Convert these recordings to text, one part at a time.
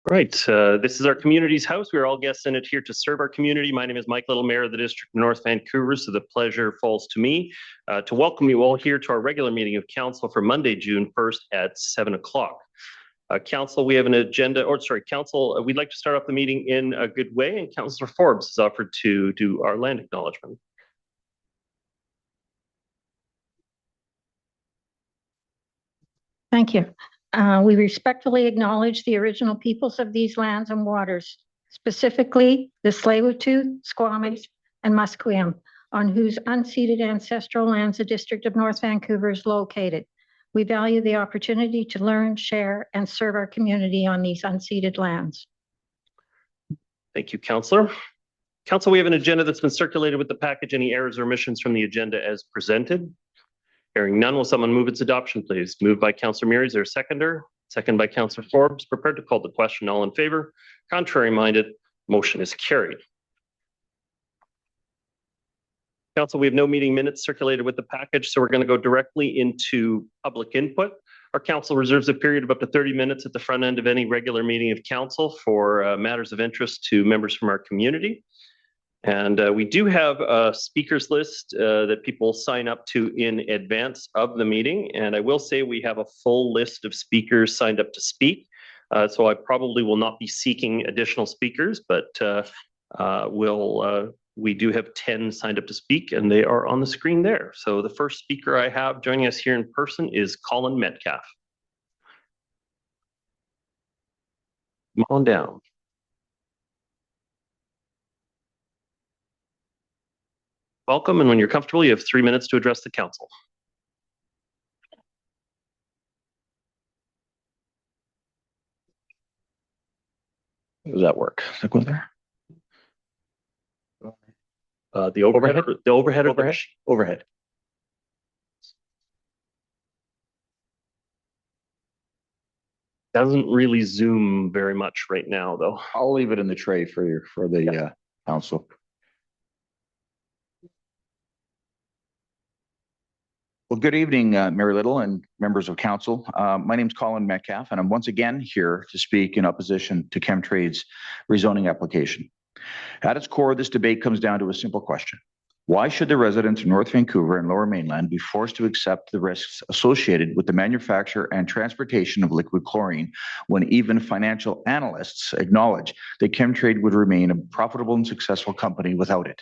Right. This is our community's house. We're all guests in it here to serve our community. My name is Mike Little, Mayor of the District of North Vancouver, so the pleasure falls to me to welcome you all here to our regular meeting of Council for Monday, June 1st at 7 o'clock. Council, we have an agenda, Council, we'd like to start off the meeting in a good way, and Councillor Forbes has offered to do our land acknowledgement. Thank you. We respectfully acknowledge the original peoples of these lands and waters, specifically the Tsleil-Waututh, Squamish, and Musqueam, on whose unceded ancestral lands the District of North Vancouver is located. We value the opportunity to learn, share, and serve our community on these unceded lands. Thank you, Councillor. Council, we have an agenda that's been circulated with the package. Any errors or omissions from the agenda as presented? Hearing none, will someone move its adoption, please? Moved by Councillor Meary. Is there a seconder? Second by Councillor Forbes. Prepared to call the question. All in favor? Contrary minded? Motion is carried. Council, we have no meeting minutes circulated with the package, so we're going to go directly into public input. Our council reserves a period of up to 30 minutes at the front end of any regular meeting of council for matters of interest to members from our community. And we do have a speakers list that people sign up to in advance of the meeting. And I will say we have a full list of speakers signed up to speak. So I probably will not be seeking additional speakers, but we do have 10 signed up to speak, and they are on the screen there. So the first speaker I have joining us here in person is Colin Metcalf. Come on down. Welcome, and when you're comfortable, you have 3 minutes to address the council. Does that work? Go there. The overhead. The overhead. Overhead. Doesn't really zoom very much right now, though. I'll leave it in the tray for the council. Well, good evening, Mary Little and members of council. My name is Colin Metcalf, and I'm once again here to speak in opposition to Chemtrade's rezoning application. At its core, this debate comes down to a simple question. Why should the residents of North Vancouver and Lower Mainland be forced to accept the risks associated with the manufacture and transportation of liquid chlorine when even financial analysts acknowledge that Chemtrade would remain a profitable and successful company without it?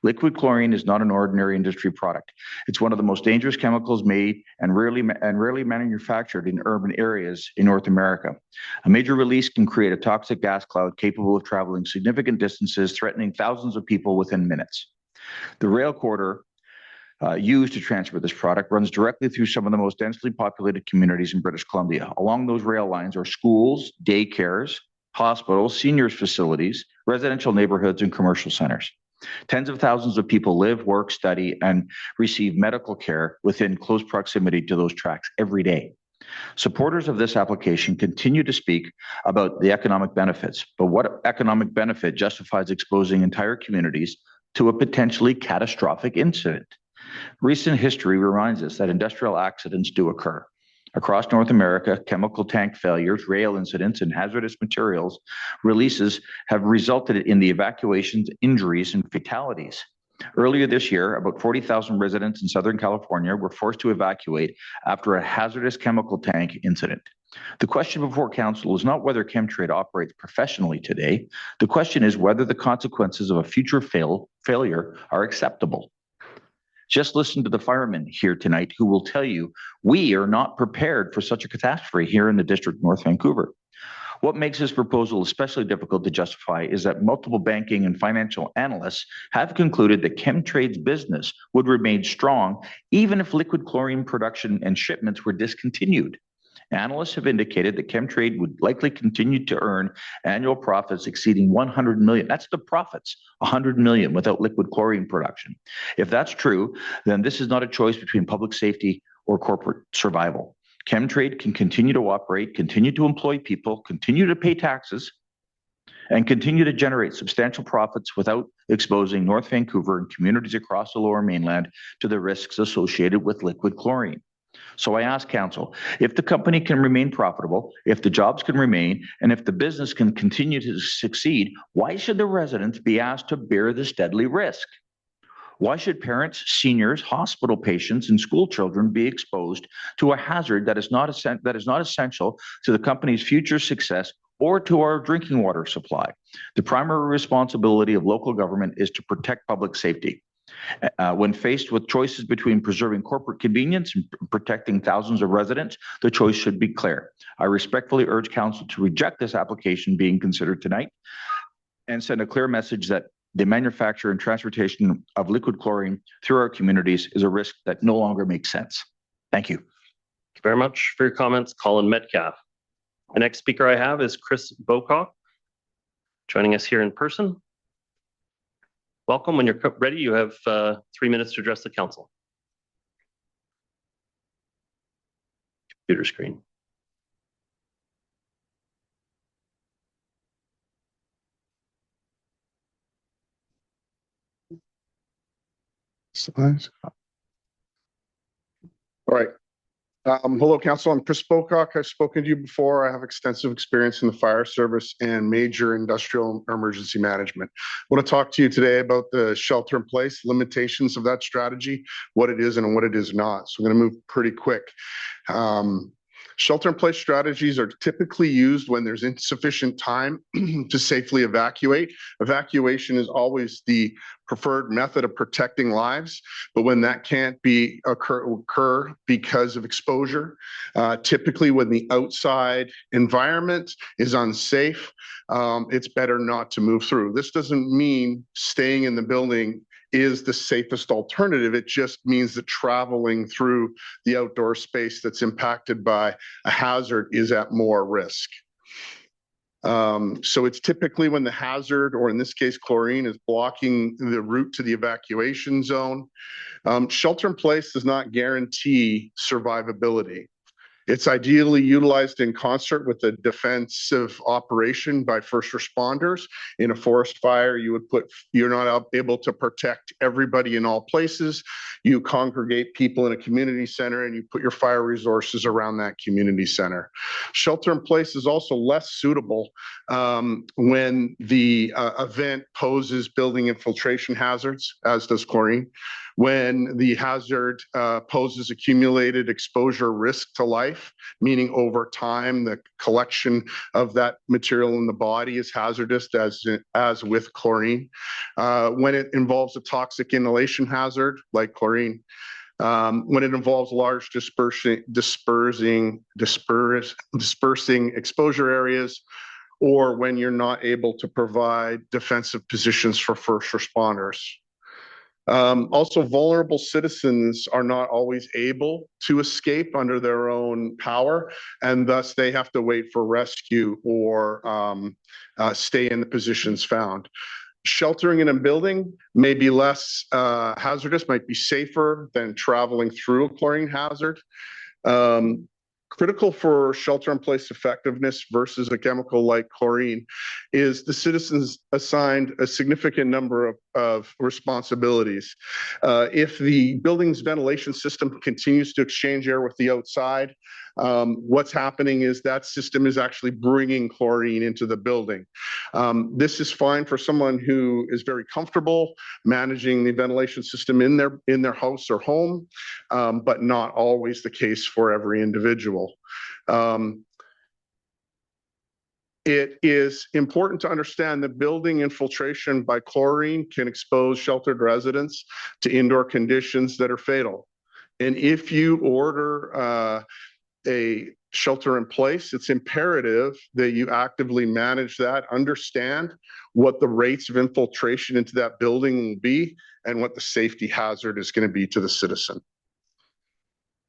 Liquid chlorine is not an ordinary industry product. It's one of the most dangerous chemicals made and rarely manufactured in urban areas in North America. A major release can create a toxic gas cloud capable of traveling significant distances, threatening thousands of people within minutes. The rail corridor used to transport this product runs directly through some of the most densely populated communities in British Columbia. Along those rail lines are schools, daycares, hospitals, seniors facilities, residential neighborhoods, and commercial centers. Tens of thousands of people live, work, study, and receive medical care within close proximity to those tracks every day. Supporters of this application continue to speak about the economic benefits, but what economic benefit justifies exposing entire communities to a potentially catastrophic incident? Recent history reminds us that industrial accidents do occur. Across North America, chemical tank failures, rail incidents, and hazardous materials releases have resulted in the evacuations, injuries, and fatalities. Earlier this year, about 40,000 residents in Southern California were forced to evacuate after a hazardous chemical tank incident. The question before council is not whether Chemtrade operates professionally today. The question is whether the consequences of a future failure are acceptable. Just listen to the firemen here tonight who will tell you we are not prepared for such a catastrophe here in the District of North Vancouver. What makes this proposal especially difficult to justify is that multiple banking and financial analysts have concluded that Chemtrade's business would remain strong even if liquid chlorine production and shipments were discontinued. Analysts have indicated that Chemtrade would likely continue to earn annual profits exceeding 100 million. That's the profits, 100 million without liquid chlorine production. If that's true, then this is not a choice between public safety or corporate survival. Chemtrade can continue to operate, continue to employ people, continue to pay taxes, and continue to generate substantial profits without exposing North Vancouver and communities across the Lower Mainland to the risks associated with liquid chlorine. So I ask council, if the company can remain profitable, if the jobs can remain, and if the business can continue to succeed, why should the residents be asked to bear this deadly risk? Why should parents, seniors, hospital patients, and school children be exposed to a hazard that is not essential to the company's future success or to our drinking water supply? The primary responsibility of local government is to protect public safety. When faced with choices between preserving corporate convenience and protecting thousands of residents, the choice should be clear. I respectfully urge council to reject this application being considered tonight and send a clear message that the manufacture and transportation of liquid chlorine through our communities is a risk that no longer makes sense. Thank you. Thank you very much for your comments, Colin Metcalf. The next speaker I have is Chris Bocock, joining us here in person. Welcome. When you're ready, you have 3 minutes to address the council. Computer screen. Slides. All right. Hello, Council. I'm Chris Bocock. I've spoken to you before. I have extensive experience in the fire service and major industrial emergency management. I want to talk to you today about the shelter in place, limitations of that strategy, what it is and what it is not. So I'm going to move pretty quick. Shelter in place strategies are typically used when there's insufficient time to safely evacuate. Evacuation is always the preferred method of protecting lives, but when that can't occur because of exposure, typically when the outside environment is unsafe, it's better not to move through. This doesn't mean staying in the building is the safest alternative. It just means that traveling through the outdoor space that's impacted by a hazard is at more risk. So it's typically when the hazard, or in this case, chlorine, is blocking the route to the evacuation zone. Shelter in place does not guarantee survivability. It's ideally utilized in concert with a defensive operation by first responders. In a forest fire, you're not able to protect everybody in all places. You congregate people in a community center and you put your fire resources around that community center. Shelter in place is also less suitable when the event poses building infiltration hazards, as does chlorine. When the hazard poses accumulated exposure risk to life, meaning over time the collection of that material in the body is hazardous, as with chlorine. When it involves a toxic inhalation hazard like chlorine. When it involves large dispersing exposure areas, or when you're not able to provide defensive positions for first responders. Also, vulnerable citizens are not always able to escape under their own power, and thus they have to wait for rescue or stay in the positions found. Sheltering in a building may be less hazardous, might be safer than traveling through a chlorine hazard. Critical for shelter in place effectiveness versus a chemical like chlorine is the citizens assigned a significant number of responsibilities. If the building's ventilation system continues to exchange air with the outside, what's happening is that system is actually bringing chlorine into the building. This is fine for someone who is very comfortable managing the ventilation system in their house or home, but not always the case for every individual. It is important to understand that building infiltration by chlorine can expose sheltered residents to indoor conditions that are fatal. And if you order a shelter in place, it's imperative that you actively manage that, understand what the rates of infiltration into that building will be, and what the safety hazard is going to be to the citizen.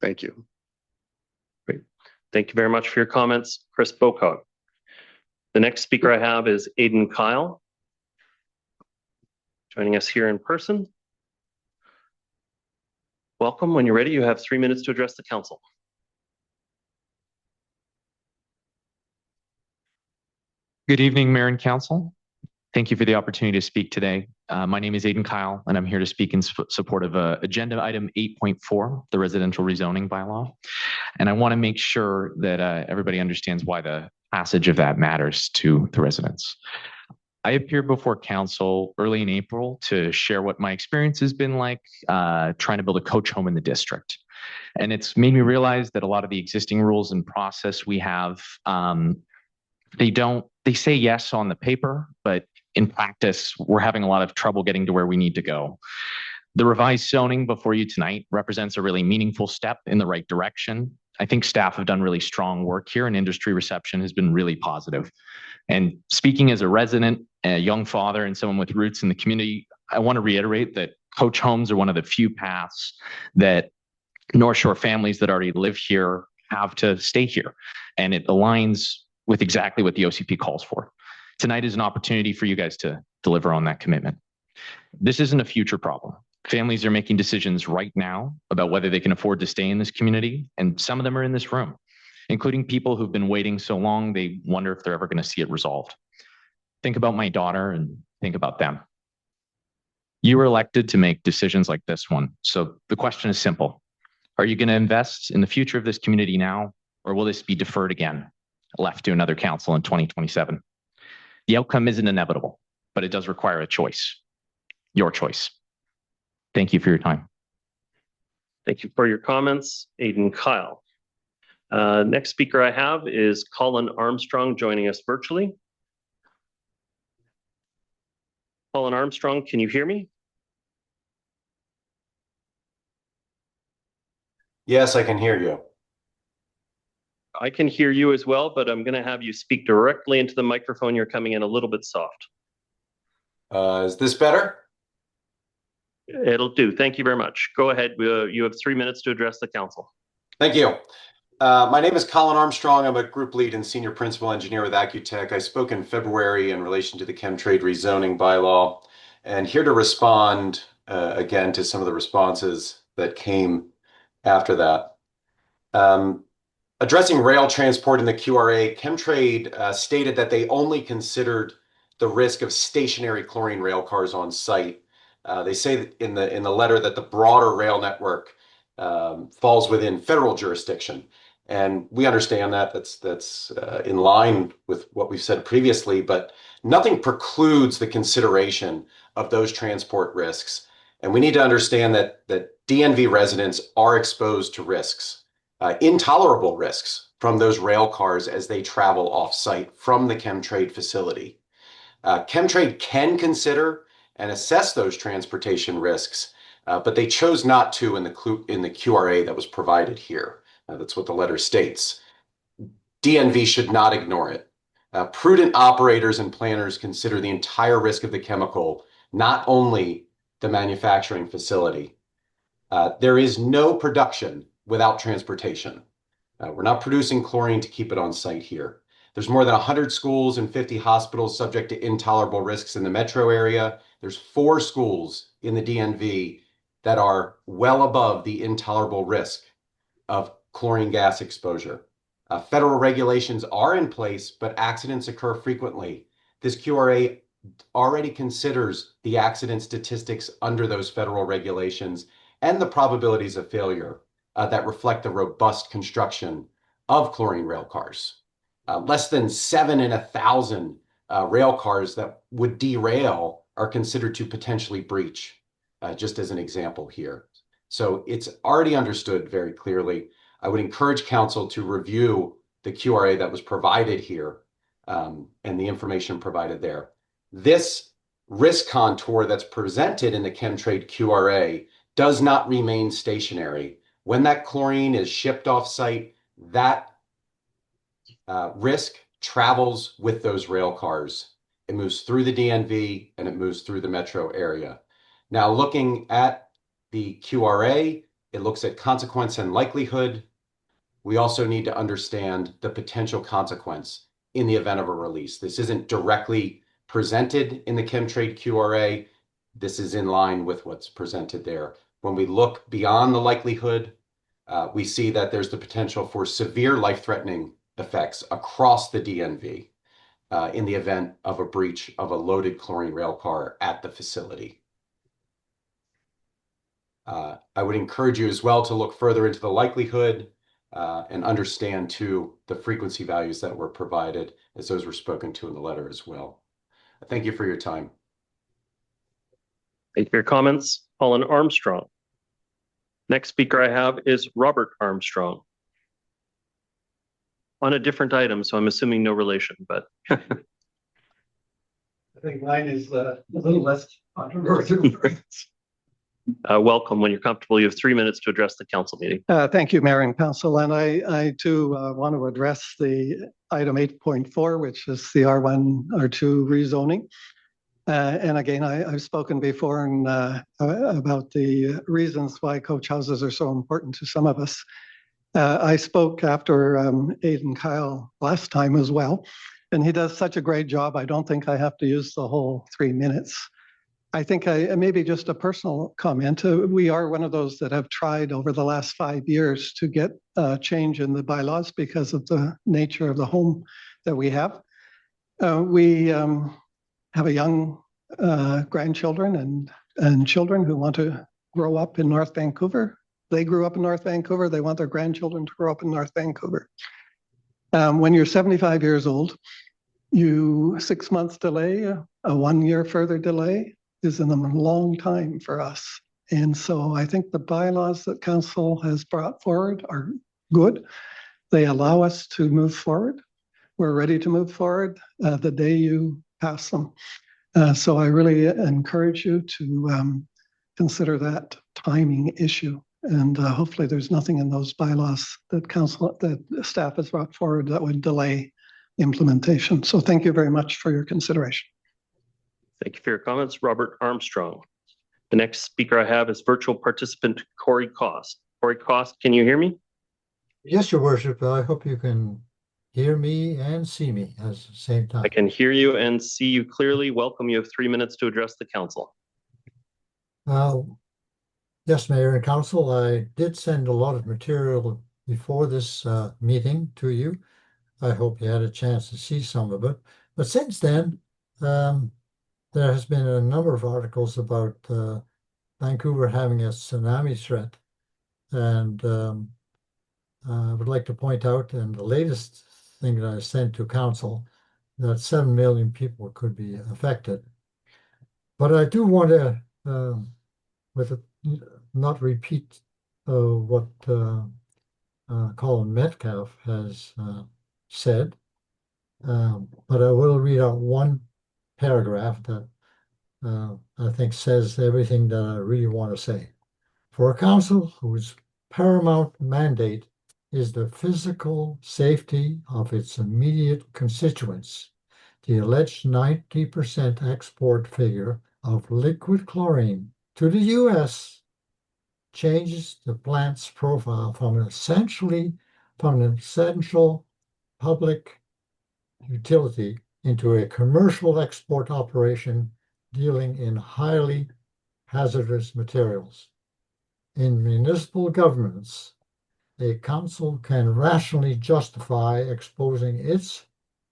Thank you. Great. Thank you very much for your comments, Chris Bocock. The next speaker I have is Aidan Kyle, joining us here in person. Welcome. When you're ready, you have 3 minutes to address the council. Good evening, Mayor and Council. Thank you for the opportunity to speak today. My name is Aidan Kyle, and I'm here to speak in support of agenda item 8.4, the residential rezoning bylaw. And I want to make sure that everybody understands why the passage of that matters to the residents. I appeared before council early in April to share what my experience has been like trying to build a coach home in the district. And it's made me realize that a lot of the existing rules and process we have, they say yes on the paper, but in practice, we're having a lot of trouble getting to where we need to go. The revised zoning before you tonight represents a really meaningful step in the right direction. I think staff have done really strong work here and industry reception has been really positive. And speaking as a resident, a young father, and someone with roots in the community, I want to reiterate that coach homes are one of the few paths that North Shore families that already live here have to stay here. And it aligns with exactly what the OCP calls for. Tonight is an opportunity for you guys to deliver on that commitment. This isn't a future problem. Families are making decisions right now about whether they can afford to stay in this community, and some of them are in this room, including people who've been waiting so long they wonder if they're ever going to see it resolved. Think about my daughter and think about them. You were elected to make decisions like this one. So the question is simple. Are you going to invest in the future of this community now, or will this be deferred again, left to another council in 2027? The outcome isn't inevitable, but it does require a choice. Your choice. Thank you for your time. Thank you for your comments, Aidan Kyle. Next speaker I have is Colin Armstrong joining us virtually. Colin Armstrong, can you hear me? Yes, I can hear you. I can hear you as well, but I'm going to have you speak directly into the microphone. You're coming in a little bit soft. Is this better? It'll do. Thank you very much. Go ahead. You have 3 minutes to address the council. Thank you. My name is Colin Armstrong. I'm a group lead and senior principal engineer with Accutech. I spoke in February in relation to the chemtrade rezoning bylaw, and here to respond again to some of the responses that came after that. Addressing rail transport in the QRA, chemtrade stated that they only considered the risk of stationary chlorine rail cars on site. They say that in the letter that the broader rail network falls within federal jurisdiction, and we understand that that's in line with what we've said previously. But nothing precludes the consideration of those transport risks, and we need to understand that DNV residents are exposed to risks, intolerable risks from those rail cars as they travel off-site from the chemtrade facility. Chemtrade can consider and assess those transportation risks, but they chose not to in the QRA that was provided here. That's what the letter states. DNV should not ignore it. Prudent operators and planners consider the entire risk of the chemical, not only the manufacturing facility. There is no production without transportation. We're not producing chlorine to keep it on site here. There's more than 100 schools and 50 hospitals subject to intolerable risks in the metro area. There's 4 schools in the DNV that are well above the intolerable risk of chlorine gas exposure. Federal regulations are in place, but accidents occur frequently. This QRA already considers the accident statistics under those federal regulations and the probabilities of failure that reflect the robust construction of chlorine rail cars. Less than 7 in 1,000 rail cars that would derail are considered to potentially breach, just as an example here. So it's already understood very clearly. I would encourage council to review the QRA that was provided here and the information provided there. This risk contour that's presented in the chemtrade QRA does not remain stationary. When that chlorine is shipped off-site, that risk travels with those rail cars. It moves through the DNV and it moves through the metro area. Now, looking at the QRA, it looks at consequence and likelihood. We also need to understand the potential consequence in the event of a release. This isn't directly presented in the chemtrade QRA. This is in line with what's presented there. When we look beyond the likelihood, we see that there's the potential for severe life-threatening effects across the DNV. in the event of a breach of a loaded chlorine rail car at the facility. I would encourage you as well to look further into the likelihood and understand too the frequency values that were provided, as those were spoken to in the letter as well. Thank you for your time. Thank you for your comments. Colin Armstrong. Next speaker I have is Robert Armstrong. On a different item, so I'm assuming no relation, but I think mine is a little less controversial. welcome. When you're comfortable, you have 3 minutes to address the council meeting. Thank you, Mayor and Council. And I too want to address the item 8.4, which is the R1, R2 rezoning. And again, I've spoken before and, about the reasons why coach houses are so important to some of us. I spoke after Aidan Kyle last time as well, and he does such a great job. I don't think I have to use the whole 3 minutes. I think maybe just a personal comment. We are one of those that have tried over the last 5 years to get change in the bylaws because of the nature of the home that we have. We have a young grandchildren and children who want to grow up in North Vancouver. They grew up in North Vancouver. They want their grandchildren to grow up in North Vancouver. When you're 75 years old, 6 months delay, a 1 year further delay is a long time for us. And so I think the bylaws that council has brought forward are good. They allow us to move forward. We're ready to move forward the day you pass them. So I really encourage you to consider that timing issue. And hopefully there's nothing in those bylaws that staff has brought forward that would delay implementation. So thank you very much for your consideration. Thank you for your comments, Robert Armstrong. The next speaker I have is virtual participant Corey Cost. Corey Cost, can you hear me? Yes, Your Worship. I hope you can hear me and see me at the same time. I can hear you and see you clearly. Welcome. You have 3 minutes to address the council. Yes, Mayor and Council, I did send a lot of material before this meeting to you. I hope you had a chance to see some of it. But since then, there has been a number of articles about Vancouver having a tsunami threat. And I would like to point out in the latest thing that I sent to Council that 7 million people could be affected. But I do want to, not repeat what Colin Metcalf has said, but I will read out one paragraph that I think says everything that I really want to say. For a council whose paramount mandate is the physical safety of its immediate constituents, the alleged 90% export figure of liquid chlorine to the U.S. changes the plant's profile from an essential public utility into a commercial export operation dealing in highly hazardous materials. In municipal governments, a council can rationally justify exposing its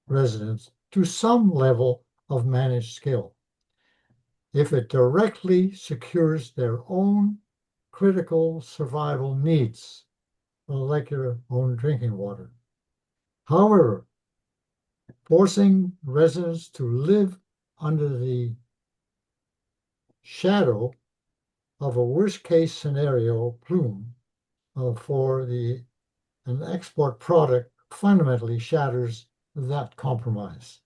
residents to some level of managed skill if it directly secures their own critical survival needs, like your own drinking water. However, forcing residents to live under the shadow of a worst-case scenario plume for an export product fundamentally shatters that compromise,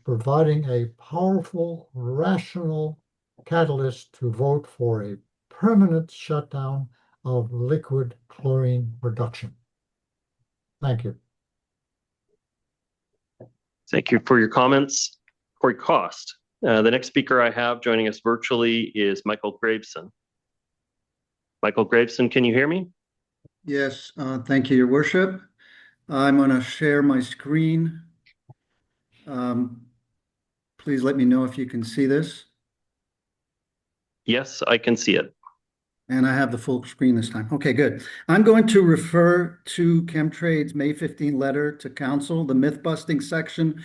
providing a powerful, rational catalyst to vote for a permanent shutdown of liquid chlorine production. Thank you. Thank you for your comments, Corey Cost. The next speaker I have joining us virtually is Michael Graveson. Michael Graveson, can you hear me? Yes, thank you, Your Worship. I'm going to share my screen. Please let me know if you can see this. Yes, I can see it. And I have the full screen this time. Okay, good. I'm going to refer to Chemtrade's May 15 letter to Council, the myth-busting section,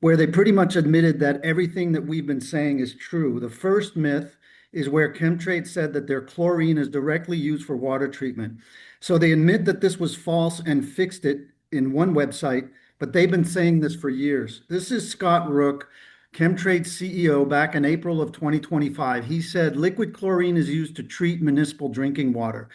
where they pretty much admitted that everything that we've been saying is true. The first myth is where Chemtrade said that their chlorine is directly used for water treatment. So they admit that this was false and fixed it in one website, but they've been saying this for years. This is Scott Rook, Chemtrade's CEO, back in April of 2025. He said liquid chlorine is used to treat municipal drinking water.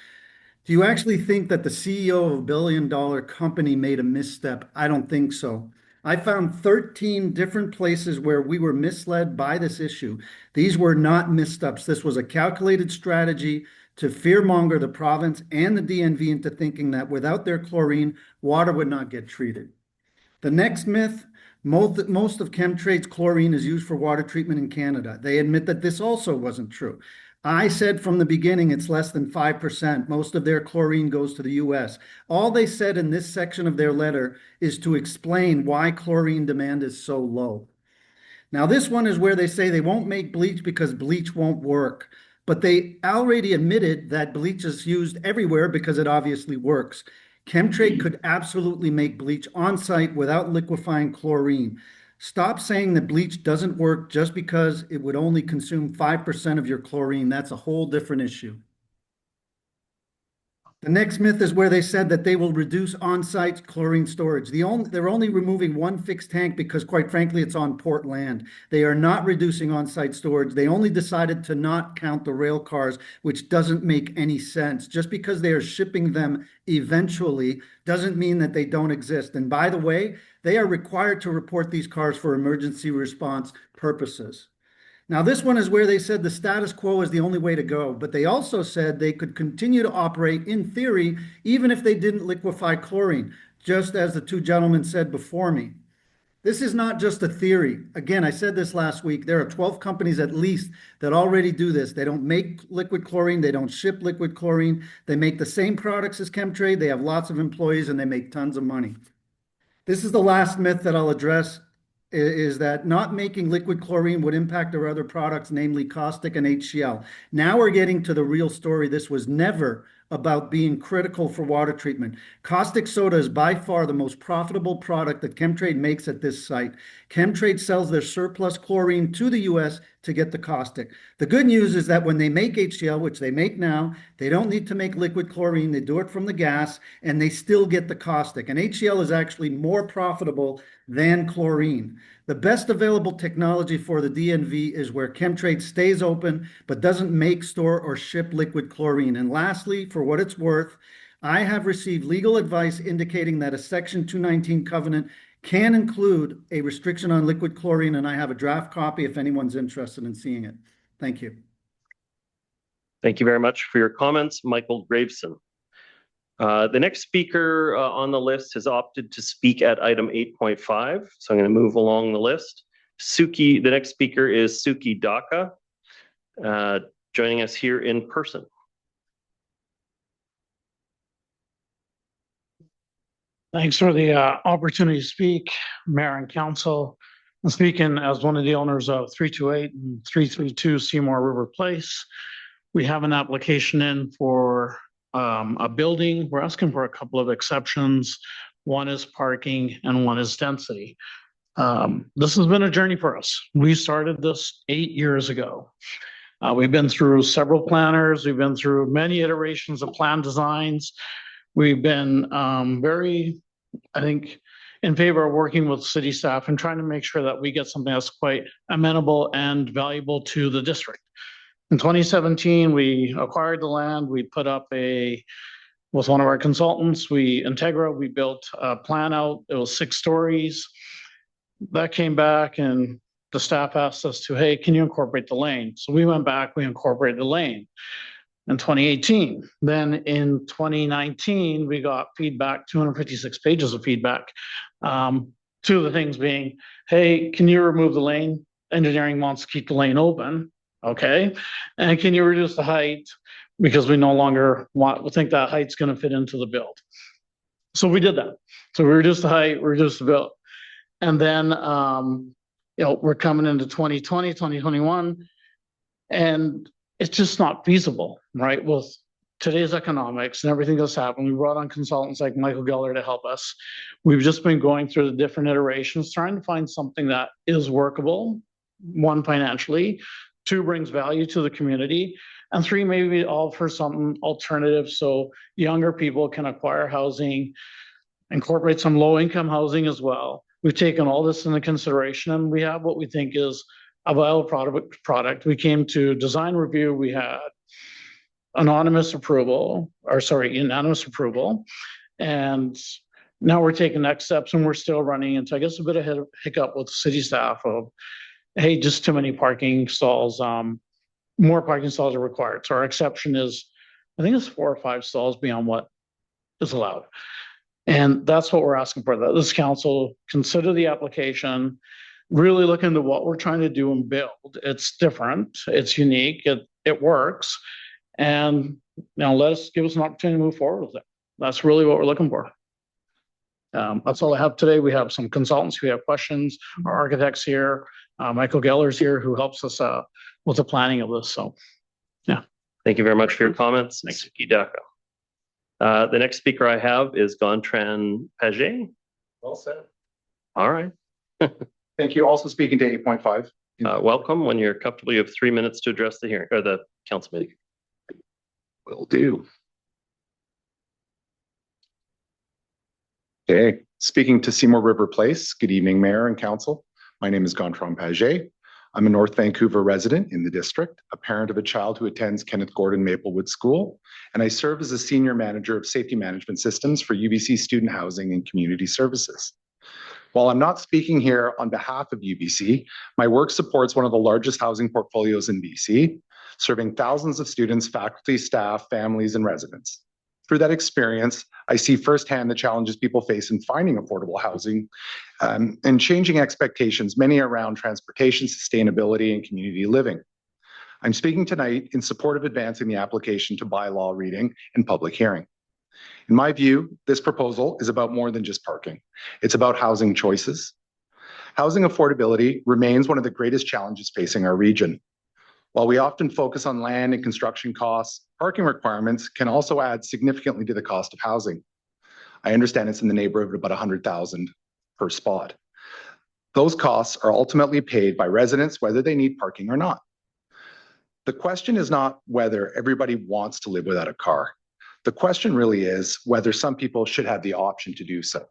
Do you actually think that the CEO of a billion-dollar company made a misstep? I don't think so. I found 13 different places where we were misled by this issue. These were not missteps. This was a calculated strategy to fearmonger the province and the DNV into thinking that without their chlorine, water would not get treated. The next myth, most of Chemtrade's chlorine is used for water treatment in Canada. They admit that this also wasn't true. I said from the beginning it's less than 5%. Most of their chlorine goes to the US. All they said in this section of their letter is to explain why chlorine demand is so low. Now, this one is where they say they won't make bleach because bleach won't work. But they already admitted that bleach is used everywhere because it obviously works. Chemtrade could absolutely make bleach on site without liquefying chlorine. Stop saying that bleach doesn't work just because it would only consume 5% of your chlorine. That's a whole different issue. The next myth is where they said that they will reduce on-site chlorine storage. They're only removing one fixed tank because, quite frankly, it's on port land. They are not reducing on-site storage. They only decided to not count the rail cars, which doesn't make any sense. Just because they are shipping them eventually doesn't mean that they don't exist. And by the way, they are required to report these cars for emergency response purposes. Now, this one is where they said the status quo is the only way to go, but they also said they could continue to operate in theory, even if they didn't liquefy chlorine, just as the two gentlemen said before me. This is not just a theory. Again, I said this last week. There are 12 companies at least that already do this. They don't make liquid chlorine. They don't ship liquid chlorine. They make the same products as Chemtrade. They have lots of employees and they make tons of money. This is the last myth that I'll address, is that not making liquid chlorine would impact our other products, namely caustic and HCl. Now we're getting to the real story. This was never about being critical for water treatment. Caustic soda is by far the most profitable product that Chemtrade makes at this site. Chemtrade sells their surplus chlorine to the US to get the caustic. The good news is that when they make HCl, which they make now, they don't need to make liquid chlorine. They do it from the gas and they still get the caustic. And HCl is actually more profitable than chlorine. The best available technology for the DNV is where Chemtrade stays open but doesn't make, store, or ship liquid chlorine. And lastly, for what it's worth, I have received legal advice indicating that a Section 219 covenant can include a restriction on liquid chlorine, and I have a draft copy if anyone's interested in seeing it. Thank you. Thank you very much for your comments, Michael Graveson. The next speaker on the list has opted to speak at item 8.5. So I'm going to move along the list. The next speaker is Suki Daka, joining us here in person. Thanks for the opportunity to speak, Mayor and Council. I'm speaking as one of the owners of 328 and 332 Seymour River Place. We have an application in for a building. We're asking for a couple of exceptions. One is parking and one is density. This has been a journey for us. We started this 8 years ago. We've been through several planners. We've been through many iterations of plan designs. We've been very, I think, in favor of working with city staff and trying to make sure that we get something that's quite amenable and valuable to the district. In 2017, we acquired the land. We put up with one of our consultants, Integra, we built a plan out. It was 6 stories. That came back and the staff asked us to, hey, can you incorporate the lane? So we went back, we incorporated the lane in 2018. Then in 2019, we got feedback, 256 pages of feedback. 2 of the things being, hey, can you remove the lane? Engineering wants to keep the lane open. Okay. And can you reduce the height? Because we no longer think that height's going to fit into the build. So we did that. So we reduced the height, reduced the build. And then, we're coming into 2020, 2021, and it's just not feasible, right? With today's economics and everything that's happened, we brought on consultants like Michael Geller to help us. We've just been going through the different iterations, trying to find something that is workable, one, financially, two, brings value to the community, and three, maybe offer something alternative so younger people can acquire housing, incorporate some low-income housing as well. We've taken all this into consideration, and we have what we think is a viable product. We came to design review, we had unanimous approval, and now we're taking next steps, and we're still running into, I guess, a bit of hiccup with city staff of, hey, just too many parking stalls, more parking stalls are required. So our exception is, I think it's 4 or 5 stalls beyond what is allowed. And that's what we're asking for, that this council consider the application, really look into what we're trying to do and build. It's different, it's unique, it works. And give us an opportunity to move forward with it. That's really what we're looking for. That's all I have today. We have some consultants who have questions, our architects here, Michael Geller's here, who helps us with the planning of this. So, yeah. Thank you very much for your comments. Mr. Kidaka. The next speaker I have is Gontran Paget. Well said. All right. Thank you. Also speaking to 8.5. Welcome. When you're comfortable, you have 3 minutes to address the hearing or the council meeting. Will do. Okay, speaking to Seymour River Place. Good evening, Mayor and Council. My name is Gontran Paget. I'm a North Vancouver resident in the district, a parent of a child who attends Kenneth Gordon Maplewood School, and I serve as a Senior Manager of Safety Management Systems for UBC Student Housing and Community Services. While I'm not speaking here on behalf of UBC, my work supports one of the largest housing portfolios in BC, serving thousands of students, faculty, staff, families, and residents. Through that experience, I see firsthand the challenges people face in finding affordable housing and changing expectations, many around transportation, sustainability, and community living. I'm speaking tonight in support of advancing the application to bylaw reading and public hearing. In my view, this proposal is about more than just parking. It's about housing choices. Housing affordability remains one of the greatest challenges facing our region. While we often focus on land and construction costs, parking requirements can also add significantly to the cost of housing. I understand it's in the neighborhood of about $100,000 per spot. Those costs are ultimately paid by residents, whether they need parking or not. The question is not whether everybody wants to live without a car. The question really is whether some people should have the option to do so.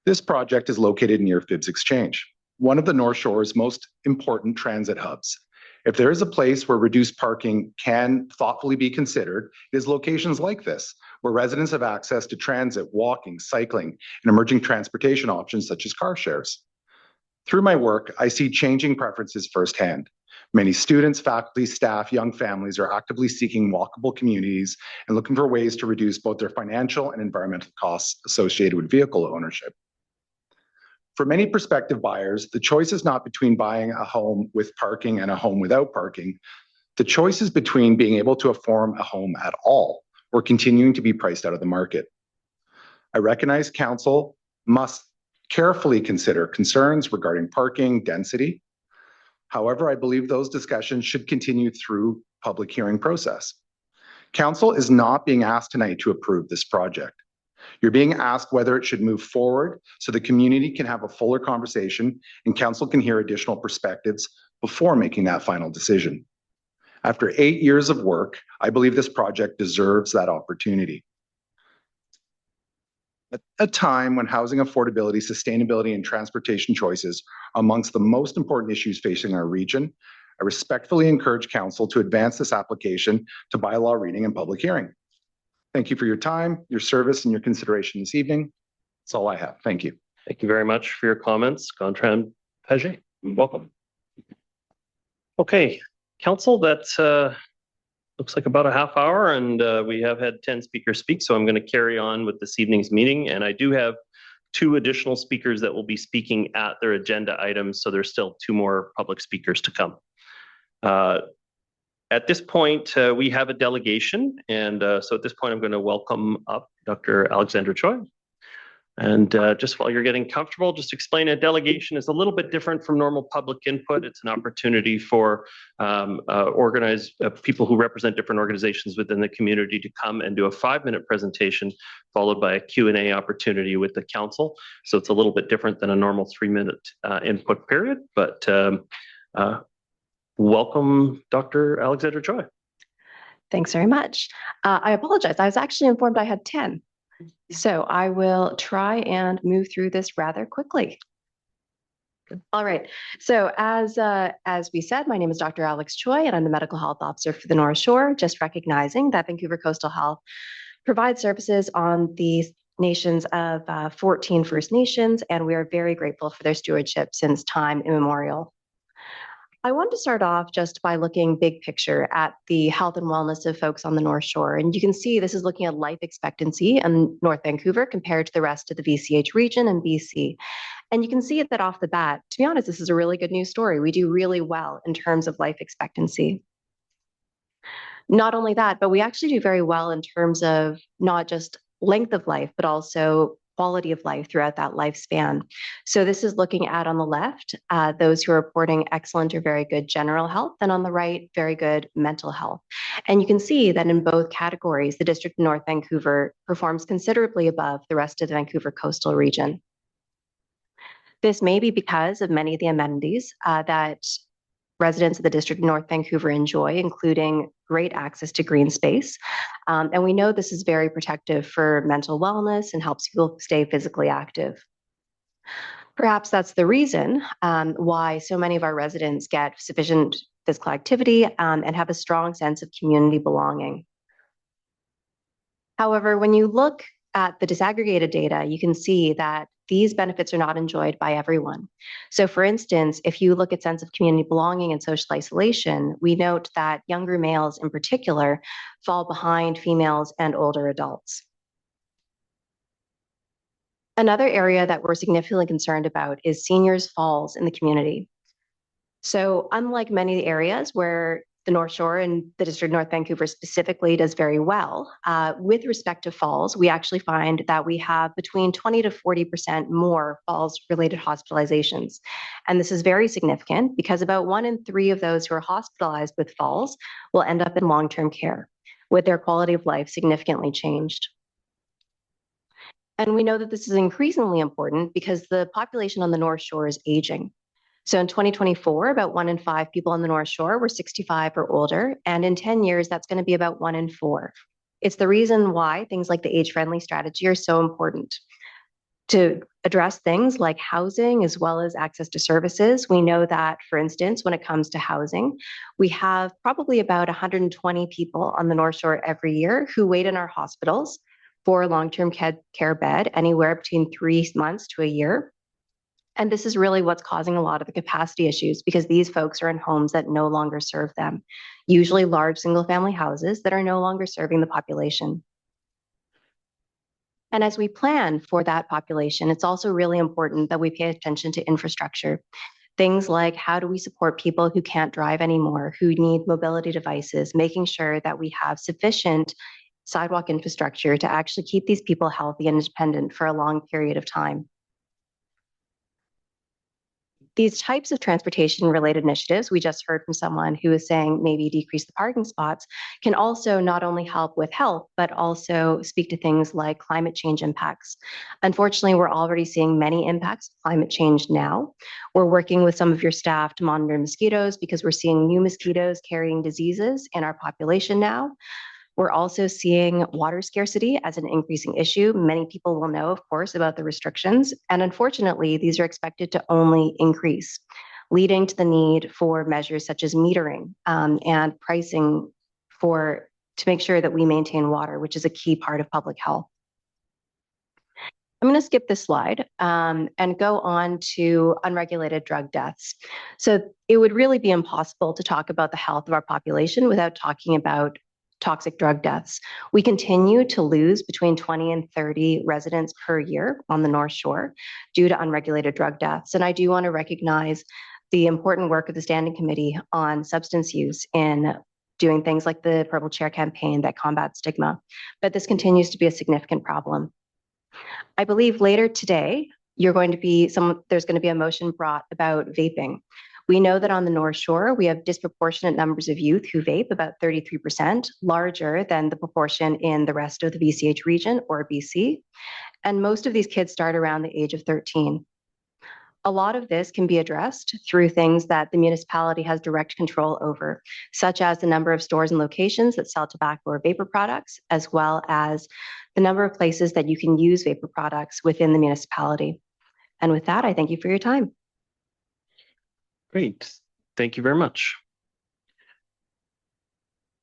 This project is located near Phibbs Exchange, one of the North Shore's most important transit hubs. If there is a place where reduced parking can thoughtfully be considered, it is locations like this, where residents have access to transit, walking, cycling, and emerging transportation options such as car shares. Through my work, I see changing preferences firsthand. Many students, faculty, staff, young families are actively seeking walkable communities and looking for ways to reduce both their financial and environmental costs associated with vehicle ownership. For many prospective buyers, the choice is not between buying a home with parking and a home without parking. The choice is between being able to afford a home at all or continuing to be priced out of the market. I recognize council must carefully consider concerns regarding parking density. However, I believe those discussions should continue through public hearing process. Council is not being asked tonight to approve this project. You're being asked whether it should move forward so the community can have a fuller conversation and council can hear additional perspectives before making that final decision. After 8 years of work, I believe this project deserves that opportunity. At a time when housing affordability, sustainability, and transportation choices are amongst the most important issues facing our region, I respectfully encourage council to advance this application to bylaw reading and public hearing. Thank you for your time, your service, and your consideration this evening. That's all I have. Thank you. Thank you very much for your comments, Gontran Paget. Welcome. Okay, council, that looks like about a half hour, and we have had 10 speakers speak, so I'm going to carry on with this evening's meeting. And I do have 2 additional speakers that will be speaking at their agenda items, so there's still 2 more public speakers to come. At this point, we have a delegation, and so at this point, I'm going to welcome up Dr. Alexandra Choi. And just while you're getting comfortable, just explain a delegation is a little bit different from normal public input. It's an opportunity for organized people who represent different organizations within the community to come and do a 5-minute presentation, followed by a Q&A opportunity with the council. So it's a little bit different than a normal 3-minute input period. But welcome, Dr. Alexandra Choi. Thanks very much. I apologize. I was actually informed I had 10. So I will try and move through this rather quickly. All right. So as we said, my name is Dr. Alex Choi, and I'm the Medical Health Officer for the North Shore, just recognizing that Vancouver Coastal Health provides services on the nations of 14 First Nations, and we are very grateful for their stewardship since time immemorial. I want to start off just by looking big picture at the health and wellness of folks on the North Shore. And you can see this is looking at life expectancy in North Vancouver compared to the rest of the VCH region and BC. And you can see it that off the bat, to be honest, this is a really good news story. We do really well in terms of life expectancy. Not only that, but we actually do very well in terms of not just length of life, but also quality of life throughout that lifespan. So this is looking at, on the left, those who are reporting excellent or very good general health, and on the right, very good mental health. And you can see that in both categories, the District of North Vancouver performs considerably above the rest of the Vancouver coastal region. This may be because of many of the amenities that residents of the District of North Vancouver enjoy, including great access to green space. And we know this is very protective for mental wellness and helps people stay physically active. Perhaps that's the reason why so many of our residents get sufficient physical activity and have a strong sense of community belonging. However, when you look at the disaggregated data, you can see that these benefits are not enjoyed by everyone. So for instance, if you look at sense of community belonging and social isolation, we note that younger males in particular fall behind females and older adults. Another area that we're significantly concerned about is seniors' falls in the community. So unlike many areas where the North Shore and the District of North Vancouver specifically does very well, with respect to falls, we actually find that we have between 20 to 40% more falls-related hospitalizations. And this is very significant because about 1 in 3 of those who are hospitalized with falls will end up in long-term care, with their quality of life significantly changed. And we know that this is increasingly important because the population on the North Shore is aging. So in 2024, about 1 in 5 people on the North Shore were 65 or older, and in 10 years, that's going to be about 1 in 4. It's the reason why things like the age-friendly strategy are so important. To address things like housing as well as access to services, we know that, for instance, when it comes to housing, we have probably about 120 people on the North Shore every year who wait in our hospitals for a long-term care bed, anywhere between 3 months to a year. And this is really what's causing a lot of the capacity issues, because these folks are in homes that no longer serve them, usually large single-family houses that are no longer serving the population. And as we plan for that population, it's also really important that we pay attention to infrastructure. Things like, how do we support people who can't drive anymore, who need mobility devices, making sure that we have sufficient sidewalk infrastructure to actually keep these people healthy and independent for a long period of time. These types of transportation-related initiatives, we just heard from someone who is saying maybe decrease the parking spots, can also not only help with health, but also speak to things like climate change impacts. Unfortunately, we're already seeing many impacts of climate change now. We're working with some of your staff to monitor mosquitoes because we're seeing new mosquitoes carrying diseases in our population now. We're also seeing water scarcity as an increasing issue. Many people will know, of course, about the restrictions, and unfortunately, these are expected to only increase, leading to the need for measures such as metering and pricing to make sure that we maintain water, which is a key part of public health. I'm going to skip this slide and go on to unregulated drug deaths. So it would really be impossible to talk about the health of our population without talking about toxic drug deaths. We continue to lose between 20 and 30 residents per year on the North Shore due to unregulated drug deaths. And I do want to recognize the important work of the Standing Committee on Substance Use in doing things like the Purple Chair campaign that combats stigma. But this continues to be a significant problem. I believe later today, there's going to be a motion brought about vaping. We know that on the North Shore, we have disproportionate numbers of youth who vape, about 33%, larger than the proportion in the rest of the VCH region or BC. And most of these kids start around the age of 13. A lot of this can be addressed through things that the municipality has direct control over, such as the number of stores and locations that sell tobacco or vapor products, as well as the number of places that you can use vapor products within the municipality. And with that, I thank you for your time. Great. Thank you very much.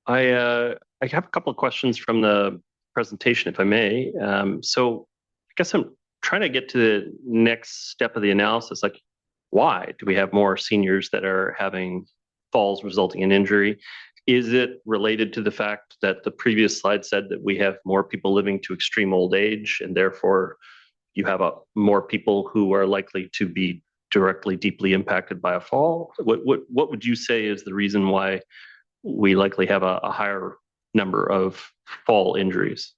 I have a couple of questions from the presentation, if I may. So I guess I'm trying to get to the next step of the analysis. Like, why do we have more seniors that are having falls resulting in injury? Is it related to the fact that the previous slide said that we have more people living to extreme old age, and therefore you have more people who are likely to be directly, deeply impacted by a fall? What would you say is the reason why we likely have a higher number of fall injuries?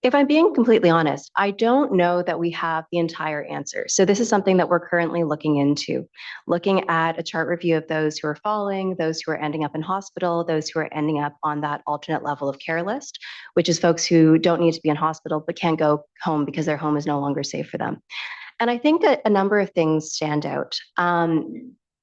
If I'm being completely honest, I don't know that we have the entire answer. So this is something that we're currently looking into, looking at a chart review of those who are falling, those who are ending up in hospital, those who are ending up on that alternate level of care list, which is folks who don't need to be in hospital but can't go home because their home is no longer safe for them. And I think that a number of things stand out.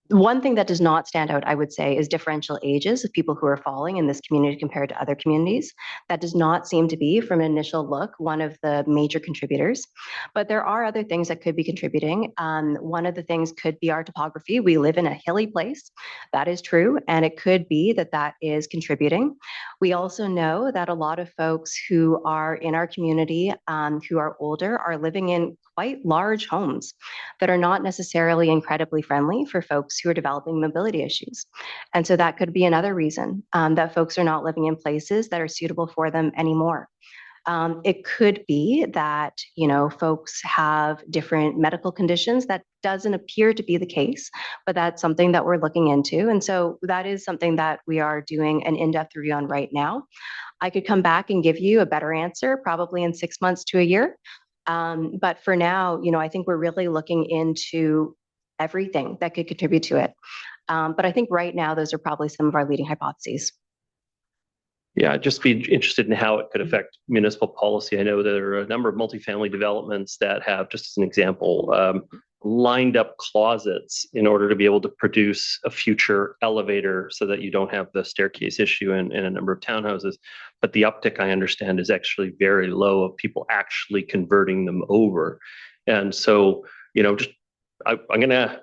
One thing that does not stand out, I would say, is differential ages of people who are falling in this community compared to other communities. That does not seem to be, from an initial look, one of the major contributors. But there are other things that could be contributing. One of the things could be our topography. We live in a hilly place. That is true. And it could be that that is contributing. We also know that a lot of folks who are in our community who are older are living in quite large homes that are not necessarily incredibly friendly for folks who are developing mobility issues. And so that could be another reason that folks are not living in places that are suitable for them anymore. It could be that, folks have different medical conditions. That doesn't appear to be the case, but that's something that we're looking into. And so that is something that we are doing an in-depth review on right now. I could come back and give you a better answer probably in 6 months to a year. But for now, I think we're really looking into everything that could contribute to it. But I think right now, those are probably some of our leading hypotheses. Yeah, I'd just be interested in how it could affect municipal policy. I know there are a number of multifamily developments that have, just as an example, lined up closets in order to be able to produce a future elevator so that you don't have the staircase issue in a number of townhouses. But the uptick, I understand, is actually very low of people actually converting them over. And so, I'm going to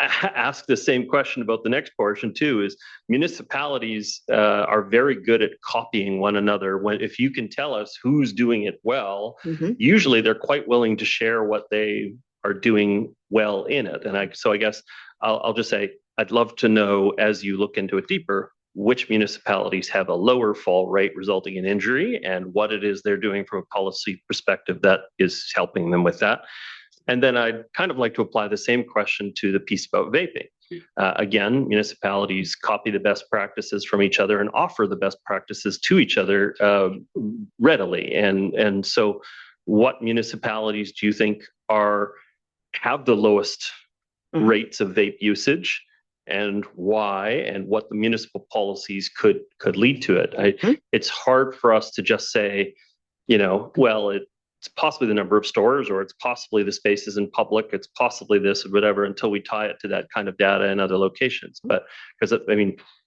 ask the same question about the next portion too, is municipalities are very good at copying one another. If you can tell us who's doing it well, usually they're quite willing to share what they are doing well in it. And so I guess I'll just say, I'd love to know, as you look into it deeper, which municipalities have a lower fall rate resulting in injury and what it is they're doing from a policy perspective that is helping them with that. And then I'd kind of like to apply the same question to the piece about vaping. Again, municipalities copy the best practices from each other and offer the best practices to each other readily. And so what municipalities do you think have the lowest rates of vape usage, and why, and what the municipal policies could lead to it? It's hard for us to just say, well, it's possibly the number of stores, or it's possibly the spaces in public, it's possibly this or whatever, until we tie it to that kind of data in other locations. But because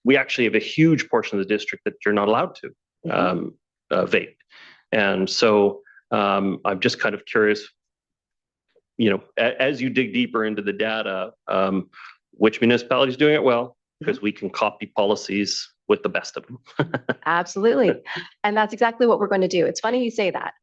we actually have a huge portion of the district that you're not allowed to vape. And so I'm just kind of curious, as you dig deeper into the data, which municipality is doing it well, because we can copy policies with the best of them. Absolutely. And that's exactly what we're going to do. It's funny you say that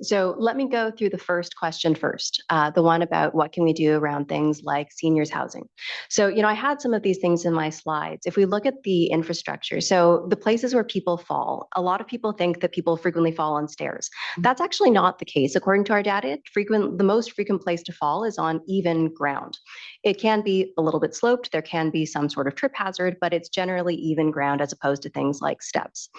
so let me go through the first question first, the one about what can we do around things like seniors housing. So, I had some of these things in my slides. If we look at the infrastructure, so the places where people fall, a lot of people think that people frequently fall on stairs. That's actually not the case. According to our data, the most frequent place to fall is on even ground. It can be a little bit sloped. There can be some sort of trip hazard, but it's generally even ground as opposed to things like steps.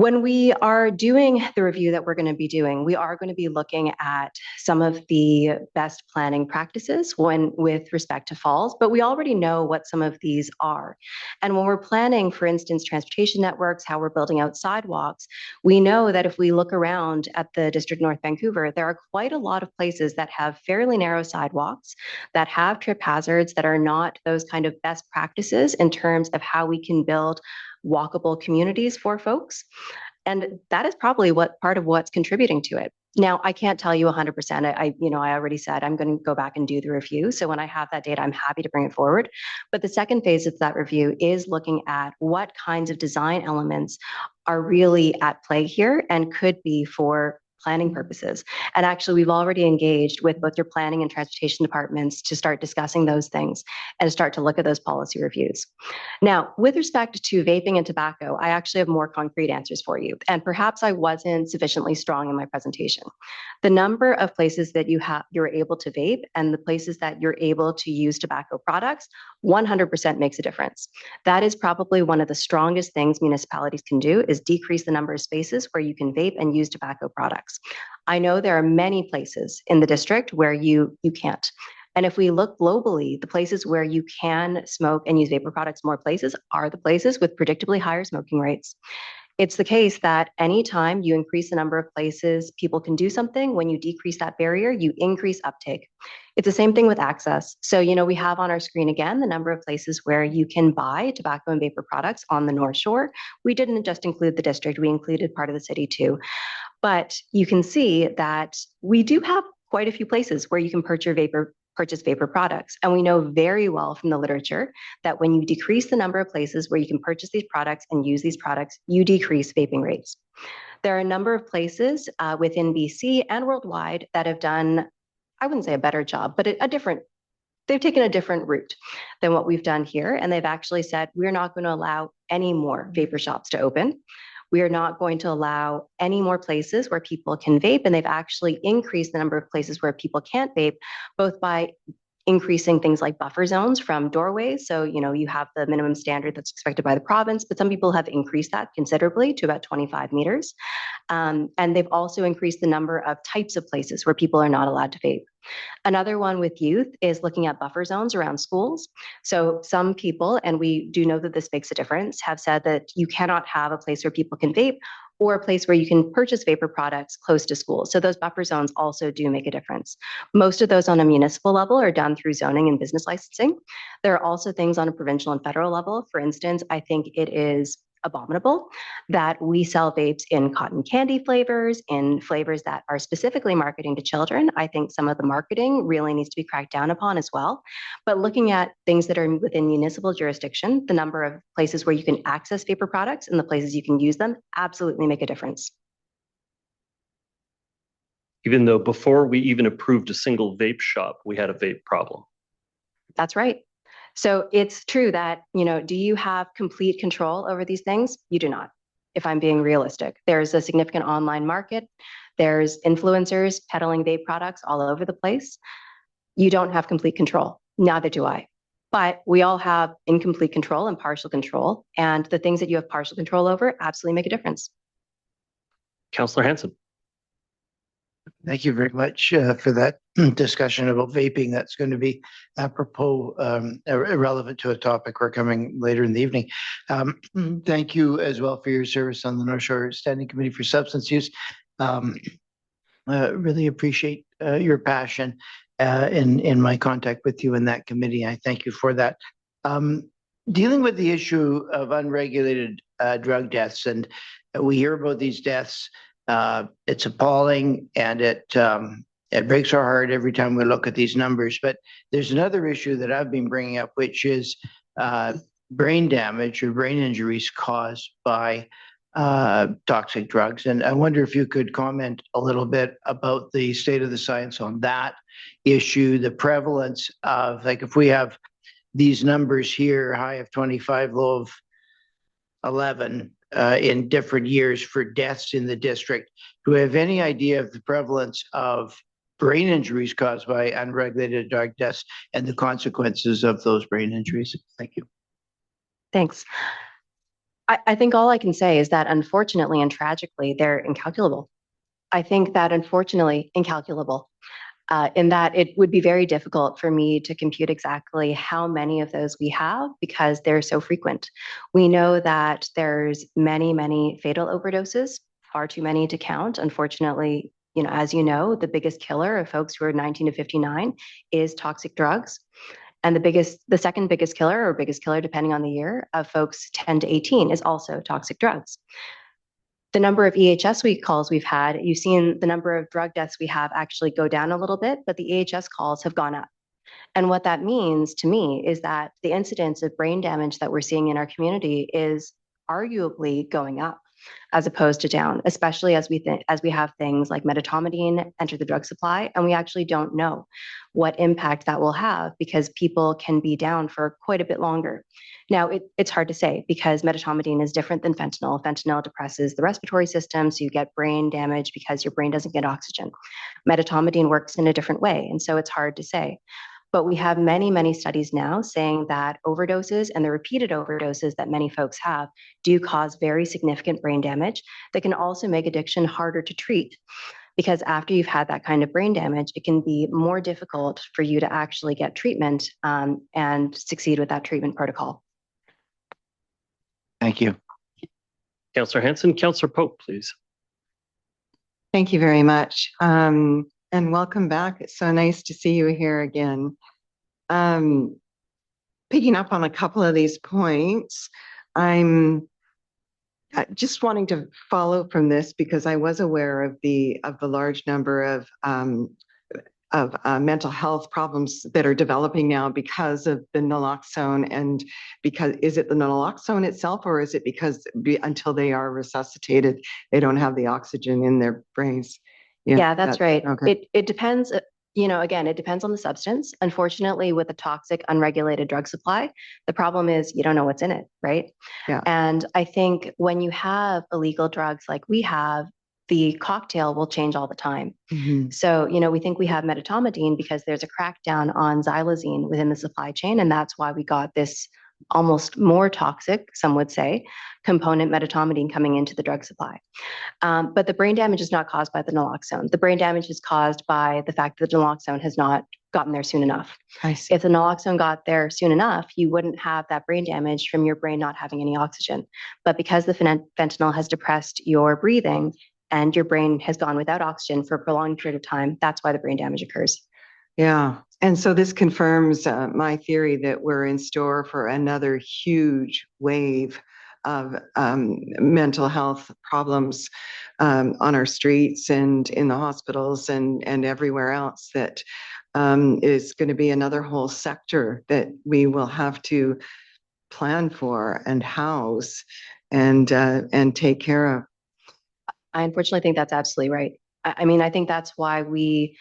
When we are doing the review that we're going to be doing, we are going to be looking at some of the best planning practices with respect to falls, but we already know what some of these are. And when we're planning, for instance, transportation networks, how we're building out sidewalks, we know that if we look around at the District North Vancouver, there are quite a lot of places that have fairly narrow sidewalks, that have trip hazards, that are not those kind of best practices in terms of how we can build walkable communities for folks. And that is probably part of what's contributing to it. Now, I can't tell you 100%. I already said I'm going to go back and do the review. So when I have that data, I'm happy to bring it forward. But the second phase of that review is looking at what kinds of design elements are really at play here and could be for planning purposes. And actually, we've already engaged with both your planning and transportation departments to start discussing those things and start to look at those policy reviews. Now, with respect to vaping and tobacco, I actually have more concrete answers for you. And perhaps I wasn't sufficiently strong in my presentation. The number of places that you're able to vape and the places that you're able to use tobacco products 100% makes a difference. That is probably one of the strongest things municipalities can do, is decrease the number of spaces where you can vape and use tobacco products. I know there are many places in the district where you can't. And if we look globally, the places where you can smoke and use vapor products more places are the places with predictably higher smoking rates. It's the case that anytime you increase the number of places people can do something, when you decrease that barrier, you increase uptake. It's the same thing with access. So, we have on our screen again the number of places where you can buy tobacco and vapor products on the North Shore. We didn't just include the district, we included part of the city too. But you can see that we do have quite a few places where you can purchase vapor products. And we know very well from the literature that when you decrease the number of places where you can purchase these products and use these products, you decrease vaping rates. There are a number of places within BC and worldwide that have done, I wouldn't say a better job, but they've taken a different route than what we've done here. And they've actually said, we're not going to allow any more vapor shops to open. We are not going to allow any more places where people can vape. And they've actually increased the number of places where people can't vape, both by increasing things like buffer zones from doorways. So, you have the minimum standard that's expected by the province, but some people have increased that considerably to about 25 meters. And they've also increased the number of types of places where people are not allowed to vape. Another one with youth is looking at buffer zones around schools. So some people, and we do know that this makes a difference, have said that you cannot have a place where people can vape or a place where you can purchase vapor products close to schools. So those buffer zones also do make a difference. Most of those on a municipal level are done through zoning and business licensing. There are also things on a provincial and federal level. For instance, I think it is abominable that we sell vapes in cotton candy flavors, in flavors that are specifically marketing to children. I think some of the marketing really needs to be cracked down upon as well. But looking at things that are within municipal jurisdiction, the number of places where you can access vapor products and the places you can use them absolutely make a difference. Even though before we even approved a single vape shop, we had a vape problem. That's right. So it's true that, do you have complete control over these things? You do not, if I'm being realistic. There's a significant online market. There's influencers peddling vape products all over the place. You don't have complete control. Neither do I. But we all have incomplete control and partial control. And the things that you have partial control over absolutely make a difference. Councillor Hanson. Thank you very much for that discussion about vaping. That's going to be apropos, irrelevant to a topic we're coming later in the evening. Thank you as well for your service on the North Shore Standing Committee for Substance Use. Really appreciate your passion in my contact with you in that committee. I thank you for that. Dealing with the issue of unregulated drug deaths, and we hear about these deaths. It's appalling, and it breaks our heart every time we look at these numbers. But there's another issue that I've been bringing up, which is brain damage or brain injuries caused by toxic drugs. And I wonder if you could comment a little bit about the state of the science on that issue, the prevalence of, like, if we have these numbers here, high of 25, low of 11, in different years for deaths in the district. Do we have any idea of the prevalence of brain injuries caused by unregulated drug deaths and the consequences of those brain injuries? Thank you. Thanks. I think all I can say is that unfortunately and tragically, they're incalculable. I think that unfortunately incalculable. In that it would be very difficult for me to compute exactly how many of those we have because they're so frequent. We know that there's many, many fatal overdoses, far too many to count. Unfortunately, as you know, the biggest killer of folks who are 19 to 59 is toxic drugs. And the second biggest killer or biggest killer, depending on the year, of folks 10 to 18 is also toxic drugs. The number of EHS calls we've had, you've seen the number of drug deaths we have actually go down a little bit, but the EHS calls have gone up. And what that means to me is that the incidence of brain damage that we're seeing in our community is arguably going up as opposed to down, especially as we have things like medetomidine enter the drug supply, and we actually don't know what impact that will have because people can be down for quite a bit longer. Now, it's hard to say because medetomidine is different than fentanyl. Fentanyl depresses the respiratory system, so you get brain damage because your brain doesn't get oxygen. Medetomidine works in a different way, and so it's hard to say. But we have many, many studies now saying that overdoses and the repeated overdoses that many folks have do cause very significant brain damage that can also make addiction harder to treat. Because after you've had that kind of brain damage, it can be more difficult for you to actually get treatment and succeed with that treatment protocol. Thank you. Councillor Hanson, Councillor Pope, please. Thank you very much. And welcome back. It's so nice to see you here again. Picking up on a couple of these points, I'm just wanting to follow from this because I was aware of the large number of mental health problems that are developing now because of the naloxone. And because is it the naloxone itself, or is it because until they are resuscitated, they don't have the oxygen in their brains? Yeah, that's right. Okay. It depends, again, it depends on the substance. Unfortunately, with a toxic, unregulated drug supply, the problem is you don't know what's in it, right? Yeah. And I think when you have illegal drugs like we have, the cocktail will change all the time. Mhm. So, we think we have medetomidine because there's a crackdown on xylazine within the supply chain, and that's why we got this almost more toxic, some would say, component medetomidine coming into the drug supply. But the brain damage is not caused by the naloxone. The brain damage is caused by the fact that the naloxone has not gotten there soon enough. I see. If the naloxone got there soon enough, you wouldn't have that brain damage from your brain not having any oxygen. But because the fentanyl has depressed your breathing and your brain has gone without oxygen for a prolonged period of time, that's why the brain damage occurs. Yeah. And so this confirms my theory that we're in store for another huge wave of mental health problems on our streets and in the hospitals and everywhere else, that is going to be another whole sector that we will have to plan for and house and take care of. I unfortunately think that's absolutely right. I mean, I think that's why we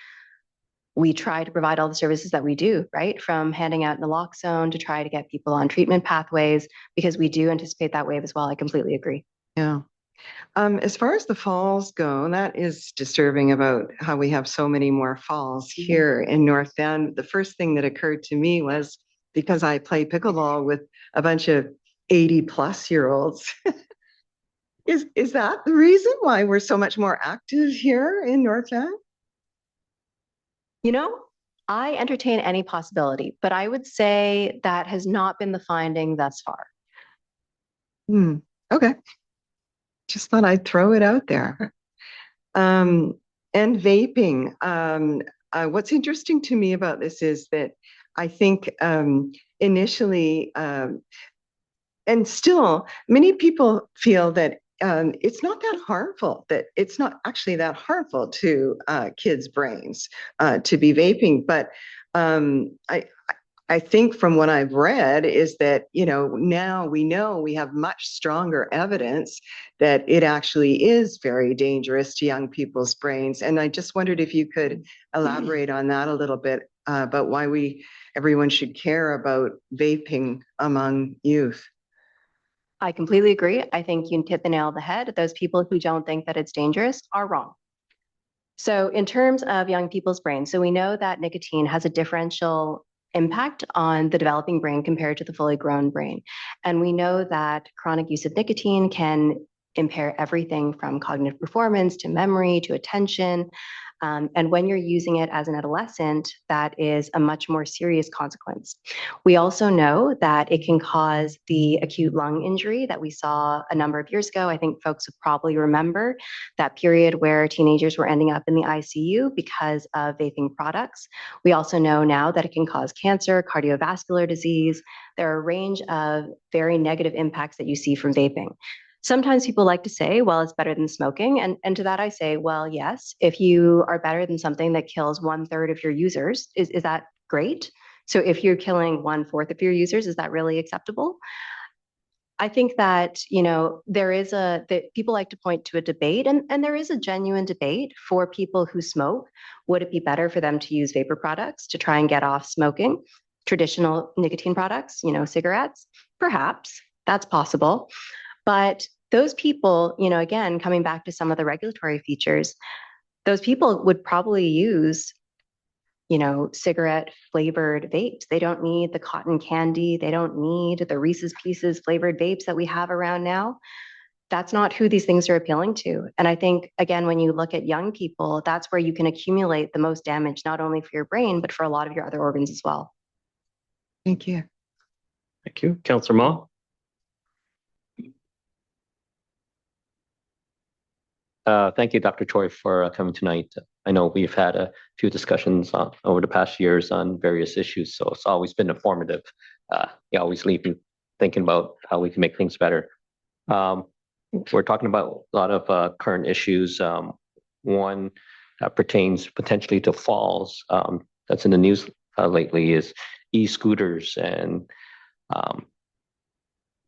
try to provide all the services that we do, right? From handing out naloxone to try to get people on treatment pathways, because we do anticipate that wave as well. I completely agree. Yeah. As far as the falls go, that is disturbing about how we have so many more falls here in North Van. The first thing that occurred to me was because I play pickleball with a bunch of 80-plus-year-olds. Is that the reason why we're so much more active here in North Van? I entertain any possibility, but I would say that has not been the finding thus far. Okay. Just thought I'd throw it out there. And vaping. What's interesting to me about this is that I think initially, and still, many people feel that it's not that harmful, that it's not actually that harmful to kids' brains to be vaping. But I think from what I've read is that, now we know we have much stronger evidence that it actually is very dangerous to young people's brains. And I just wondered if you could elaborate on that a little bit about why everyone should care about vaping among youth. I completely agree. I think you hit the nail on the head. Those people who don't think that it's dangerous are wrong. So in terms of young people's brains, so we know that nicotine has a differential impact on the developing brain compared to the fully grown brain. And we know that chronic use of nicotine can impair everything from cognitive performance to memory to attention. And when you're using it as an adolescent, that is a much more serious consequence. We also know that it can cause the acute lung injury that we saw a number of years ago. I think folks would probably remember that period where teenagers were ending up in the ICU because of vaping products. We also know now that it can cause cancer, cardiovascular disease. There are a range of very negative impacts that you see from vaping. Sometimes people like to say, well, it's better than smoking. And to that I say, well, yes, if you are better than something that kills 1/3 of your users, is that great? So if you're killing 1/4 of your users, is that really acceptable? I think that, that people like to point to a debate, and there is a genuine debate for people who smoke. Would it be better for them to use vapor products to try and get off smoking, traditional nicotine products, cigarettes? Perhaps that's possible. But those people, again, coming back to some of the regulatory features, those people would probably use, cigarette flavored vapes. They don't need the cotton candy. They don't need the Reese's Pieces flavored vapes that we have around now. That's not who these things are appealing to. And I think, again, when you look at young people, that's where you can accumulate the most damage, not only for your brain, but for a lot of your other organs as well. Thank you. Thank you. Councillor Ma. Thank you, Dr. Choi, for coming tonight. I know we've had a few discussions over the past years on various issues, so it's always been informative. You always leave me thinking about how we can make things better. We're talking about a lot of current issues. One pertains potentially to falls. That's in the news lately is e-scooters and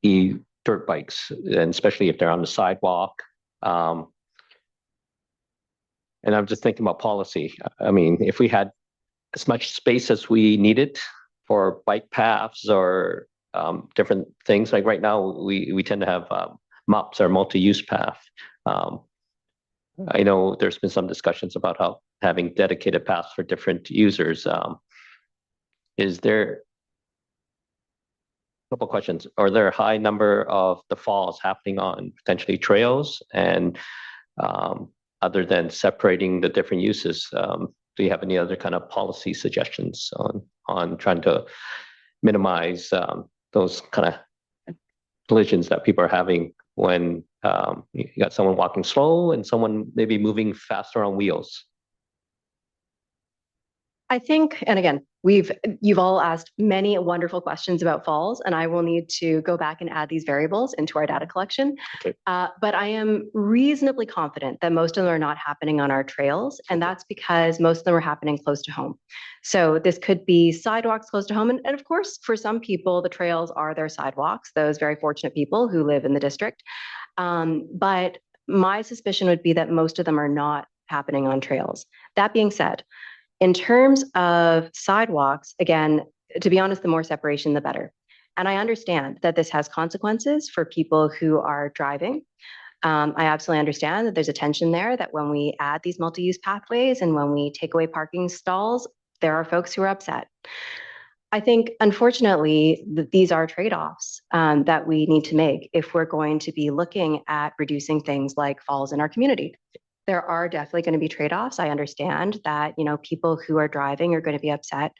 e-dirt bikes, and especially if they're on the sidewalk. And I'm just thinking about policy. I mean, if we had as much space as we needed for bike paths or different things, like right now, we tend to have MUPs or multi-use path. I know there's been some discussions about how having dedicated paths for different users. Is there a couple questions? Are there a high number of the falls happening on potentially trails? And other than separating the different uses, do you have any other kind of policy suggestions on trying to minimize those kind of collisions that people are having when you got someone walking slow and someone maybe moving faster on wheels? I think, and again, you've all asked many wonderful questions about falls, and I will need to go back and add these variables into our data collection. Okay. But I am reasonably confident that most of them are not happening on our trails, and that's because most of them are happening close to home. So this could be sidewalks close to home, and of course, for some people, the trails are their sidewalks, those very fortunate people who live in the district. But my suspicion would be that most of them are not happening on trails. That being said, in terms of sidewalks, again, to be honest, the more separation, the better. And I understand that this has consequences for people who are driving. I absolutely understand that there's a tension there, that when we add these multi-use pathways and when we take away parking stalls, there are folks who are upset. I think, unfortunately, these are trade-offs that we need to make if we're going to be looking at reducing things like falls in our community. There are definitely going to be trade-offs. I understand that, people who are driving are going to be upset.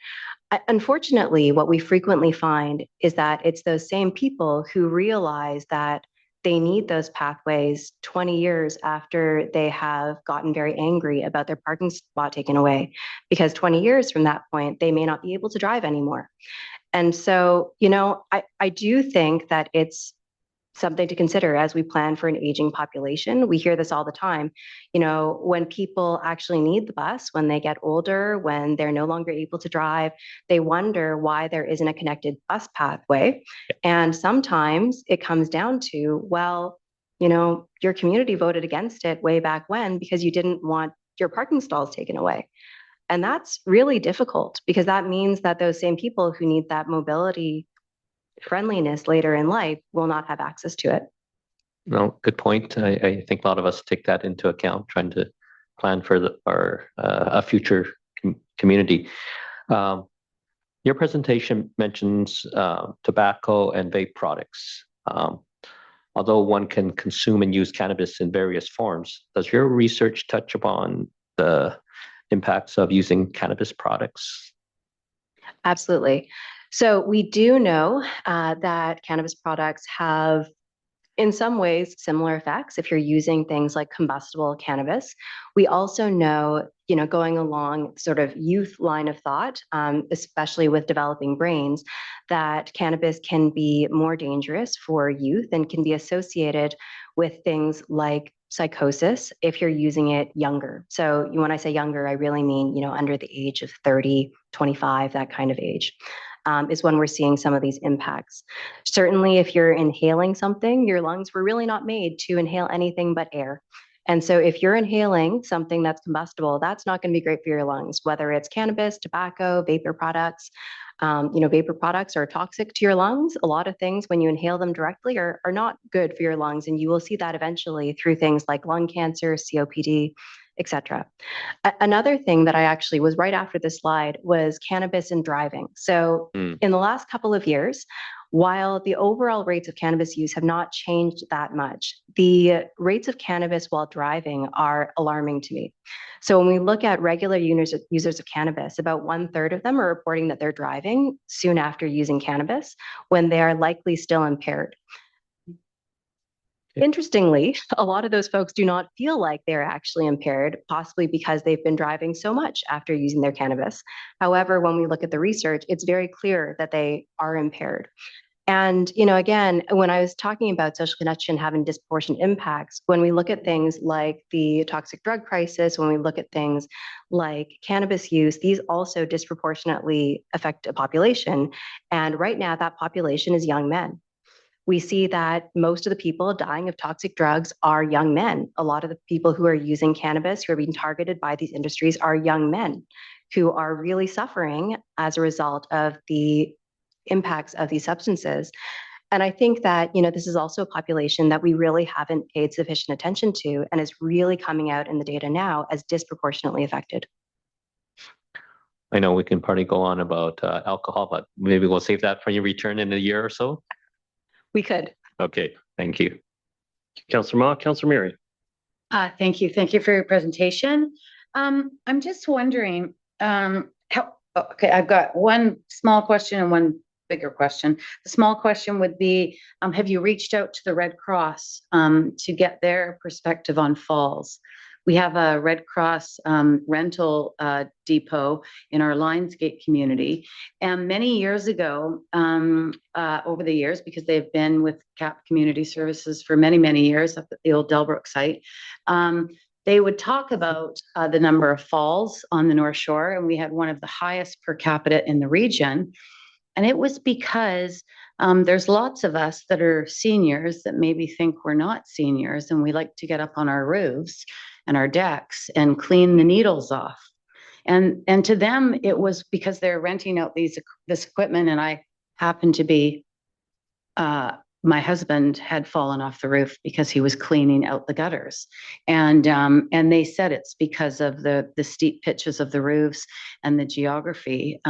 Unfortunately, what we frequently find is that it's those same people who realize that they need those pathways 20 years after they have gotten very angry about their parking spot taken away, because 20 years from that point, they may not be able to drive anymore. And so, I do think that it's something to consider as we plan for an aging population. We hear this all the time. When people actually need the bus, when they get older, when they're no longer able to drive, they wonder why there isn't a connected bus pathway. And sometimes it comes down to, well, your community voted against it way back when because you didn't want your parking stalls taken away. And that's really difficult because that means that those same people who need that mobility friendliness later in life will not have access to it. No, good point. I think a lot of us take that into account, trying to plan for a future community. Your presentation mentions tobacco and vape products. Although one can consume and use cannabis in various forms, does your research touch upon the impacts of using cannabis products? Absolutely. So we do know that cannabis products have, in some ways, similar effects if you're using things like combustible cannabis. We also know, going along sort of youth line of thought, especially with developing brains, that cannabis can be more dangerous for youth and can be associated with things like psychosis if you're using it younger. So when I say younger, I really mean, under the age of 30, 25, that kind of age. Is when we're seeing some of these impacts. Certainly, if you're inhaling something, your lungs were really not made to inhale anything but air. And so if you're inhaling something that's combustible, that's not going to be great for your lungs, whether it's cannabis, tobacco, vapor products. Vapor products are toxic to your lungs. A lot of things, when you inhale them directly, are not good for your lungs. And you will see that eventually through things like lung cancer, COPD, etc. Another thing that I actually was right after this slide was cannabis and driving. So in the last couple of years, while the overall rates of cannabis use have not changed that much, the rates of cannabis while driving are alarming to me. So when we look at regular users of cannabis, about 1/3 of them are reporting that they're driving soon after using cannabis when they are likely still impaired. Interestingly, a lot of those folks do not feel like they're actually impaired, possibly because they've been driving so much after using their cannabis. However, when we look at the research, it's very clear that they are impaired. And, again, when I was talking about social connection having disproportionate impacts, when we look at things like the toxic drug crisis, when we look at things like cannabis use, these also disproportionately affect a population. And right now, that population is young men. We see that most of the people dying of toxic drugs are young men. A lot of the people who are using cannabis, who are being targeted by these industries, are young men who are really suffering as a result of the impacts of these substances. And I think that, this is also a population that we really haven't paid sufficient attention to and is really coming out in the data now as disproportionately affected. I know we can probably go on about alcohol, but maybe we'll save that for your return in a year or so. We could. Okay, thank you. Councillor Ma, Councillor Miri. Thank you. Thank you for your presentation. I'm just wondering, okay, I've got one small question and one bigger question. The small question would be, have you reached out to the Red Cross to get their perspective on falls? We have a Red Cross rental depot in our Lionsgate community. And many years ago, over the years, because they've been with CAP Community Services for many, many years up at the old Delbrook site, they would talk about the number of falls on the North Shore. And we had one of the highest per capita in the region. And it was because there's lots of us that are seniors that maybe think we're not seniors, and we like to get up on our roofs and our decks and clean the needles off. And to them, it was because they're renting out this equipment. And I happened to be, my husband had fallen off the roof because he was cleaning out the gutters. And they said it's because of the steep pitches of the roofs and the geography.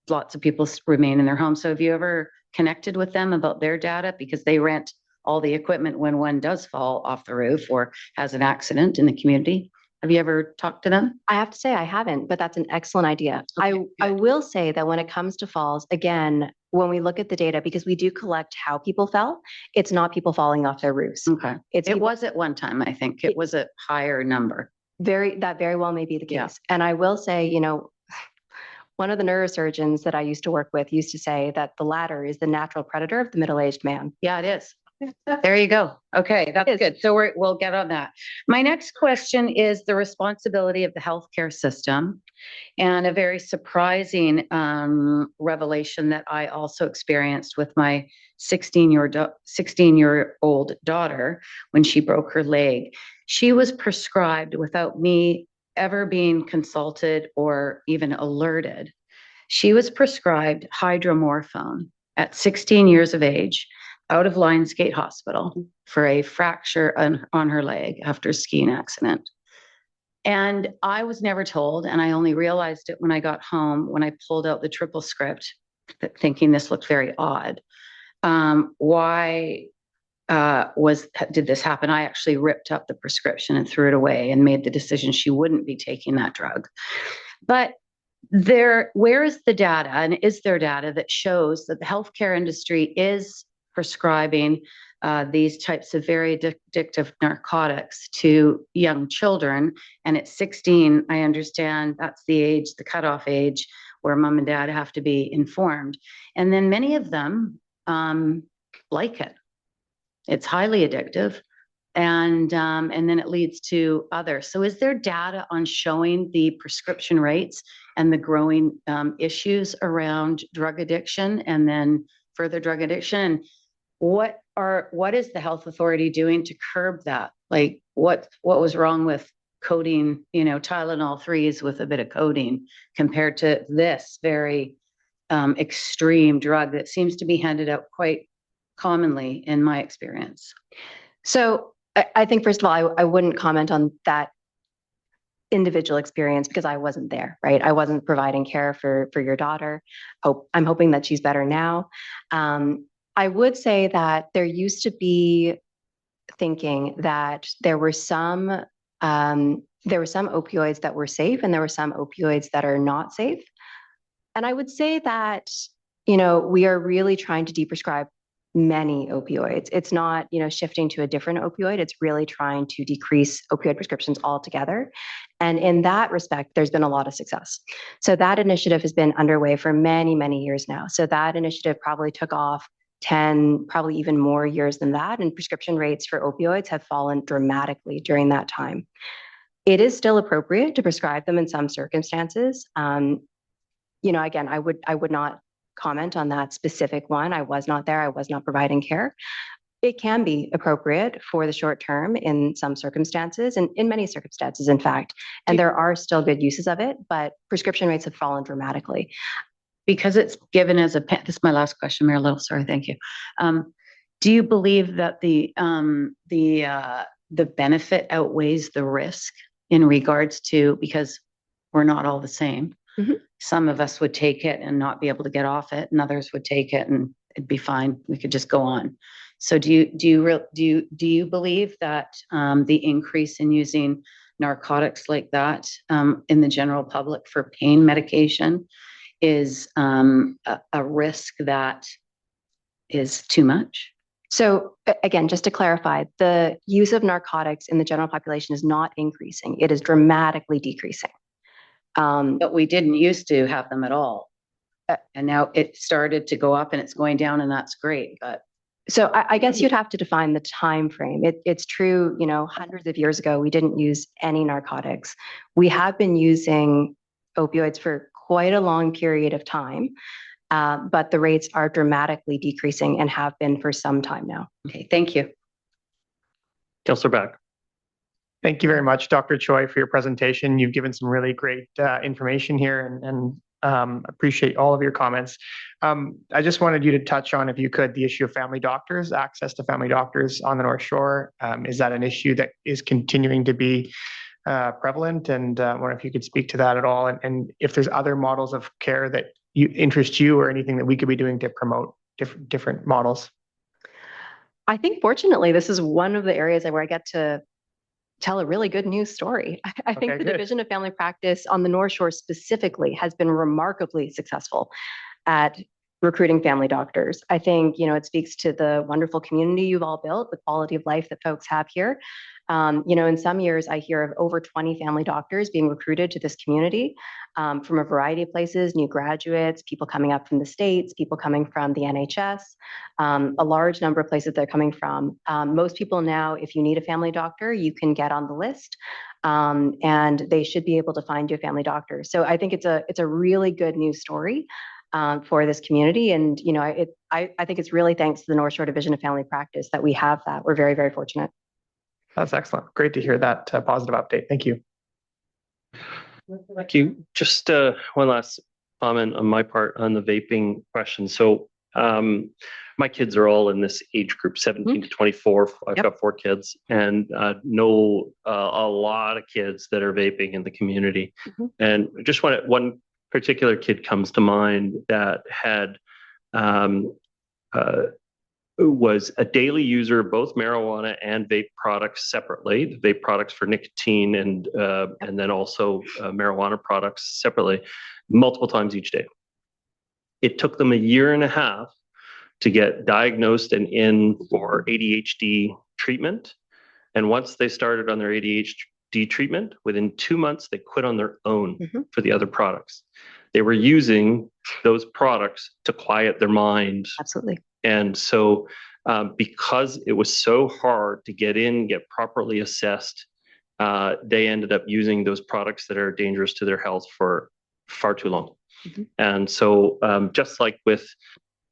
Lots of people remain in their homes. So have you ever connected with them about their data? Because they rent all the equipment when one does fall off the roof or has an accident in the community. Have you ever talked to them? I have to say I haven't, but that's an excellent idea. Okay, I will say that when it comes to falls, again, when we look at the data, because we do collect how people fell, it's not people falling off their roofs. Okay. It was at one time, I think. It was a higher number. That very well may be the case. Yeah. And I will say, one of the neurosurgeons that I used to work with used to say that the ladder is the natural predator of the middle-aged man. Yeah, it is. There you go. Okay, that's good. So we'll get on that. My next question is the responsibility of the healthcare system, and a very surprising revelation that I also experienced with my 16-year-old daughter when she broke her leg. She was prescribed, without me ever being consulted or even alerted, she was prescribed hydromorphone at 16 years of age out of Lionsgate Hospital for a fracture on her leg after a skiing accident. And I was never told, and I only realized it when I got home, when I pulled out the triple script, thinking this looked very odd. Why did this happen? I actually ripped up the prescription and threw it away and made the decision she wouldn't be taking that drug. But where is the data, and is there data that shows that the healthcare industry is prescribing these types of very addictive narcotics to young children? And at 16, I understand that's the age, the cutoff age, where mom and dad have to be informed. And then many of them like it. It's highly addictive. And then it leads to others. So is there data on showing the prescription rates and the growing issues around drug addiction and then further drug addiction? What is the health authority doing to curb that? Like what was wrong with coating, Tylenol 3s with a bit of codeine compared to this very extreme drug that seems to be handed out quite commonly in my experience? So I think, first of all, I wouldn't comment on that individual experience because I wasn't there, right? I wasn't providing care for your daughter. I'm hoping that she's better now. I would say that there used to be thinking that there were some opioids that were safe and there were some opioids that are not safe. And I would say that, we are really trying to deprescribe many opioids. It's not, shifting to a different opioid. It's really trying to decrease opioid prescriptions altogether. And in that respect, there's been a lot of success. So that initiative has been underway for many, many years now. So that initiative probably took off 10, probably even more years than that. And prescription rates for opioids have fallen dramatically during that time. It is still appropriate to prescribe them in some circumstances. Again, I would not comment on that specific one. I was not there. I was not providing care. It can be appropriate for the short term in some circumstances, and in many circumstances, in fact, and there are still good uses of it, but prescription rates have fallen dramatically. Because it's given as this is my last question, Mayor Little, sorry, thank you. Do you believe that the benefit outweighs the risk in regards to, because we're not all the same? Mm-hmm. Some of us would take it and not be able to get off it, and others would take it and it'd be fine. We could just go on. So do you believe that the increase in using narcotics like that in the general public for pain medication is a risk that is too much? So again, just to clarify, the use of narcotics in the general population is not increasing. It is dramatically decreasing. But we didn't used to have them at all. And now it started to go up and it's going down, and that's great. But so I guess you'd have to define the time frame. It's true, hundreds of years ago, we didn't use any narcotics. We have been using opioids for quite a long period of time, but the rates are dramatically decreasing and have been for some time now. Okay, thank you. Councillor Back. Thank you very much, Dr. Choi, for your presentation. You've given some really great information here and appreciate all of your comments. I just wanted you to touch on, if you could, the issue of family doctors, access to family doctors on the North Shore. Is that an issue that is continuing to be prevalent? And I wonder if you could speak to that at all, and if there's other models of care that interest you or anything that we could be doing to promote different models. I think fortunately, this is one of the areas where I get to tell a really good news story. I think the Division of Family Practice on the North Shore specifically has been remarkably successful at recruiting family doctors. I think, it speaks to the wonderful community you've all built, the quality of life that folks have here. In some years, I hear of over 20 family doctors being recruited to this community from a variety of places, new graduates, people coming up from the States, people coming from the NHS, a large number of places they're coming from. Most people now, if you need a family doctor, you can get on the list, and they should be able to find you a family doctor. So I think it's a really good news story for this community. And, I think it's really thanks to the North Shore Division of Family Practice that we have that. We're very, very fortunate. That's excellent. Great to hear that positive update. Thank you. Thank you. Just one last comment on my part on the vaping question. So my kids are all in this age group, 17 to 24. I've got 4 kids and know a lot of kids that are vaping in the community. And just one particular kid comes to mind that had was a daily user of both marijuana and vape products separately, the vape products for nicotine and then also marijuana products separately, multiple times each day. It took them 1.5 years to get diagnosed and in for ADHD treatment. And once they started on their ADHD treatment, within 2 months, they quit on their own for the other products. They were using those products to quiet their mind. Absolutely. And so because it was so hard to get properly assessed, they ended up using those products that are dangerous to their health for far too long. And so just like with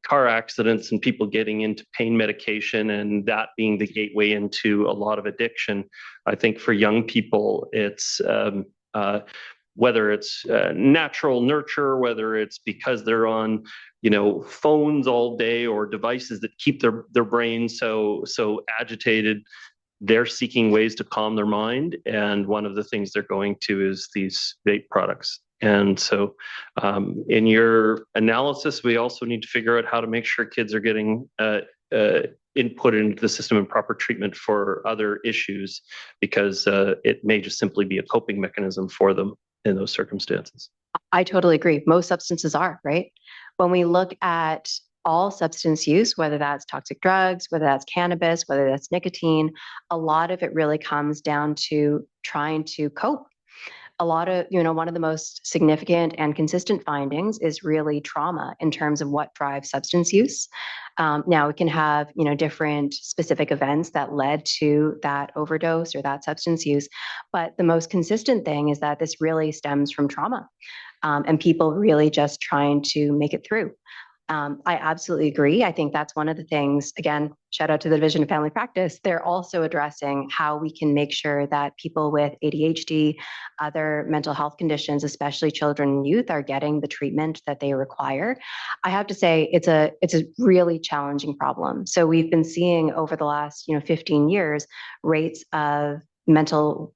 car accidents and people getting into pain medication and that being the gateway into a lot of addiction, I think for young people, it's whether it's natural nurture, whether it's because they're on, phones all day or devices that keep their brains so agitated, they're seeking ways to calm their mind. And one of the things they're going to is these vape products. And so in your analysis, we also need to figure out how to make sure kids are getting input into the system and proper treatment for other issues, because it may just simply be a coping mechanism for them in those circumstances. I totally agree. Most substances are, right? When we look at all substance use, whether that's toxic drugs, whether that's cannabis, whether that's nicotine, a lot of it really comes down to trying to cope. A lot of, one of the most significant and consistent findings is really trauma in terms of what drives substance use. Now we can have, different specific events that led to that overdose or that substance use. But the most consistent thing is that this really stems from trauma and people really just trying to make it through. I absolutely agree. I think that's one of the things, again, shout out to the Division of Family Practice. They're also addressing how we can make sure that people with ADHD, other mental health conditions, especially children and youth, are getting the treatment that they require. I have to say it's a really challenging problem. So we've been seeing over the last 15 years rates of mental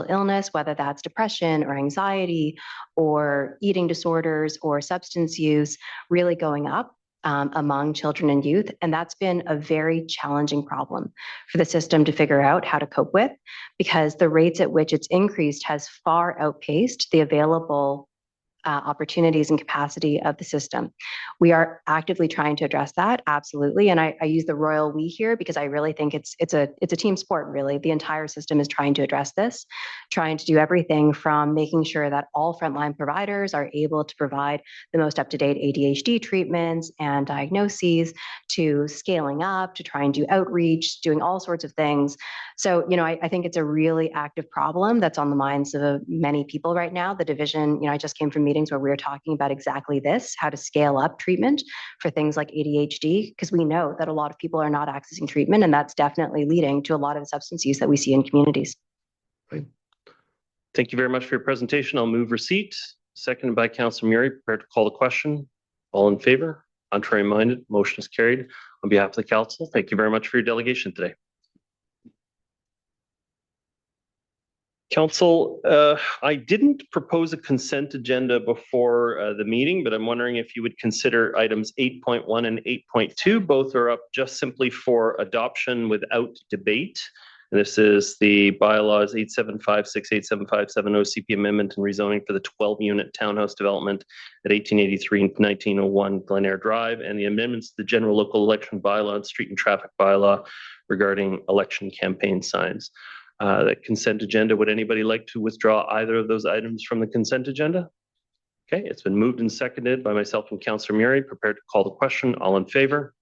illness, whether that's depression or anxiety or eating disorders or substance use, really going up among children and youth. And that's been a very challenging problem for the system to figure out how to cope with, because the rates at which it's increased has far outpaced the available opportunities and capacity of the system. We are actively trying to address that, absolutely. And I use the royal we here because I really think it's a team sport, really. The entire system is trying to address this, trying to do everything from making sure that all frontline providers are able to provide the most up-to-date ADHD treatments and diagnoses, to scaling up, to try and do outreach, doing all sorts of things. So, I think it's a really active problem that's on the minds of many people right now. The division, I just came from meetings where we were talking about exactly this, how to scale up treatment for things like ADHD, because we know that a lot of people are not accessing treatment, and that's definitely leading to a lot of the substance use that we see in communities. Right. Thank you very much for your presentation. I'll move receipt. Seconded by Councillor Murray. Prepared to call the question. All in favor? Contrary minded? Motion is carried. On behalf of the council, thank you very much for your delegation today. Council, I didn't propose a consent agenda before the meeting, but I'm wondering if you would consider items 8.1 and 8.2. Both are up just simply for adoption without debate. And this is the Bylaws 8756, 8757 OCP Amendment and Rezoning for the 12-unit townhouse development at 1883 and 1901 Glenaire Drive, and the amendments to the general local election bylaw and street and traffic bylaw regarding election campaign signs. The consent agenda, would anybody like to withdraw either of those items from the consent agenda? Okay, it's been moved and seconded by myself and Councillor Murray. Prepared to call the question. All in favor?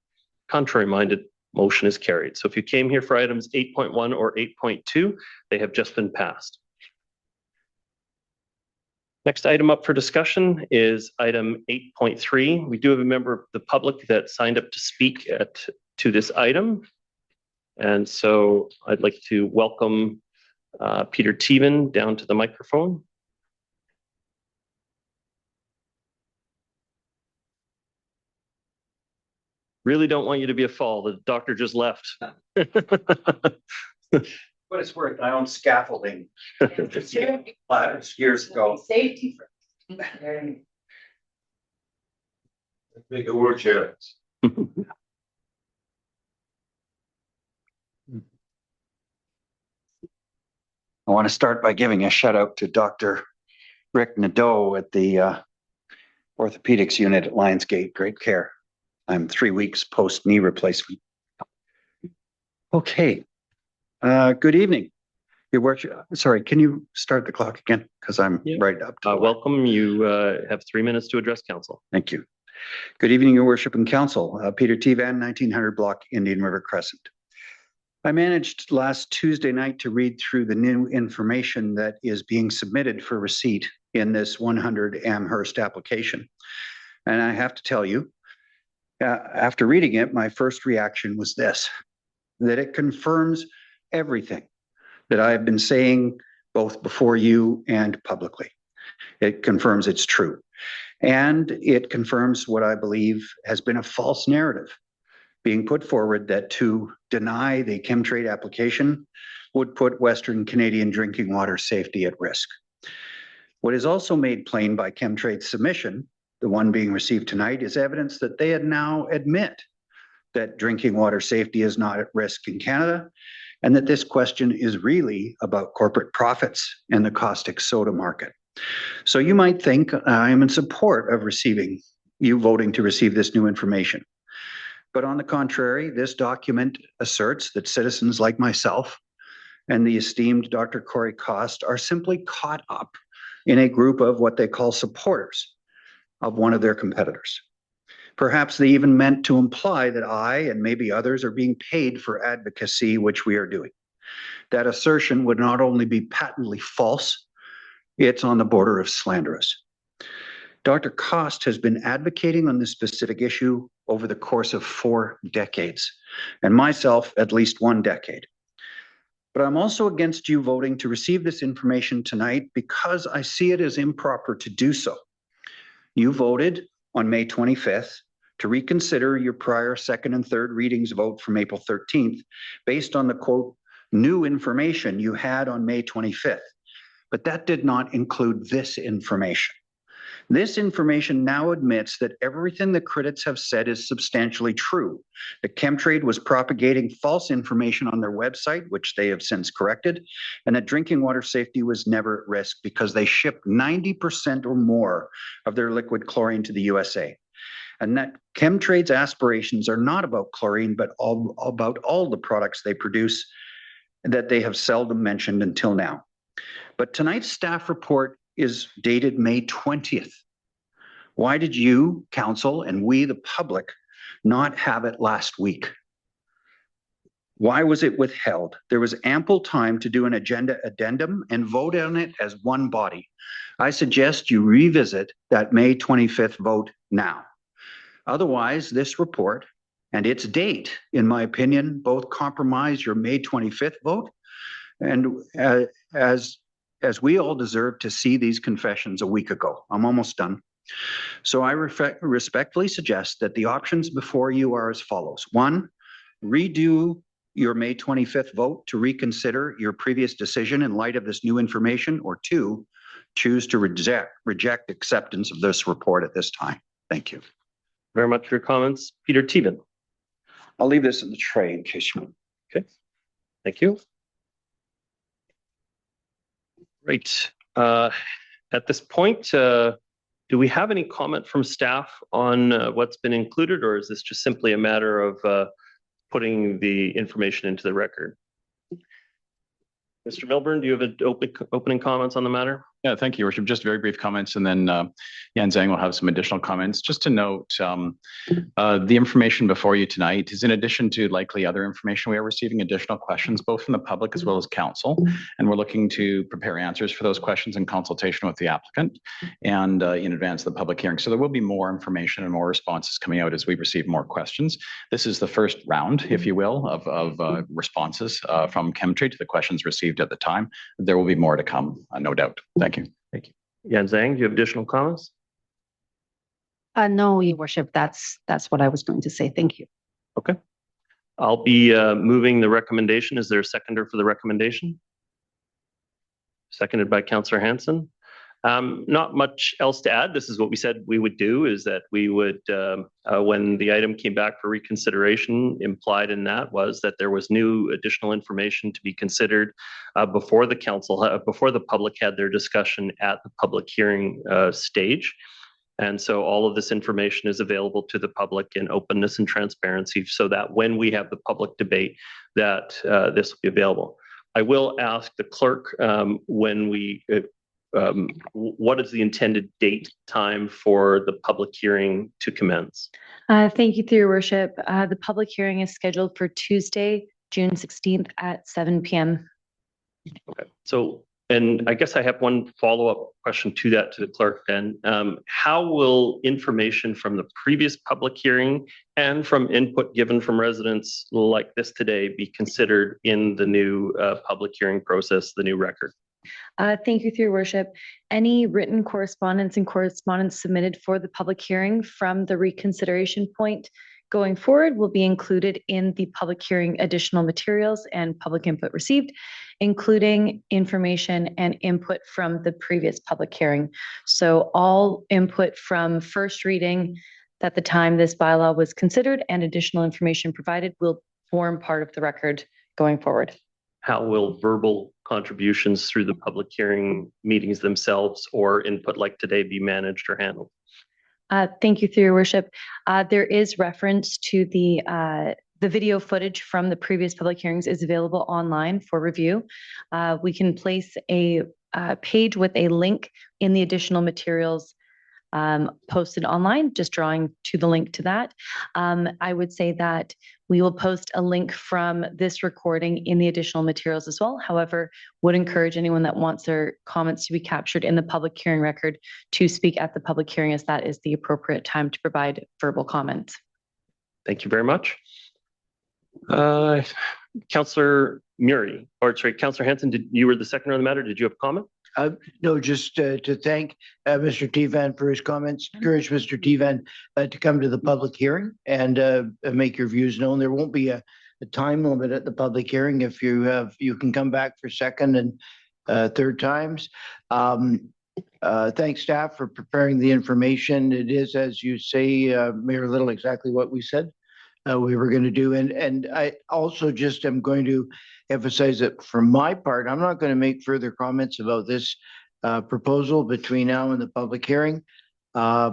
Contrary minded? Motion is carried. So if you came here for items 8.1 or 8.2, they have just been passed. Next item up for discussion is item 8.3. We do have a member of the public that signed up to speak to this item. And so I'd like to welcome Peter Teevan down to the microphone. Really don't want you to be a fall. The doctor just left. But it's worked. I own scaffolding. Ladders years ago. Safety. Make a word chair. I want to start by giving a shout out to Dr. Rick Nadeau at the orthopedics unit at Lionsgate. Great care. I'm 3 weeks post knee replacement. Okay. Good evening. Your worship. Sorry, can you start the clock again? Because I'm right up to welcome. You have 3 minutes to address council. Thank you. Good evening, your worship and council. Peter T. Van, 1900 block, Indian River Crescent. I managed last Tuesday night to read through the new information that is being submitted for receipt in this 100 Amherst application. And I have to tell you, after reading it, my first reaction was this, that it confirms everything that I've been saying both before you and publicly. It confirms it's true. And it confirms what I believe has been a false narrative being put forward that to deny the chemtrade application would put Western Canadian drinking water safety at risk. What is also made plain by chemtrade's submission, the one being received tonight, is evidence that they now admit that drinking water safety is not at risk in Canada, and that this question is really about corporate profits and the caustic soda market. So you might think I am in support of you voting to receive this new information. But on the contrary, this document asserts that citizens like myself and the esteemed Dr. Corey Cost are simply caught up in a group of what they call supporters of one of their competitors. Perhaps they even meant to imply that I and maybe others are being paid for advocacy, which we are doing. That assertion would not only be patently false, it's on the border of slanderous. Dr. Cost has been advocating on this specific issue over the course of 4 decades, and myself at least 1 decade. But I'm also against you voting to receive this information tonight because I see it as improper to do so. You voted on May 25th to reconsider your prior second and third readings vote from April 13th based on the quote, new information you had on May 25th. But that did not include this information. This information now admits that everything the critics have said is substantially true. That chemtrade was propagating false information on their website, which they have since corrected, and that drinking water safety was never at risk because they shipped 90% or more of their liquid chlorine to the USA. And that chemtrade's aspirations are not about chlorine, but about all the products they produce that they have seldom mentioned until now. But tonight's staff report is dated May 20th. Why did you, council, and we, the public, not have it last week? Why was it withheld? There was ample time to do an agenda addendum and vote on it as one body. I suggest you revisit that May 25th vote now. Otherwise, this report and its date, in my opinion, both compromise your May 25th vote and as we all deserve to see these confessions a week ago. I'm almost done. So I respectfully suggest that the options before you are as follows. 1, redo your May 25th vote to reconsider your previous decision in light of this new information, or 2, choose to reject acceptance of this report at this time. Thank you. Very much for your comments. Peter Teven. I'll leave this in the tray in case you want. Okay. Thank you. Right. At this point, do we have any comment from staff on what's been included, or is this just simply a matter of putting the information into the record? Mr. Milburn, do you have opening comments on the matter? Yeah, thank you, Your Worship. Just very brief comments, and then Yan Zhang will have some additional comments. Just to note, the information before you tonight is in addition to likely other information. We are receiving additional questions, both from the public as well as council, and we're looking to prepare answers for those questions in consultation with the applicant and in advance of the public hearing. So there will be more information and more responses coming out as we receive more questions. This is the first round, if you will, of responses from chemtrade to the questions received at the time. There will be more to come, no doubt. Thank you. Thank you. Yan Zhang, do you have additional comments? No, Your Worship, that's what I was going to say. Thank you. Okay. I'll be moving the recommendation. Is there a seconder for the recommendation? Seconded by Councillor Hanson. Not much else to add. This is what we said we would do, is that we would, when the item came back for reconsideration, implied in that was that there was new additional information to be considered before the council, before the public had their discussion at the public hearing stage. And so all of this information is available to the public in openness and transparency, so that when we have the public debate, that this will be available. I will ask the clerk when we, what is the intended date time for the public hearing to commence? Thank you, through your worship. The public hearing is scheduled for Tuesday, June 16th at 7 p.m. Okay, so, and I guess I have one follow-up question to that, to the clerk then. How will information from the previous public hearing and from input given from residents like this today be considered in the new public hearing process, the new record? Thank you, through your worship. Any written correspondence and correspondence submitted for the public hearing from the reconsideration point going forward will be included in the public hearing additional materials and public input received, including information and input from the previous public hearing. So all input from first reading at the time this bylaw was considered and additional information provided will form part of the record going forward. How will verbal contributions through the public hearing meetings themselves or input like today be managed or handled? Thank you, through your worship. There is reference to the video footage from the previous public hearings is available online for review. We can place a page with a link in the additional materials posted online, just drawing to the link to that. I would say that we will post a link from this recording in the additional materials as well. However, would encourage anyone that wants their comments to be captured in the public hearing record to speak at the public hearing, as that is the appropriate time to provide verbal comments. Thank you very much. Councillor Murray, or sorry, Councillor Hanson, you were the seconder on the matter. Did you have a comment? No, just to thank Mr. Tevan for his comments. Encourage Mr. Tevan to come to the public hearing and make your views known. There won't be a time limit at the public hearing. If you have, you can come back for second and third times. Thanks, staff, for preparing the information. It is, as you say, Mayor Little, exactly what we said we were going to do. And I also just am going to emphasize that for my part, I'm not going to make further comments about this proposal between now and the public hearing. I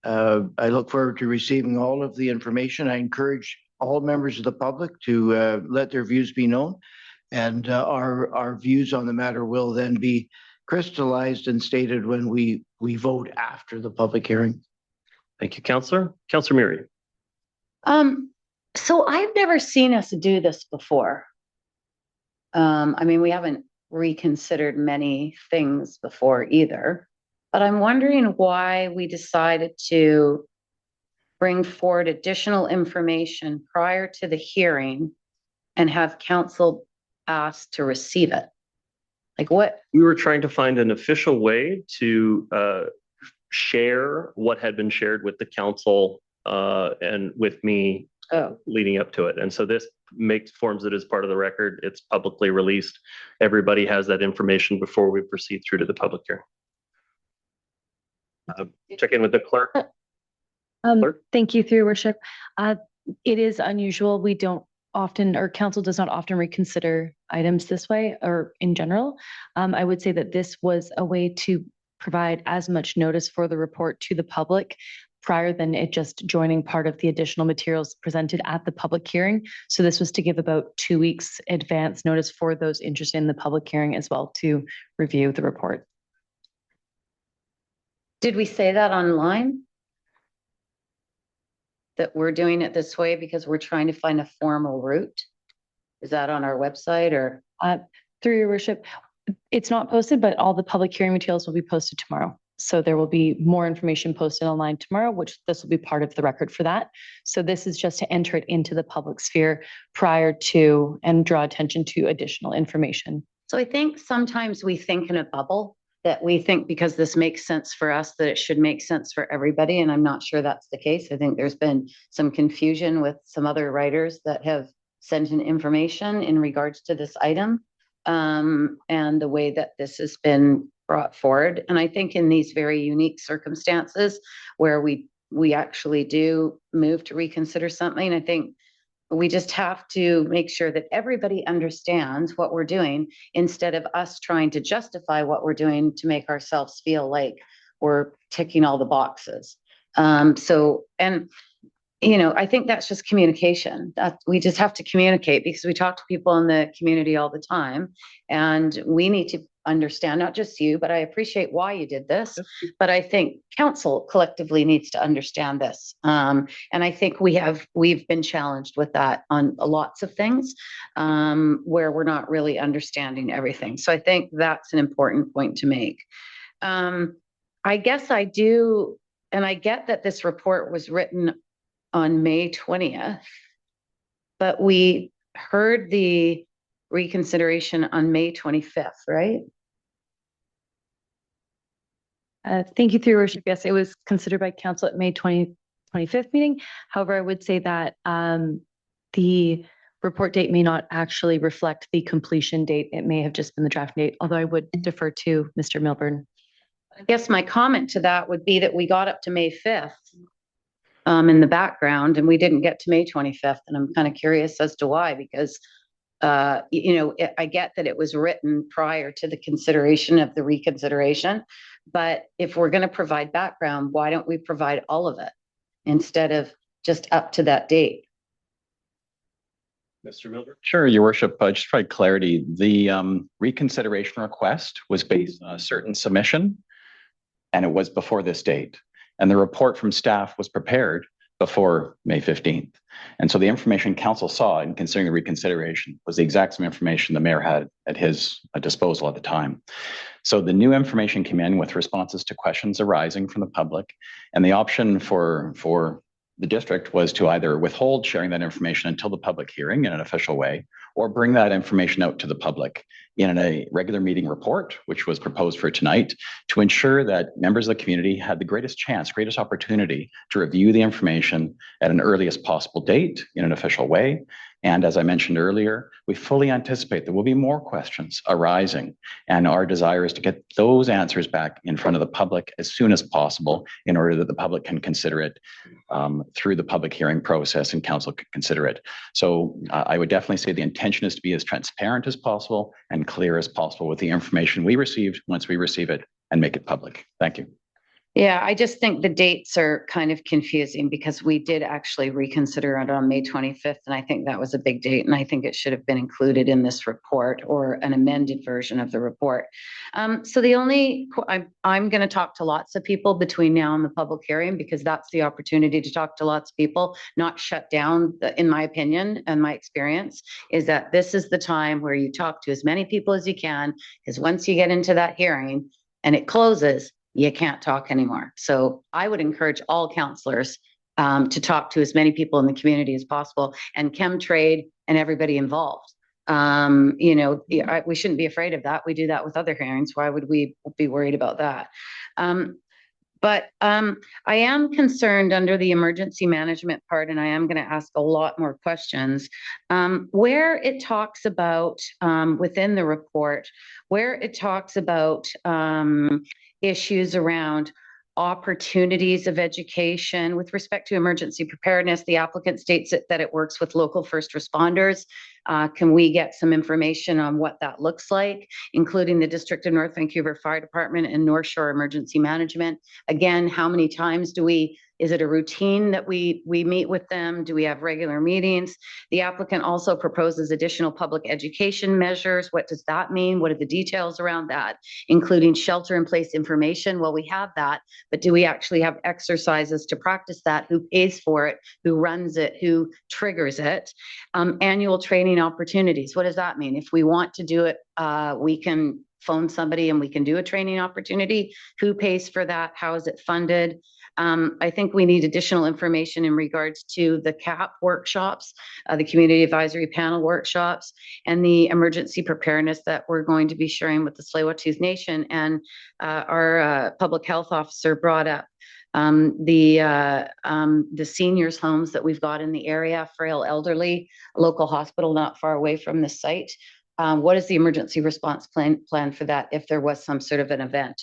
look forward to receiving all of the information. I encourage all members of the public to let their views be known, and our views on the matter will then be crystallized and stated when we vote after the public hearing. Thank you, Councillor. Councillor Murray. So I've never seen us do this before. I mean, we haven't reconsidered many things before either, but I'm wondering why we decided to bring forward additional information prior to the hearing and have council asked to receive it. Like what? We were trying to find an official way to share what had been shared with the council and with me leading up to it. And so this forms it as part of the record. It's publicly released. Everybody has that information before we proceed through to the public hearing. Check in with the clerk. Thank you, through your worship. It is unusual. We don't often, or council does not often reconsider items this way or in general. I would say that this was a way to provide as much notice for the report to the public prior than it just joining part of the additional materials presented at the public hearing. So this was to give about 2 weeks advance notice for those interested in the public hearing as well to review the report. Did we say that online? That we're doing it this way because we're trying to find a formal route? Is that on our website or? Through your worship, it's not posted, but all the public hearing materials will be posted tomorrow. So there will be more information posted online tomorrow, which this will be part of the record for that. So this is just to enter it into the public sphere prior to and draw attention to additional information. So I think sometimes we think in a bubble that we think because this makes sense for us, that it should make sense for everybody. And I'm not sure that's the case. I think there's been some confusion with some other writers that have sent in information in regards to this item, and the way that this has been brought forward. And I think in these very unique circumstances where we actually do move to reconsider something, I think we just have to make sure that everybody understands what we're doing instead of us trying to justify what we're doing to make ourselves feel like we're ticking all the boxes. I think that's just communication. That we just have to communicate, because we talk to people in the community all the time, and we need to understand, not just you, but I appreciate why you did this, but I think council collectively needs to understand this. And I think we've been challenged with that on lots of things, where we're not really understanding everything. So I think that's an important point to make. I guess I do, and I get that this report was written on May 20th, but we heard the reconsideration on May 25th, right? Thank you, through your worship. Yes, it was considered by council at May 25th meeting. However, I would say that the report date may not actually reflect the completion date. It may have just been the draft date, although I would defer to Mr. Milburn. I guess my comment to that would be that we got up to May 5th in the background, and we didn't get to May 25th. And I'm kind of curious as to why, because, I get that it was written prior to the consideration of the reconsideration, but if we're going to provide background, why don't we provide all of it instead of just up to that date? Mr. Milburn? Sure, Your Worship. Just for clarity, the reconsideration request was based on a certain submission, and it was before this date. And the report from staff was prepared before May 15th. And so the information council saw in considering the reconsideration was the exact same information the mayor had at his disposal at the time. So the new information came in with responses to questions arising from the public, and the option for the district was to either withhold sharing that information until the public hearing in an official way, or bring that information out to the public in a regular meeting report, which was proposed for tonight, to ensure that members of the community had the greatest opportunity to review the information at an earliest possible date in an official way. And as I mentioned earlier, we fully anticipate there will be more questions arising, and our desire is to get those answers back in front of the public as soon as possible in order that the public can consider it through the public hearing process and council can consider it. So I would definitely say the intention is to be as transparent as possible and clear as possible with the information we received once we receive it and make it public. Thank you. Yeah, I just think the dates are kind of confusing, because we did actually reconsider it on May 25th, and I think that was a big date, and I think it should have been included in this report or an amended version of the report. So I'm going to talk to lots of people between now and the public hearing, because that's the opportunity to talk to lots of people, not shut down. In my opinion and my experience is that this is the time where you talk to as many people as you can, because once you get into that hearing and it closes, you can't talk anymore. So I would encourage all councillors to talk to as many people in the community as possible, and chemtrade and everybody involved. We shouldn't be afraid of that. We do that with other hearings. Why would we be worried about that? But I am concerned under the emergency management part, and I am going to ask a lot more questions, where it talks about within the report, where it talks about issues around opportunities of education with respect to emergency preparedness. The applicant states that it works with local first responders. Can we get some information on what that looks like, including the District of North Vancouver Fire Department and North Shore Emergency Management? Again, how many times is it a routine that we meet with them? Do we have regular meetings? The applicant also proposes additional public education measures. What does that mean? What are the details around that, including shelter in place information? Well, we have that, but do we actually have exercises to practice that? Who pays for it? Who runs it? Who triggers it? Annual training opportunities. What does that mean? If we want to do it, we can phone somebody and we can do a training opportunity. Who pays for that? How is it funded? I think we need additional information in regards to the CAP workshops, the Community Advisory Panel workshops, and the emergency preparedness that we're going to be sharing with the Tsleil-Waututh Nation. And our public health officer brought up the seniors' homes that we've got in the area, frail elderly, a local hospital not far away from the site. What is the emergency response plan for that if there was some sort of an event?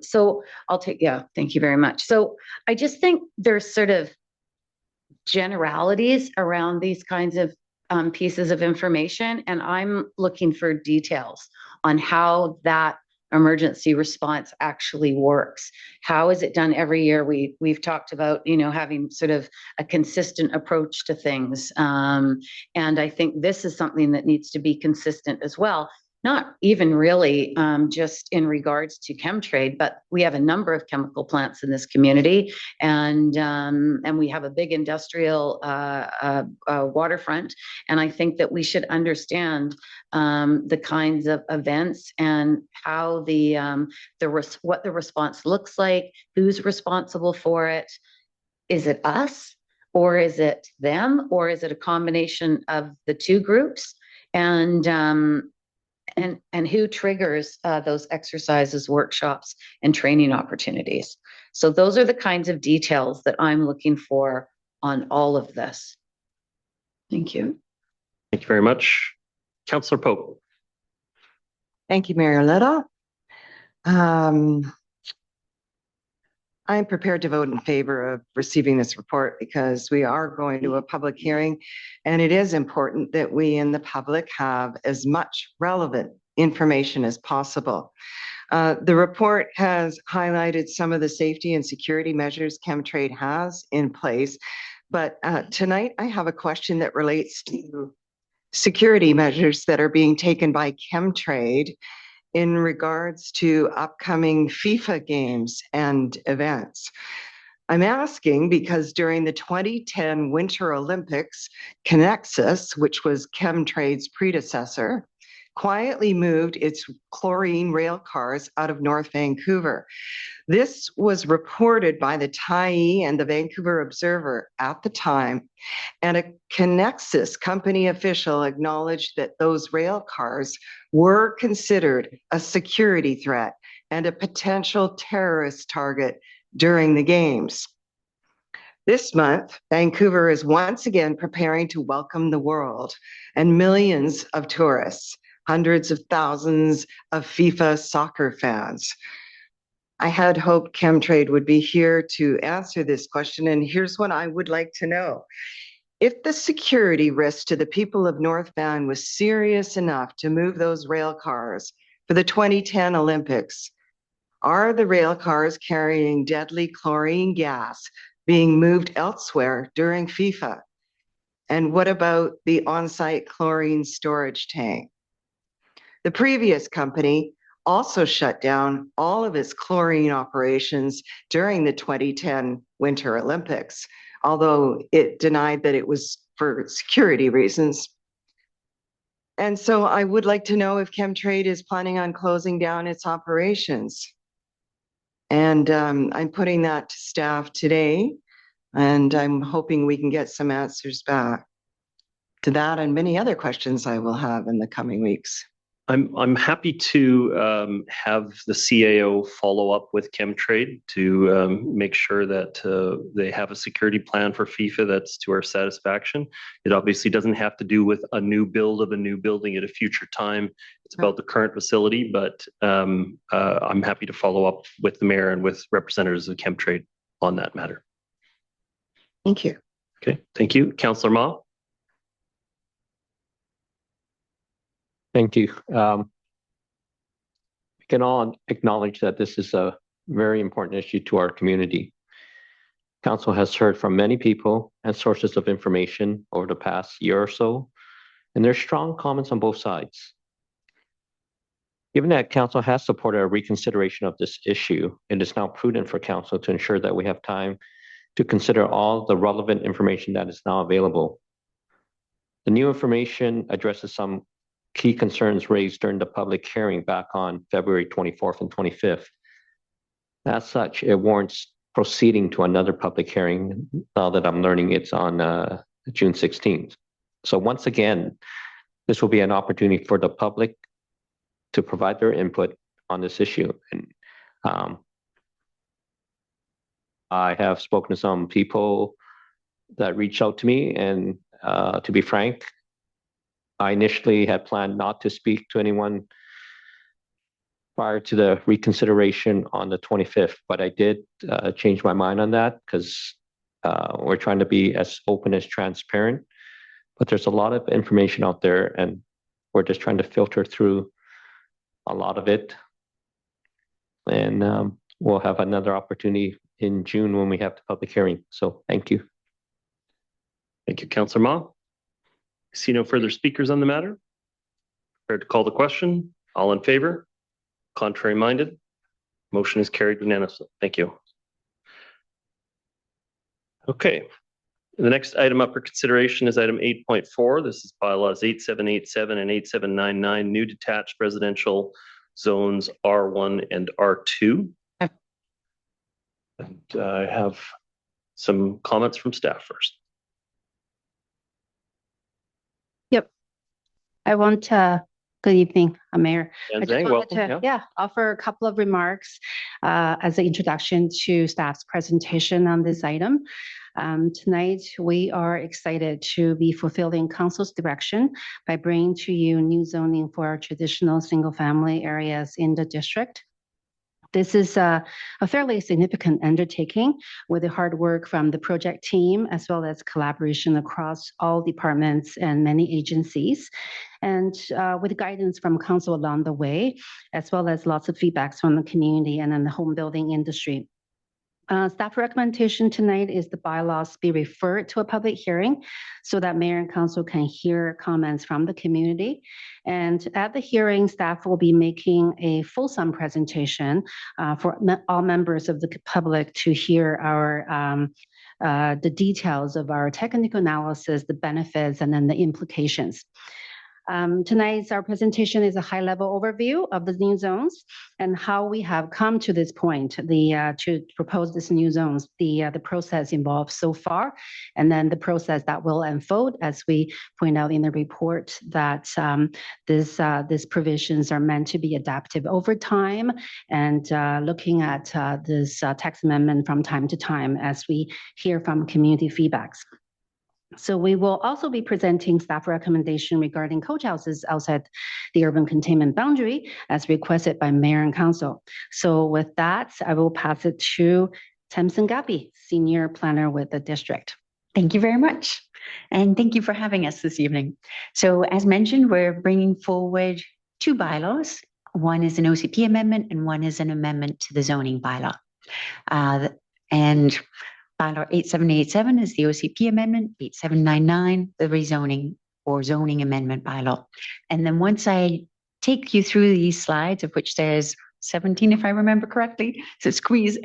So I'll take, thank you very much. So I just think there's sort of generalities around these kinds of pieces of information, and I'm looking for details on how that emergency response actually works. How is it done every year? We've talked about, having sort of a consistent approach to things. And I think this is something that needs to be consistent as well. Not even really just in regards to chemtrade, but we have a number of chemical plants in this community, and we have a big industrial waterfront. And I think that we should understand the kinds of events and how what the response looks like, who's responsible for it. Is it us, or is it them, or is it a combination of the two groups? And who triggers those exercises, workshops, and training opportunities. So those are the kinds of details that I'm looking for on all of this. Thank you. Thank you very much. Councillor Pope. Thank you, Mayor Little. I'm prepared to vote in favor of receiving this report because we are going to a public hearing, and it is important that we in the public have as much relevant information as possible. The report has highlighted some of the safety and security measures chemtrade has in place, but tonight I have a question that relates to security measures that are being taken by chemtrade in regards to upcoming FIFA games and events. I'm asking because during the 2010 Winter Olympics, Connexus, which was chemtrade's predecessor, quietly moved its chlorine rail cars out of North Vancouver. This was reported by the Tyee and the Vancouver Observer at the time, and a Connexus company official acknowledged that those rail cars were considered a security threat and a potential terrorist target during the games. This month, Vancouver is once again preparing to welcome the world and millions of tourists, hundreds of thousands of FIFA soccer fans. I had hoped chemtrade would be here to answer this question, and here's what I would like to know. If the security risk to the people of North Van was serious enough to move those rail cars for the 2010 Olympics, are the rail cars carrying deadly chlorine gas being moved elsewhere during FIFA? And what about the on-site chlorine storage tank? The previous company also shut down all of its chlorine operations during the 2010 Winter Olympics, although it denied that it was for security reasons. And so I would like to know if chemtrade is planning on closing down its operations. And I'm putting that to staff today, and I'm hoping we can get some answers back to that and many other questions I will have in the coming weeks. I'm happy to have the CAO follow up with chemtrade to make sure that they have a security plan for FIFA that's to our satisfaction. It obviously doesn't have to do with a new build of a new building at a future time. It's about the current facility, but I'm happy to follow up with the mayor and with representatives of chemtrade on that matter. Thank you. Okay, thank you. Councillor Ma. Thank you. We can all acknowledge that this is a very important issue to our community. Council has heard from many people and sources of information over the past year or so, and there's strong comments on both sides. Given that Council has supported a reconsideration of this issue, it is now prudent for Council to ensure that we have time to consider all the relevant information that is now available. The new information addresses some key concerns raised during the public hearing back on February 24th and 25th. As such, it warrants proceeding to another public hearing now that I'm learning it's on June 16th. So once again, this will be an opportunity for the public to provide their input on this issue. And I have spoken to some people that reached out to me, and to be frank, I initially had planned not to speak to anyone prior to the reconsideration on the 25th, but I did change my mind on that because we're trying to be as open as transparent, but there's a lot of information out there and we're just trying to filter through a lot of it. And we'll have another opportunity in June when we have the public hearing. So thank you. Thank you, Councillor Ma. I see no further speakers on the matter. Prepared to call the question. All in favor? Contrary minded? Motion is carried unanimously. Thank you. Okay. The next item up for consideration is item 8.4. This is bylaws 8787 and 8799, new detached residential zones R1 and R2. And I have some comments from staff first. Yep. I want to, good evening, Mayor. And I just Zhang, wanted welcome. to, offer a couple of remarks as an introduction to staff's presentation on this item. Tonight, we are excited to be fulfilling Council's direction by bringing to you new zoning for our traditional single-family areas in the district. This is a fairly significant undertaking with the hard work from the project team, as well as collaboration across all departments and many agencies, and with guidance from Council along the way, as well as lots of feedbacks from the community and in the home building industry. Staff recommendation tonight is the bylaws be referred to a public hearing so that Mayor and Council can hear comments from the community. And at the hearing, staff will be making a fulsome presentation for all members of the public to hear our the details of our technical analysis, the benefits, and then the implications. Tonight's our presentation is a high-level overview of the new zones and how we have come to this point, to propose this new zones, the process involved so far, and then the process that will unfold as we point out in the report that these provisions are meant to be adaptive over time and looking at this text amendment from time to time as we hear from community feedbacks. So we will also be presenting staff recommendation regarding coach houses outside the urban containment boundary as requested by Mayor and Council. So with that, I will pass it to Tamsin Gapi, Senior Planner with the district. Thank you very much. And thank you for having us this evening. So as mentioned, we're bringing forward two bylaws. One is an OCP amendment and one is an amendment to the zoning bylaw. And Bylaw 8787 is the OCP amendment, 8799, the rezoning or zoning amendment bylaw. And then once I take you through these slides, of which there's 17, if I remember correctly, so squeeze,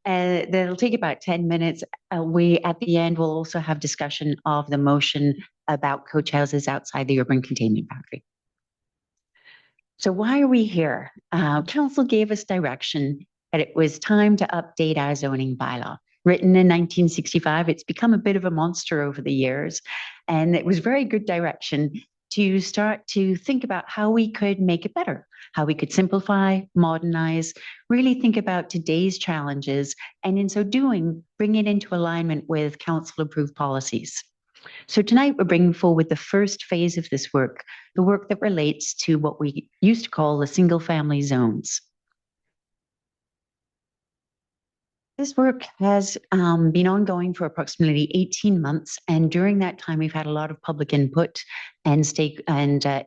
that'll take about 10 minutes. We, at the end, will also have discussion of the motion about coach houses outside the urban containment boundary. So why are we here? Council gave us direction that it was time to update our zoning bylaw. Written in 1965, it's become a bit of a monster over the years. And it was very good direction to start to think about how we could make it better, how we could simplify, modernize, really think about today's challenges, and in so doing, bring it into alignment with council-approved policies. So tonight, we're bringing forward the first phase of this work, the work that relates to what we used to call the single-family zones. This work has been ongoing for approximately 18 months, and during that time, we've had a lot of public input and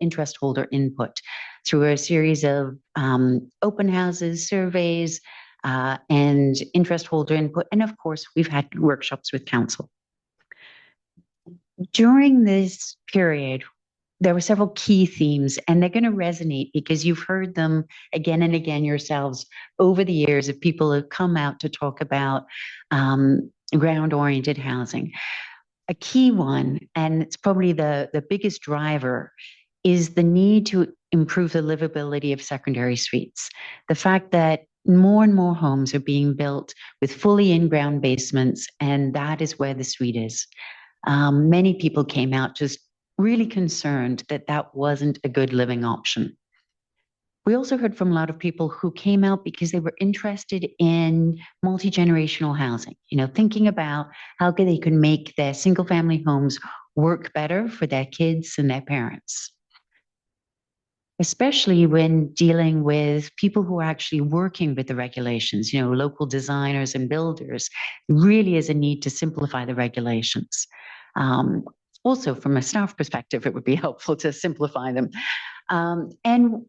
interest holder input through a series of open houses, surveys, and interest holder input, and of course, we've had workshops with council. During this period, there were several key themes, and they're going to resonate because you've heard them again and again yourselves over the years of people who come out to talk about ground-oriented housing. A key one, and it's probably the biggest driver, is the need to improve the livability of secondary suites. The fact that more and more homes are being built with fully in-ground basements, and that is where the sweet is. Many people came out just really concerned that that wasn't a good living option. We also heard from a lot of people who came out because they were interested in multi-generational housing, thinking about how they could make their single-family homes work better for their kids and their parents. Especially when dealing with people who are actually working with the regulations, local designers and builders, really is a need to simplify the regulations. Also, from a staff perspective, it would be helpful to simplify them. And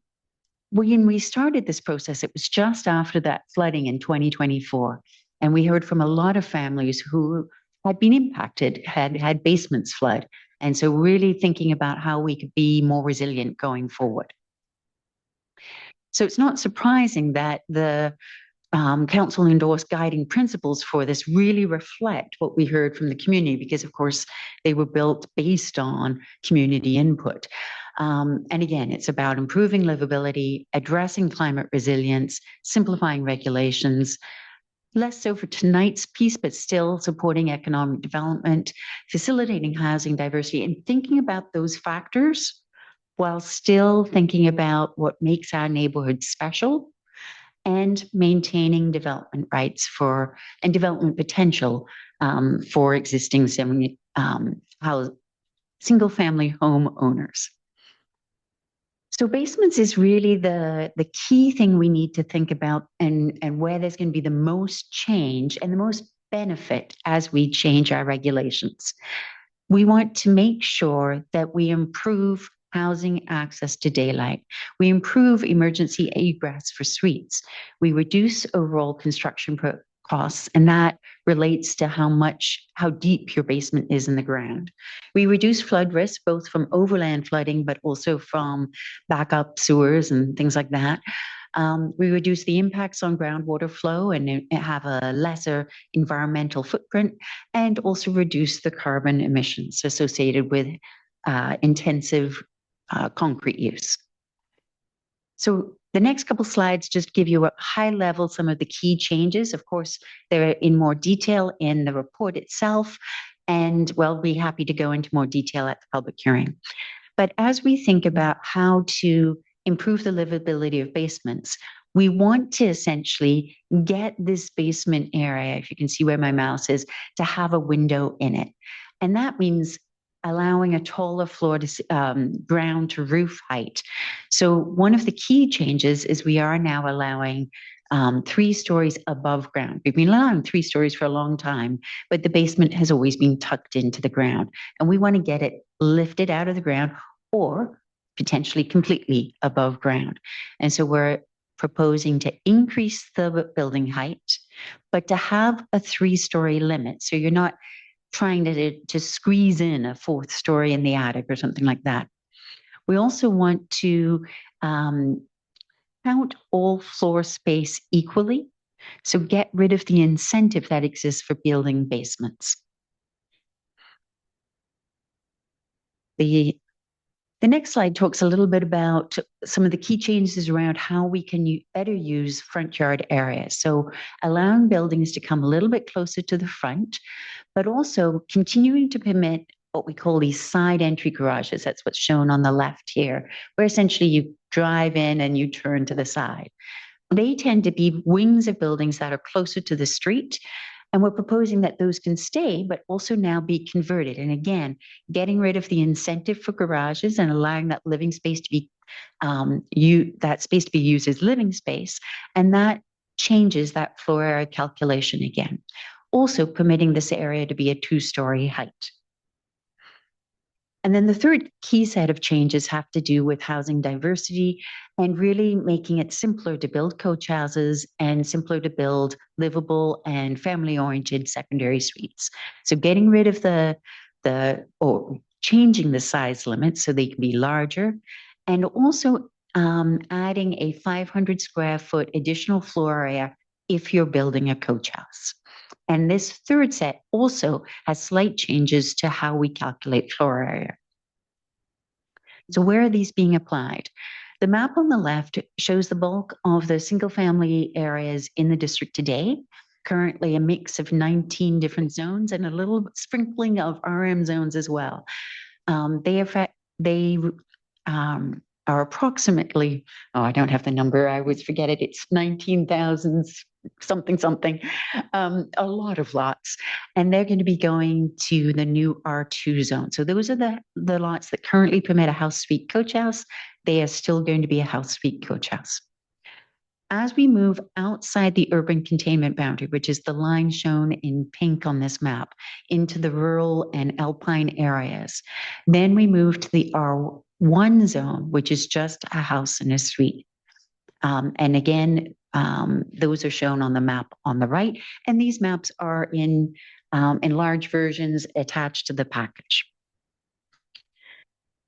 when we started this process, it was just after that flooding in 2024. And we heard from a lot of families who had been impacted, had basements flood. And so really thinking about how we could be more resilient going forward. So it's not surprising that the council endorsed guiding principles for this really reflect what we heard from the community, because of course they were built based on community input. And again, it's about improving livability, addressing climate resilience, simplifying regulations, less so for tonight's piece, but still supporting economic development, facilitating housing diversity, and thinking about those factors while still thinking about what makes our neighborhood special and maintaining development rights and development potential for existing single-family home owners. So basements is really the key thing we need to think about, and where there's going to be the most change and the most benefit as we change our regulations. We want to make sure that we improve housing access to daylight. We improve emergency egress for suites. We reduce overall construction costs, and that relates to how deep your basement is in the ground. We reduce flood risk, both from overland flooding, but also from backup sewers and things like that. We reduce the impacts on groundwater flow and have a lesser environmental footprint, and also reduce the carbon emissions associated with intensive concrete use. So the next couple slides just give you a high level some of the key changes. Of course, they're in more detail in the report itself, and we'll be happy to go into more detail at the public hearing. But as we think about how to improve the livability of basements, we want to essentially get this basement area, if you can see where my mouse is, to have a window in it. And that means allowing a taller floor to ground to roof height. So one of the key changes is we are now allowing 3 stories above ground. We've been allowing 3 stories for a long time, but the basement has always been tucked into the ground. And we want to get it lifted out of the ground or potentially completely above ground. And so we're proposing to increase the building height, but to have a 3-story limit. So you're not trying to squeeze in a 4th story in the attic or something like that. We also want to count all floor space equally. So get rid of the incentive that exists for building basements. The next slide talks a little bit about some of the key changes around how we can better use front yard areas. So allowing buildings to come a little bit closer to the front, but also continuing to permit what we call these side entry garages. That's what's shown on the left here, where essentially you drive in and you turn to the side. They tend to be wings of buildings that are closer to the street. And we're proposing that those can stay, but also now be converted. And again, getting rid of the incentive for garages and allowing that living space to be used as living space. And that changes that floor area calculation again. Also permitting this area to be a 2-story height. And then the third key set of changes have to do with housing diversity and really making it simpler to build coach houses and simpler to build livable and family-oriented secondary suites. So getting rid of or changing the size limits so they can be larger, and also adding a 500 square foot additional floor area if you're building a coach house. And this third set also has slight changes to how we calculate floor area. So where are these being applied? The map on the left shows the bulk of the single-family areas in the district today. Currently a mix of 19 different zones and a little sprinkling of RM zones as well. They are approximately, oh, I don't have the number, I always forget it, it's 19,000 something, a lot of lots. And they're going to be going to the new R2 zone. So those are the lots that currently permit a house suite coach house. They are still going to be a house suite coach house. As we move outside the urban containment boundary, which is the line shown in pink on this map, into the rural and alpine areas, then we move to the R1 zone, which is just a house and a suite. And again, those are shown on the map on the right, and these maps are in enlarged versions attached to the package.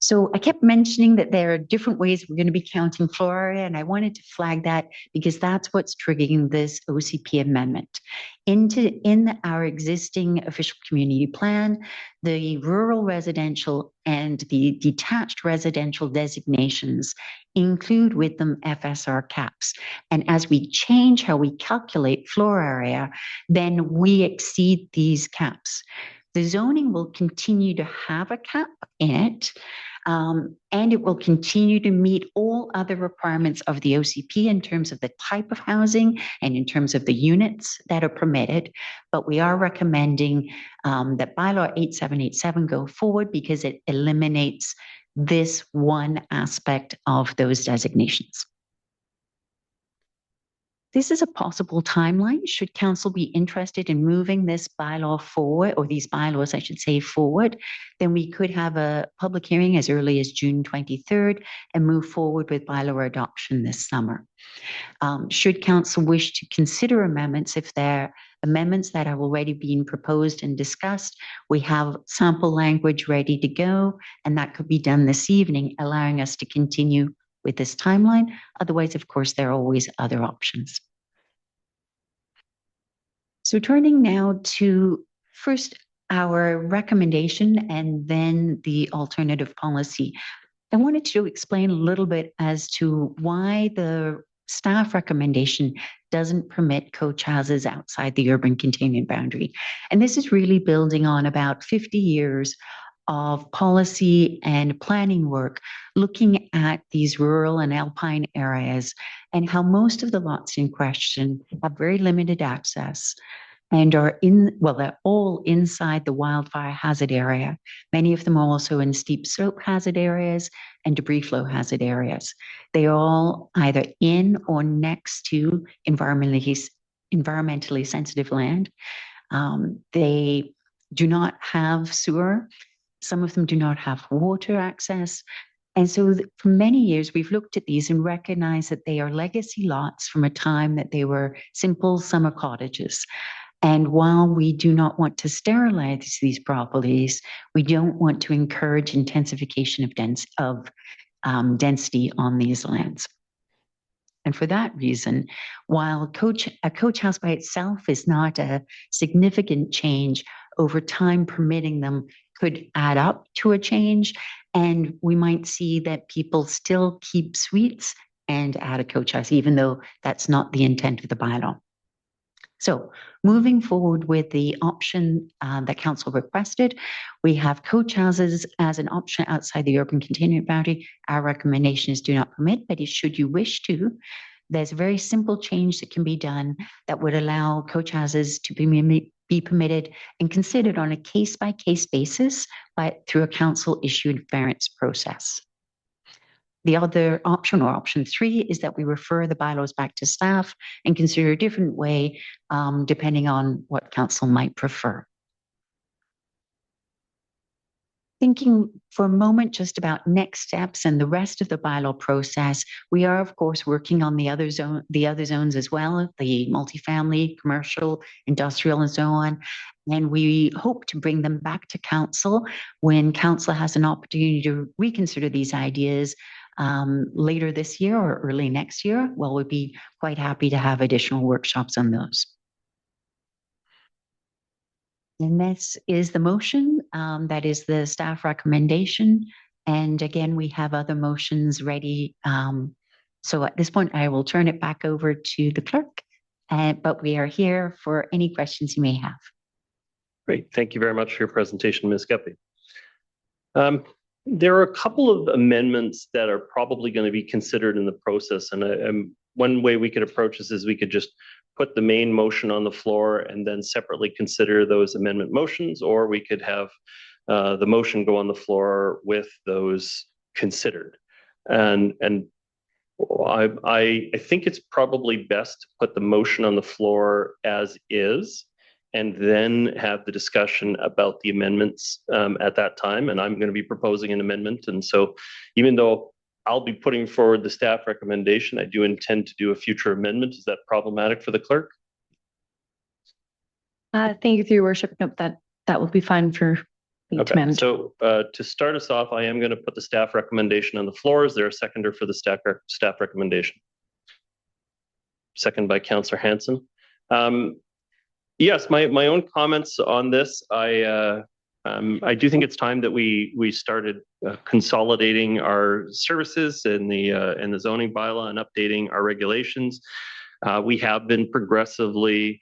So I kept mentioning that there are different ways we're going to be counting floor area, and I wanted to flag that because that's what's triggering this OCP amendment. In our existing official community plan, the rural residential and the detached residential designations include with them FSR caps. And as we change how we calculate floor area, then we exceed these caps. The zoning will continue to have a cap in it, and it will continue to meet all other requirements of the OCP in terms of the type of housing and in terms of the units that are permitted. But we are recommending that Bylaw 8787 go forward because it eliminates this one aspect of those designations. This is a possible timeline. Should council be interested in moving this bylaw forward, or these bylaws, I should say, forward, then we could have a public hearing as early as June 23rd and move forward with bylaw adoption this summer. Should council wish to consider amendments, if there are amendments that have already been proposed and discussed, we have sample language ready to go, and that could be done this evening, allowing us to continue with this timeline. Otherwise, of course, there are always other options. So turning now to first our recommendation and then the alternative policy. I wanted to explain a little bit as to why the staff recommendation doesn't permit coach houses outside the urban containment boundary. And this is really building on about 50 years of policy and planning work looking at these rural and alpine areas and how most of the lots in question have very limited access and are they're all inside the wildfire hazard area. Many of them are also in steep slope hazard areas and debris flow hazard areas. They are all either in or next to environmentally sensitive land. They do not have sewer. Some of them do not have water access. And so for many years, we've looked at these and recognized that they are legacy lots from a time that they were simple summer cottages. And while we do not want to sterilize these properties, we don't want to encourage intensification of density on these lands. And for that reason, while a coach house by itself is not a significant change, over time permitting them could add up to a change. And we might see that people still keep suites and add a coach house, even though that's not the intent of the bylaw. So moving forward with the option that council requested, we have coach houses as an option outside the urban containment boundary. Our recommendation is do not permit, but should you wish to, there's a very simple change that can be done that would allow coach houses to be permitted and considered on a case-by-case basis through a council-issued variance process. The other option, or option 3, is that we refer the bylaws back to staff and consider a different way depending on what council might prefer. Thinking for a moment just about next steps and the rest of the bylaw process, we are of course working on the other zones as well, the multifamily, commercial, industrial, and so on. And we hope to bring them back to council when council has an opportunity to reconsider these ideas later this year or early next year. Well, we'd be quite happy to have additional workshops on those. And this is the motion. That is the staff recommendation. And again, we have other motions ready. So at this point, I will turn it back over to the clerk. But we are here for any questions you may have. Great. Thank you very much for your presentation, Ms. Guppy. There are a couple of amendments that are probably going to be considered in the process. And one way we could approach this is we could just put the main motion on the floor and then separately consider those amendment motions, or we could have the motion go on the floor with those considered. And I think it's probably best to put the motion on the floor as is, and then have the discussion about the amendments at that time. And I'm going to be proposing an amendment. And so even though I'll be putting forward the staff recommendation, I do intend to do a future amendment. Is that problematic for the clerk? Thank you, through your worship. Nope, that will be fine for me to manage. So to start us off, I am going to put the staff recommendation on the floor. Is there a seconder for the staff recommendation? Second by Councillor Hanson. Yes, my own comments on this. I do think it's time that we started consolidating our services in the zoning bylaw and updating our regulations. We have been progressively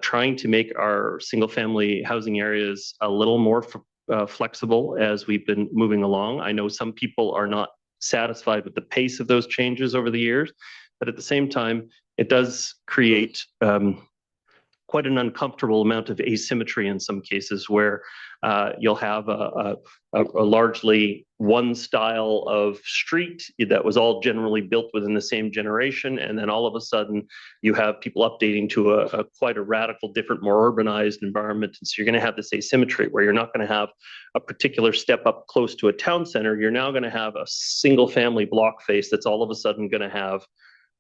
trying to make our single-family housing areas a little more flexible as we've been moving along. I know some people are not satisfied with the pace of those changes over the years, but at the same time, it does create quite an uncomfortable amount of asymmetry in some cases, where you'll have a largely one style of street that was all generally built within the same generation, and then all of a sudden you have people updating to a quite a radical, different, more urbanized environment. And so you're going to have this asymmetry where you're not going to have a particular step up close to a town center. You're now going to have a single family block face that's all of a sudden going to have,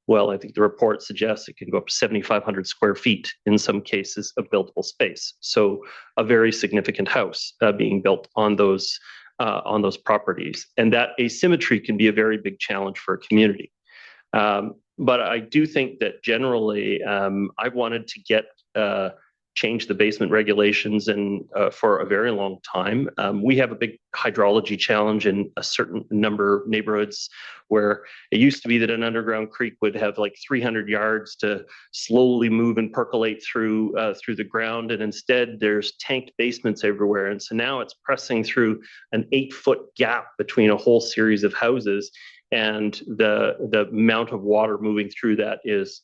well, I think the report suggests it can go up to 7,500 square feet in some cases of buildable space. So a very significant house being built on those properties. And that asymmetry can be a very big challenge for a community. But I do think that generally I wanted to get change the basement regulations and for a very long time. We have a big hydrology challenge in a certain number of neighborhoods where it used to be that an underground creek would have like 300 yards to slowly move and percolate through the ground. And instead there's tanked basements everywhere. And so now it's pressing through an 8-foot gap between a whole series of houses. And the amount of water moving through that is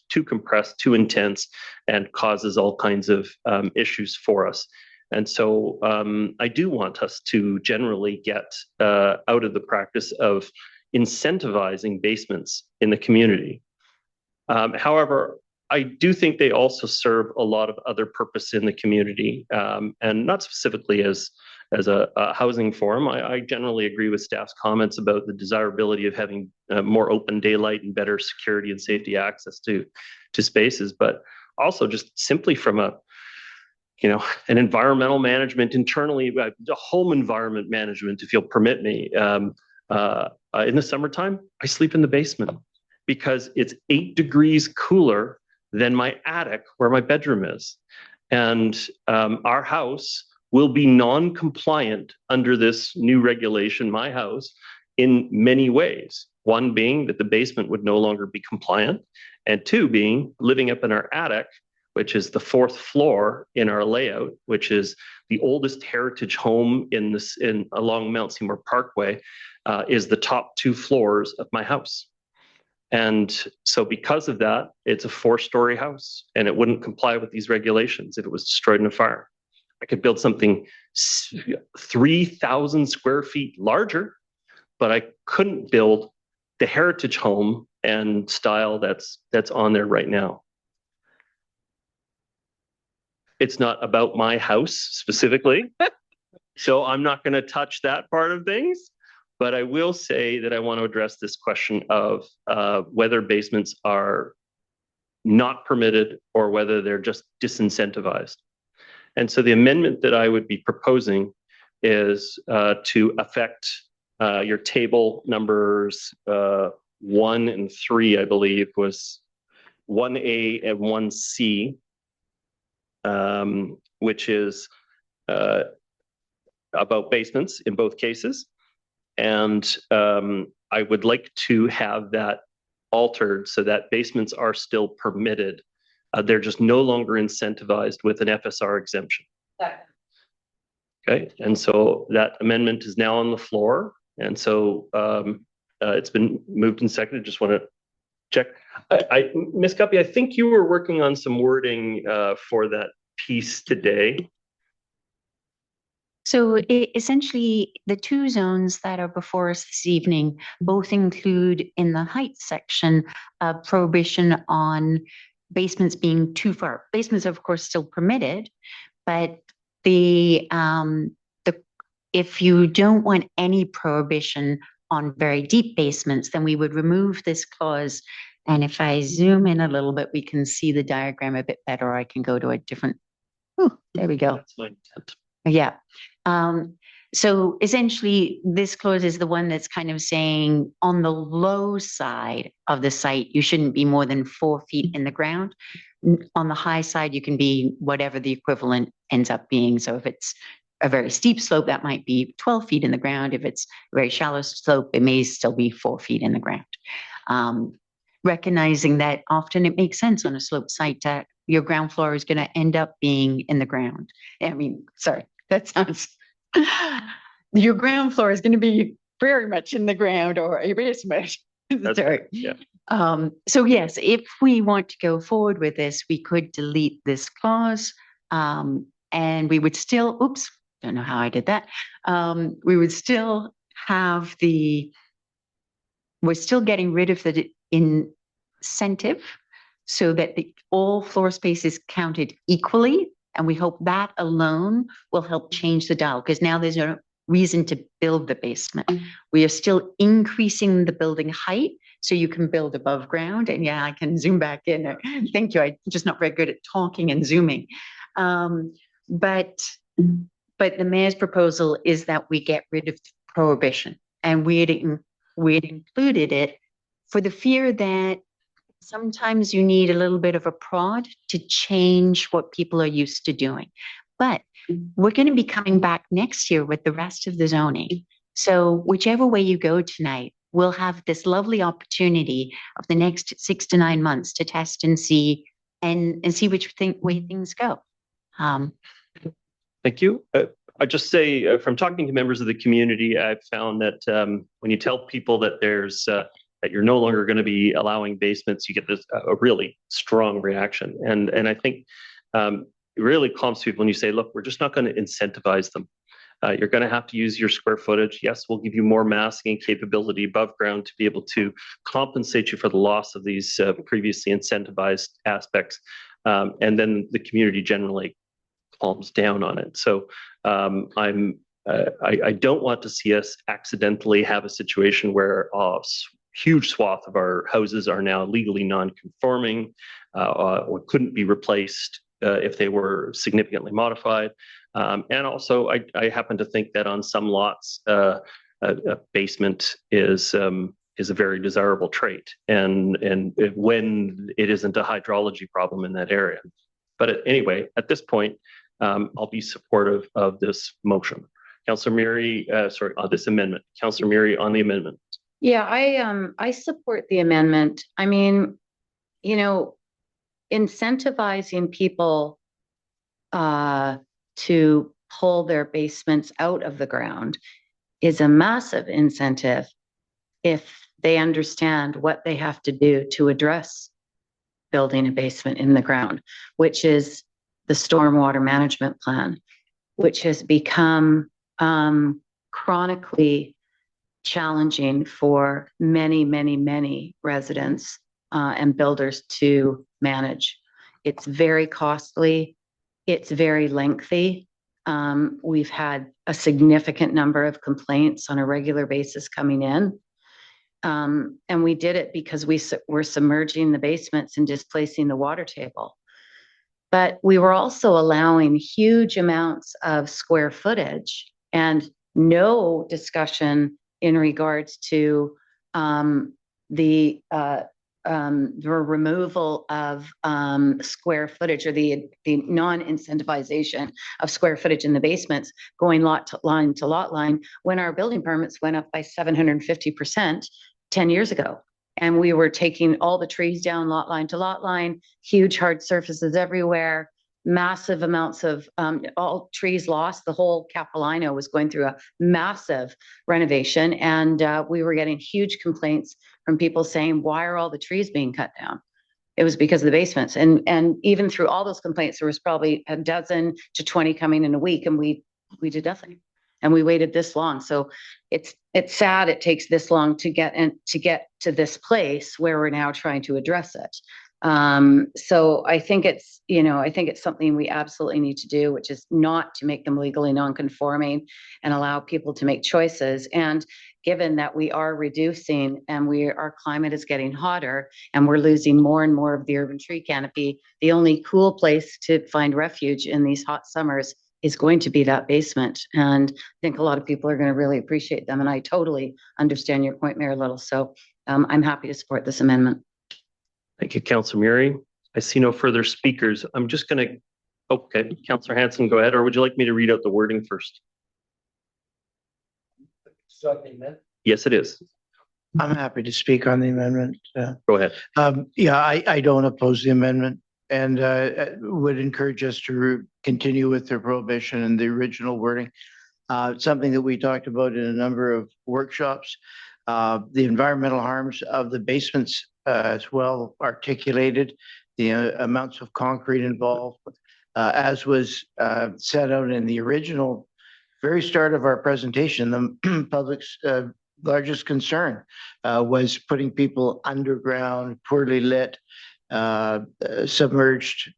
too compressed, too intense, and causes all kinds of issues for us. And so I do want us to generally get out of the practice of incentivizing basements in the community. However, I do think they also serve a lot of other purpose in the community, and not specifically as a housing forum. I generally agree with staff's comments about the desirability of having more open daylight and better security and safety access to spaces, but also just simply from an environmental management internally, the home environment management, if you'll permit me. In the summertime, I sleep in the basement because it's 8 degrees cooler than my attic where my bedroom is. And our house will be non-compliant under this new regulation, my house, in many ways. One being that the basement would no longer be compliant, and 2 being living up in our attic, which is the 4th floor in our layout, which is the oldest heritage home along Mount Seymour Parkway, is the top 2 floors of my house. And so because of that, it's a 4-story house, and it wouldn't comply with these regulations if it was destroyed in a fire. I could build something 3,000 square feet larger, but I couldn't build the heritage home and style that's on there right now. It's not about my house specifically, so I'm not going to touch that part of things. But I will say that I want to address this question of whether basements are not permitted or whether they're just disincentivized. And so the amendment that I would be proposing is to affect your table numbers 1 and 3, I believe, was 1A and 1C, which is about basements in both cases. And I would like to have that altered so that basements are still permitted. They're just no longer incentivized with an FSR exemption. Okay, and so that amendment is now on the floor. And so it's been moved and seconded. Just want to check. Ms. Guppy, I think you were working on some wording for that piece today. So essentially, the two zones that are before us this evening both include in the height section a prohibition on basements being too far. Basements, of course, still permitted, but if you don't want any prohibition on very deep basements, then we would remove this clause. And if I zoom in a little bit, we can see the diagram a bit better. I can go to a different. Oh, there we go. That's my intent. Yeah. So essentially, this clause is the one that's kind of saying on the low side of the site, you shouldn't be more than 4 feet in the ground. On the high side, you can be whatever the equivalent ends up being. So if it's a very steep slope, that might be 12 feet in the ground. If it's a very shallow slope, it may still be 4 feet in the ground. Recognizing that often it makes sense on a sloped site that your ground floor is going to end up being in the ground. I mean, sorry, that sounds, your ground floor is going to be very much in the ground or a basement. Sorry. Yeah. So yes, if we want to go forward with this, we could delete this clause and we would still, oops, don't know how I did that. We would still have we're still getting rid of the incentive so that all floor space is counted equally. And we hope that alone will help change the dial because now there's no reason to build the basement. We are still increasing the building height so you can build above ground. And yeah, I can zoom back in. Thank you. I'm just not very good at talking and zooming. But the mayor's proposal is that we get rid of prohibition, and we had included it for the fear that sometimes you need a little bit of a prod to change what people are used to doing. But we're going to be coming back next year with the rest of the zoning. So whichever way you go tonight, we'll have this lovely opportunity of the next 6 to 9 months to test and see which way things go. Thank you. I just say from talking to members of the community, I've found that when you tell people that that you're no longer going to be allowing basements, you get this a really strong reaction. And I think it really calms people when you say, look, we're just not going to incentivize them. You're going to have to use your square footage. Yes, we'll give you more masking capability above ground to be able to compensate you for the loss of these previously incentivized aspects. And then the community generally calms down on it. So I don't want to see us accidentally have a situation where huge swath of our houses are now legally non-conforming or couldn't be replaced if they were significantly modified. And also, I happen to think that on some lots, a basement is a very desirable trait, and when it isn't a hydrology problem in that area. But anyway, at this point, I'll be supportive of this motion. Councillor Murray, on this amendment. Councillor Murray on the amendment. Yeah, I support the amendment. I mean, incentivizing people to pull their basements out of the ground is a massive incentive if they understand what they have to do to address building a basement in the ground, which is the stormwater management plan, which has become chronically challenging for many, many, many residents and builders to manage. It's very costly. It's very lengthy. We've had a significant number of complaints on a regular basis coming in. And we did it because we were submerging the basements and displacing the water table. But we were also allowing huge amounts of square footage and no discussion in regards to the the removal of square footage or the non-incentivization of square footage in the basements going lot to lot line when our building permits went up by 750% 10 years ago. And we were taking all the trees down lot line to lot line, huge hard surfaces everywhere, massive amounts of all trees lost. The whole Capilano was going through a massive renovation, and we were getting huge complaints from people saying, why are all the trees being cut down? It was because of the basements. And even through all those complaints, there was probably a dozen to 20 coming in a week, and we did nothing. And we waited this long. So it's sad it takes this long to get to this place where we're now trying to address it. So I think it's something we absolutely need to do, which is not to make them legally non-conforming and allow people to make choices. And given that we are reducing and our climate is getting hotter and we're losing more and more of the urban tree canopy, the only cool place to find refuge in these hot summers is going to be that basement. And I think a lot of people are going to really appreciate them. And I totally understand your point, Mayor Little. So I'm happy to support this amendment. Thank you, Councillor Murray. I see no further speakers. I'm just going to, okay, Councillor Hanson, go ahead. Or would you like me to read out the wording first? Yes, it is. I'm happy to speak on the amendment. Go ahead. Yeah, I don't oppose the amendment and would encourage us to continue with the prohibition and the original wording. Something that we talked about in a number of workshops. The environmental harms of the basements as well articulated, the amounts of concrete involved, as was set out in the original very start of our presentation. The public's largest concern was putting people underground, poorly lit, submerged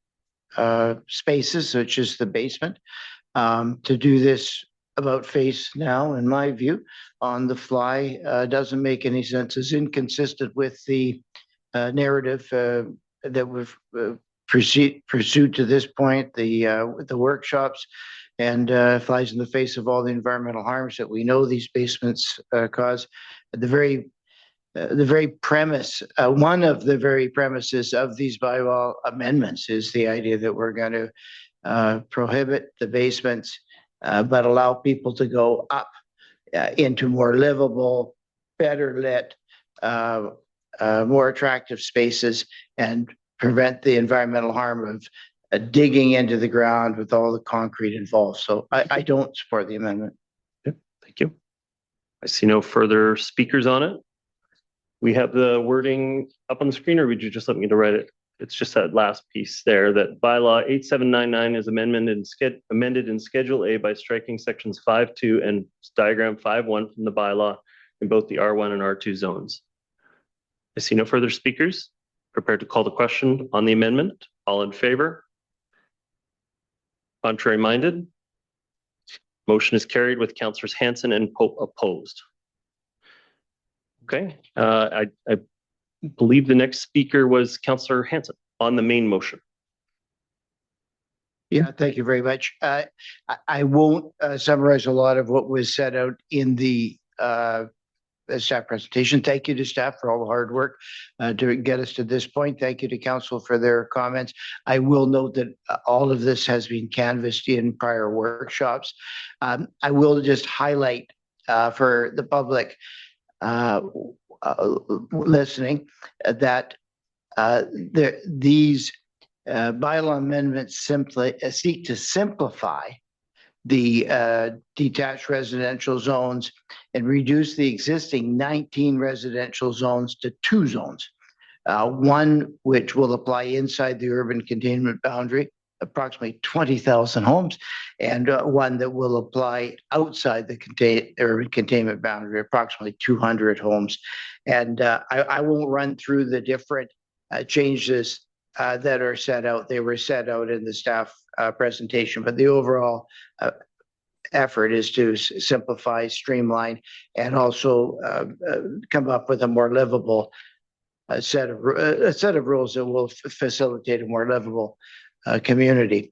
spaces, such as the basement. To do this about face now, in my view, on the fly, doesn't make any sense. It's inconsistent with the narrative that we've pursued to this point, the workshops, and flies in the face of all the environmental harms that we know these basements cause. The very premise, one of the very premises of these bylaw amendments is the idea that we're going to prohibit the basements, but allow people to go up into more livable, better lit, more attractive spaces and prevent the environmental harm of digging into the ground with all the concrete involved. So I don't support the amendment. Okay, thank you. I see no further speakers on it. We have the wording up on the screen, or would you just let me to write it? It's just that last piece there, that bylaw 8799 is amended in Schedule A by striking sections 5.2 and diagram 5.1 from the bylaw in both the R1 and R2 zones. I see no further speakers. Prepared to call the question on the amendment. All in favor? Contrary minded? Motion is carried with Councillors Hanson and Pope opposed. Okay, I believe the next speaker was Councillor Hanson on the main motion. Yeah, thank you very much. I won't summarize a lot of what was set out in the staff presentation. Thank you to staff for all the hard work to get us to this point. Thank you to council for their comments. I will note that all of this has been canvassed in prior workshops. I will just highlight for the public listening that these bylaw amendments simply seek to simplify the detached residential zones and reduce the existing 19 residential zones to 2 zones. One which will apply inside the urban containment boundary, approximately 20,000 homes, and one that will apply outside the urban containment boundary, approximately 200 homes. And I won't run through the different changes that are set out. They were set out in the staff presentation, but the overall effort is to simplify, streamline, and also come up with a more livable set of rules that will facilitate a more livable community.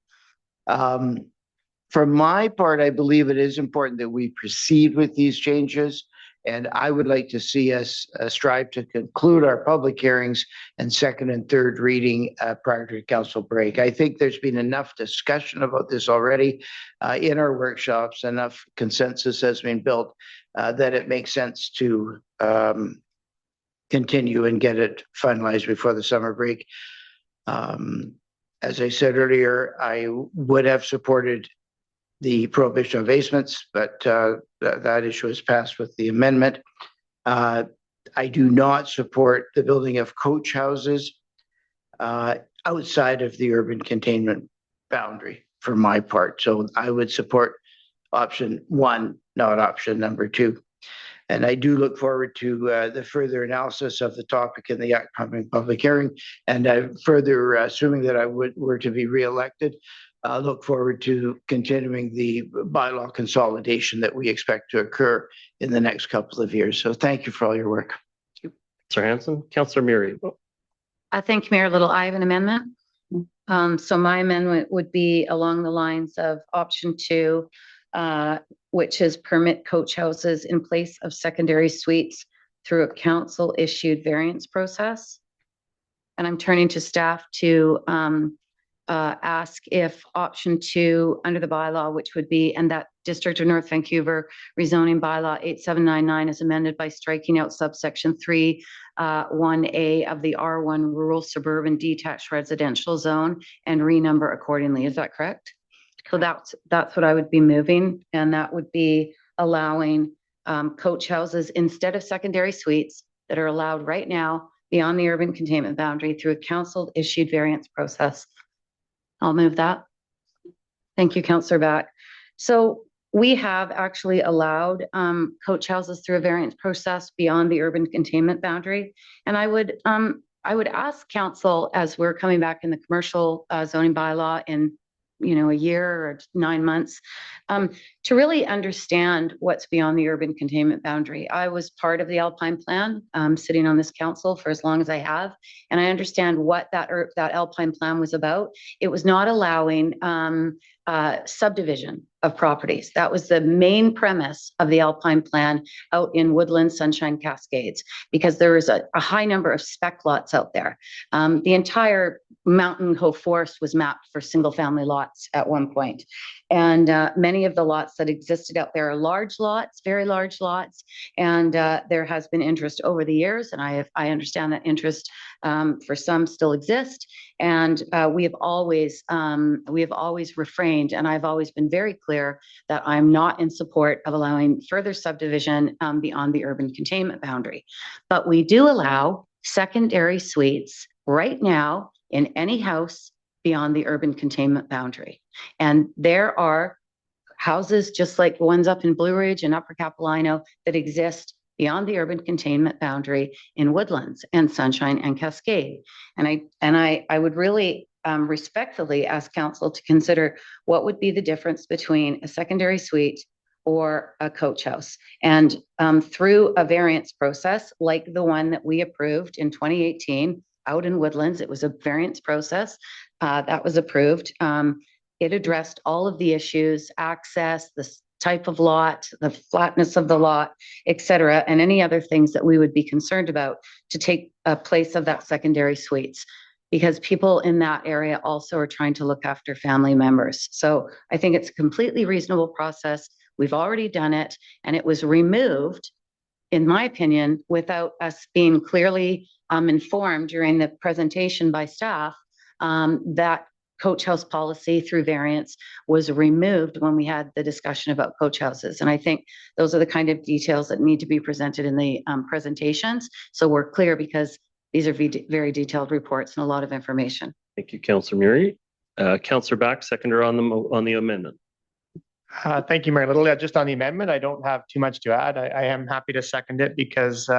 For my part, I believe it is important that we proceed with these changes And I would like to see us strive to conclude our public hearings and second and third reading prior to council break. I think there's been enough discussion about this already in our workshops. Enough consensus has been built that it makes sense to continue and get it finalized before the summer break. As I said earlier, I would have supported the prohibition of basements, but that issue is passed with the amendment. I do not support the building of coach houses outside of the urban containment boundary for my part. So I would support option 1, not option number 2. And I do look forward to the further analysis of the topic in the upcoming public hearing. And further, assuming that I were to be reelected, look forward to continuing the bylaw consolidation that we expect to occur in the next couple of years. So thank you for all your work. Councillor Hanson, Councillor Murray. Thank you, Mayor Little. I have an amendment. So my amendment would be along the lines of option 2, which is permit coach houses in place of secondary suites through a council issued variance process. And I'm turning to staff to ask if option 2 under the bylaw, which would be, and that District of North Vancouver rezoning bylaw 8799 is amended by striking out subsection 3, 1A of the R1 rural suburban detached residential zone and renumber accordingly. Is that correct? So that's what I would be moving, and that would be allowing coach houses instead of secondary suites that are allowed right now beyond the urban containment boundary through a council issued variance process. I'll move that. Thank you, Councillor Back. So we have actually allowed coach houses through a variance process beyond the urban containment boundary, and I would ask council, as we're coming back in the commercial zoning bylaw in a year or 9 months, to really understand what's beyond the urban containment boundary. I was part of the Alpine Plan, sitting on this council for as long as I have, and I understand what that Alpine Plan was about. It was not allowing subdivision of properties. That was the main premise of the Alpine Plan out in Woodland, Sunshine, Cascades, because there was a high number of spec lots out there. The entire Mountain Cove Forest was mapped for single family lots at one point. And many of the lots that existed out there are large lots, very large lots. And there has been interest over the years. And I understand that interest for some still exists. And we have always refrained, and I've always been very clear that I'm not in support of allowing further subdivision beyond the urban containment boundary. But we do allow secondary suites right now in any house beyond the urban containment boundary. And there are houses just like the ones up in Blue Ridge and Upper Capilano that exist beyond the urban containment boundary in Woodlands and Sunshine and Cascade. And I would really respectfully ask council to consider what would be the difference between a secondary suite or a coach house. And through a variance process like the one that we approved in 2018 out in Woodlands, it was a variance process that was approved. It addressed all of the issues, access, the type of lot, the flatness of the lot, et cetera, and any other things that we would be concerned about to take a place of that secondary suites, because people in that area also are trying to look after family members. So I think it's a completely reasonable process. We've already done it, and it was removed, in my opinion, without us being clearly informed during the presentation by staff that coach house policy through variance was removed when we had the discussion about coach houses. And I think those are the kind of details that need to be presented in the presentations. So we're clear, because these are very detailed reports and a lot of information. Thank you, Councillor Murray. Councillor Back, seconder on the amendment. Thank you, Mayor Little. Yeah, just on the amendment, I don't have too much to add. I am happy to second it because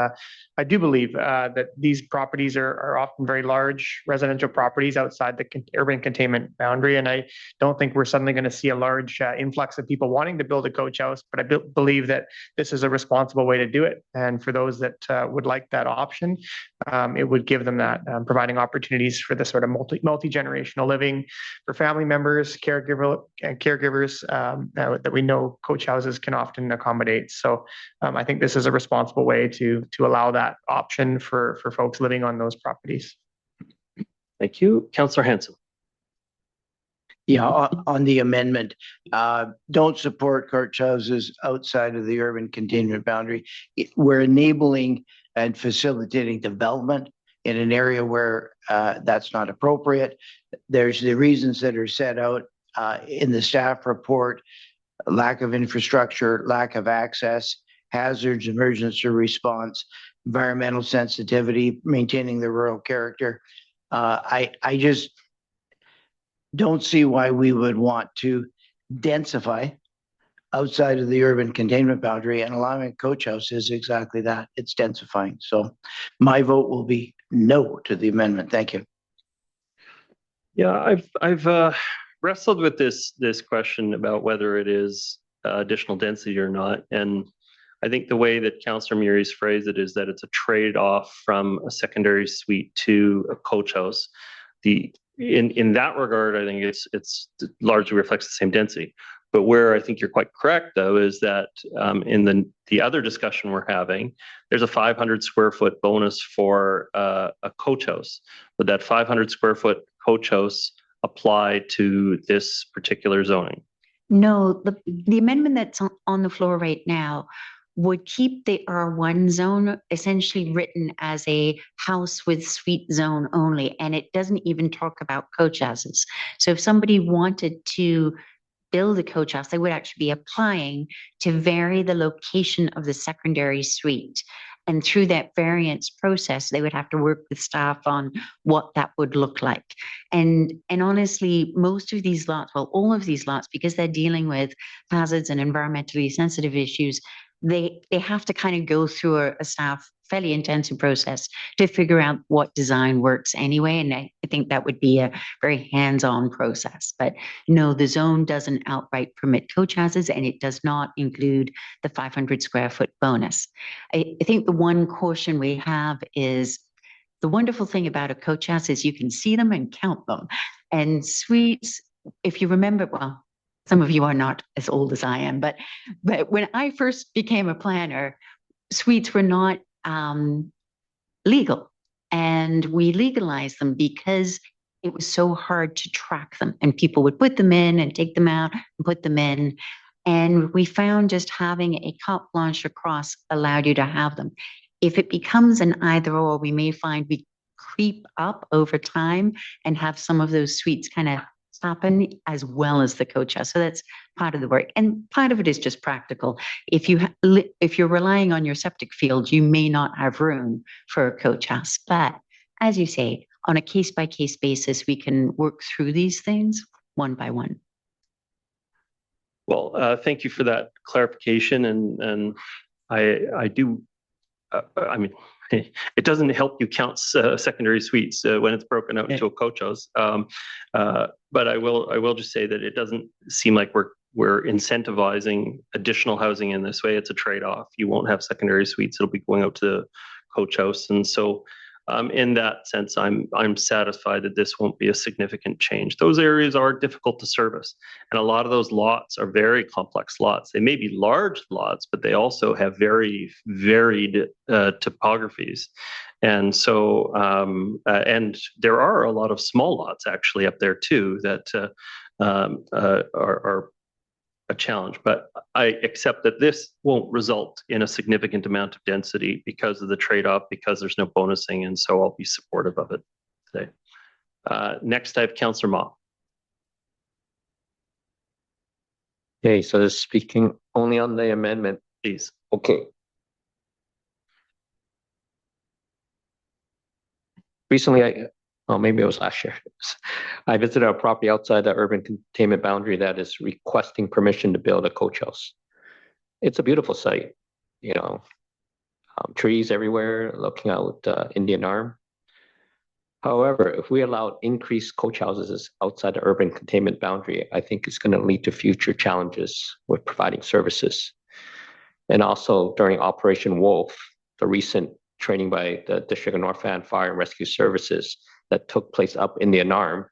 I do believe that these properties are often very large residential properties outside the urban containment boundary. And I don't think we're suddenly going to see a large influx of people wanting to build a coach house, but I believe that this is a responsible way to do it. And for those that would like that option, it would give them that, providing opportunities for the sort of multi-generational living for family members, caregivers, that we know coach houses can often accommodate. So I think this is a responsible way to allow that option for folks living on those properties. Thank you. Councillor Hanson. Yeah, on the amendment, don't support coach houses outside of the urban containment boundary. We're enabling and facilitating development in an area where that's not appropriate. There's the reasons that are set out in the staff report: lack of infrastructure, lack of access, hazards, emergency response, environmental sensitivity, maintaining the rural character. I just don't see why we would want to densify outside of the urban containment boundary, and allowing coach house is exactly that. It's densifying. So my vote will be no to the amendment. Thank you. Yeah, I've wrestled with this question about whether it is additional density or not, and I think the way that Councillor Muri's phrased it is that it's a trade-off from a secondary suite to a coach house. In that regard, I think it's largely reflects the same density. But where I think you're quite correct, though, is that in the other discussion we're having, there's a 500 square foot bonus for a coach house. Would that 500 square foot coach house apply to this particular zoning? No, the amendment that's on the floor right now would keep the R1 zone essentially written as a house with suite zone only, and it doesn't even talk about coach houses. So if somebody wanted to build a coach house, they would actually be applying to vary the location of the secondary suite. And through that variance process, they would have to work with staff on what that would look like. And honestly, most of these lots, well, all of these lots, because they're dealing with hazards and environmentally sensitive issues, they have to kind of go through a staff fairly intensive process to figure out what design works anyway. And I think that would be a very hands-on process. But no, the zone doesn't outright permit coach houses, and it does not include the 500 square foot bonus. I think the one caution we have is the wonderful thing about a coach house is you can see them and count them. And suites, if you remember, well, some of you are not as old as I am, but when I first became a planner, suites were not legal, and we legalized them because it was so hard to track them, and people would put them in and take them out and put them in. And we found just having a carte blanche across allowed you to have them. If it becomes an either or, we may find we creep up over time and have some of those suites kind of happen as well as the coach house. So that's part of the work, and part of it is just practical. If you're relying on your septic field, you may not have room for a coach house. But as you say, on a case-by-case basis, we can work through these things one by one. Well, thank you for that clarification, and I do. I mean, it doesn't help you count secondary suites when it's broken out into a coach house. But I will just say that it doesn't seem like we're incentivizing additional housing in this way. It's a trade-off. You won't have secondary suites. It'll be going out to the coach house, and so in that sense, I'm satisfied that this won't be a significant change. Those areas are difficult to service, and a lot of those lots are very complex lots. They may be large lots, but they also have very varied topographies. And so, and there are a lot of small lots actually up there too that are a challenge, but I accept that this won't result in a significant amount of density because of the trade-off, because there's no bonusing, and so I'll be supportive of it today. Next, I have Councillor Ma. Okay, so this is speaking only on the amendment. Please. Okay. Recently, maybe it was last year, I visited a property outside the urban containment boundary that is requesting permission to build a coach house. It's a beautiful site, you know, trees everywhere, looking out Indian Arm. However, if we allow increased coach houses outside the urban containment boundary, I think it's going to lead to future challenges with providing services. And also during Operation Wolf, the recent training by the District of North Van Fire and Rescue Services that took place up in the Arm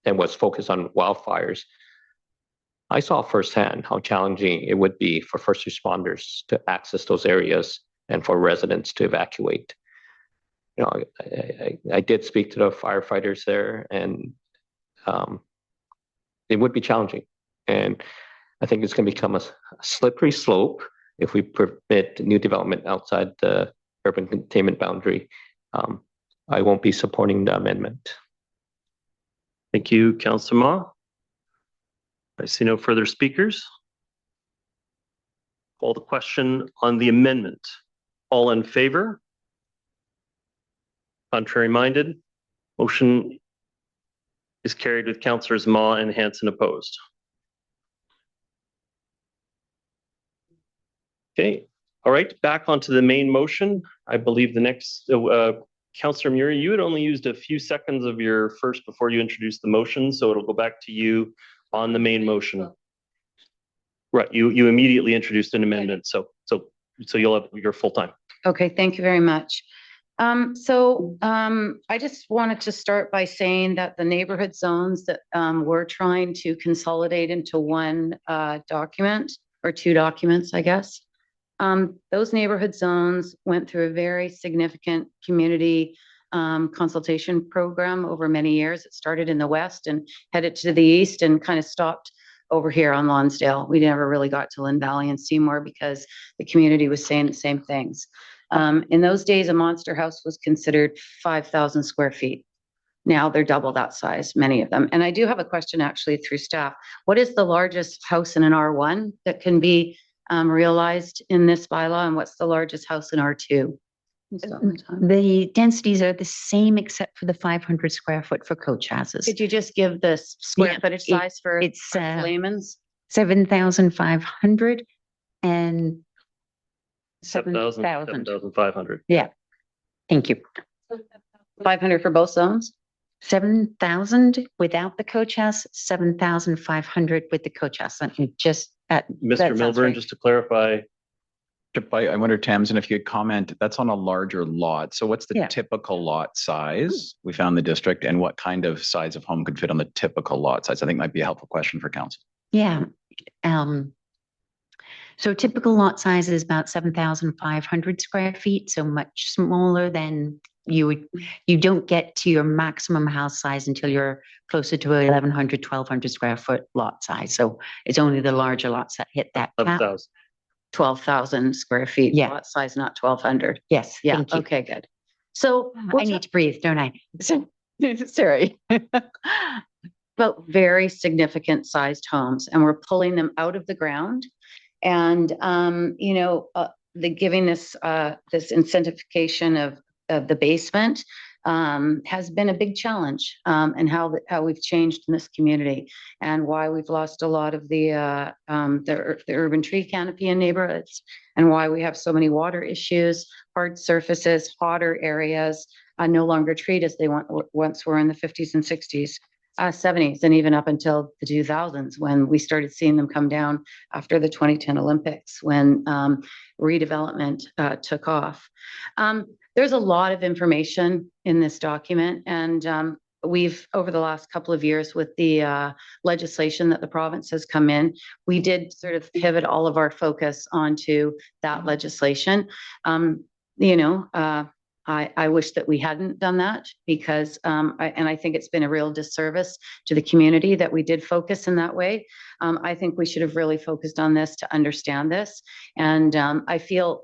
and was focused on wildfires. I saw firsthand how challenging it would be for first responders to access those areas and for residents to evacuate. You know, I did speak to the firefighters there, and it would be challenging. And I think it's going to become a slippery slope if we permit new development outside the urban containment boundary. I won't be supporting the amendment. Thank you, Councillor Ma. I see no further speakers. Call the question on the amendment. All in favor? Contrary minded? Motion is carried with Councillors Ma and Hanson opposed. Okay, all right, back onto the main motion. I believe the next, Councillor Muri, you had only used a few seconds of your first before you introduced the motion, so it'll go back to you on the main motion. Right, you immediately introduced an amendment, so you'll have your full time. Okay, thank you very much. I just wanted to start by saying that the neighborhood zones that we're trying to consolidate into one document, or two documents, I guess. Those neighborhood zones went through a very significant community consultation program over many years. It started in the west and headed to the east and kind of stopped over here on Lonsdale. We never really got to Lynn Valley and Seymour because the community was saying the same things. In those days, a monster house was considered 5,000 square feet. Now they're double that size, many of them. And I do have a question actually through staff. What is the largest house in an R1 that can be realized in this bylaw, and what's the largest house in R2? The densities are the same except for the 500 square foot for coach houses. Could you just give the square footage size for it's layman's? 7,500 and 7,000, 7,500. Yeah. Thank you. 500 for both zones? 7,000 without the coach house, 7,500 with the coach house. Just Mr. Milburn, just to clarify. I wonder, Tamsin, if you could comment, that's on a larger lot. So what's the Yeah. typical lot size we found in the district, and what kind of size of home could fit on the typical lot size? I think might be a helpful question for council. Yeah. So typical lot size is about 7,500 square feet, so much smaller than you don't get to your maximum house size until you're closer to 1,100, 1,200 square foot lot size. So it's only the larger lots that hit that cap. 12,000 square feet lot size, not 1,200. Yes. Yeah. Thank you. Okay, good. So I need to breathe, don't I? Sorry. But very significant sized homes, and we're pulling them out of the ground. And, giving this incentivification of the basement has been a big challenge, and how we've changed in this community, and why we've lost a lot of the urban tree canopy in neighborhoods, and why we have so many water issues, hard surfaces, hotter areas, no longer treated as they once were in the 50s and 60s. 70s, and even up until the 2000s, when we started seeing them come down after the 2010 Olympics, when redevelopment took off. There's a lot of information in this document, and we've, over the last couple of years with the legislation that the province has come in, we did sort of pivot all of our focus onto that legislation. I wish that we hadn't done that, because I think it's been a real disservice to the community that we did focus in that way. I think we should have really focused on this to understand this. And I feel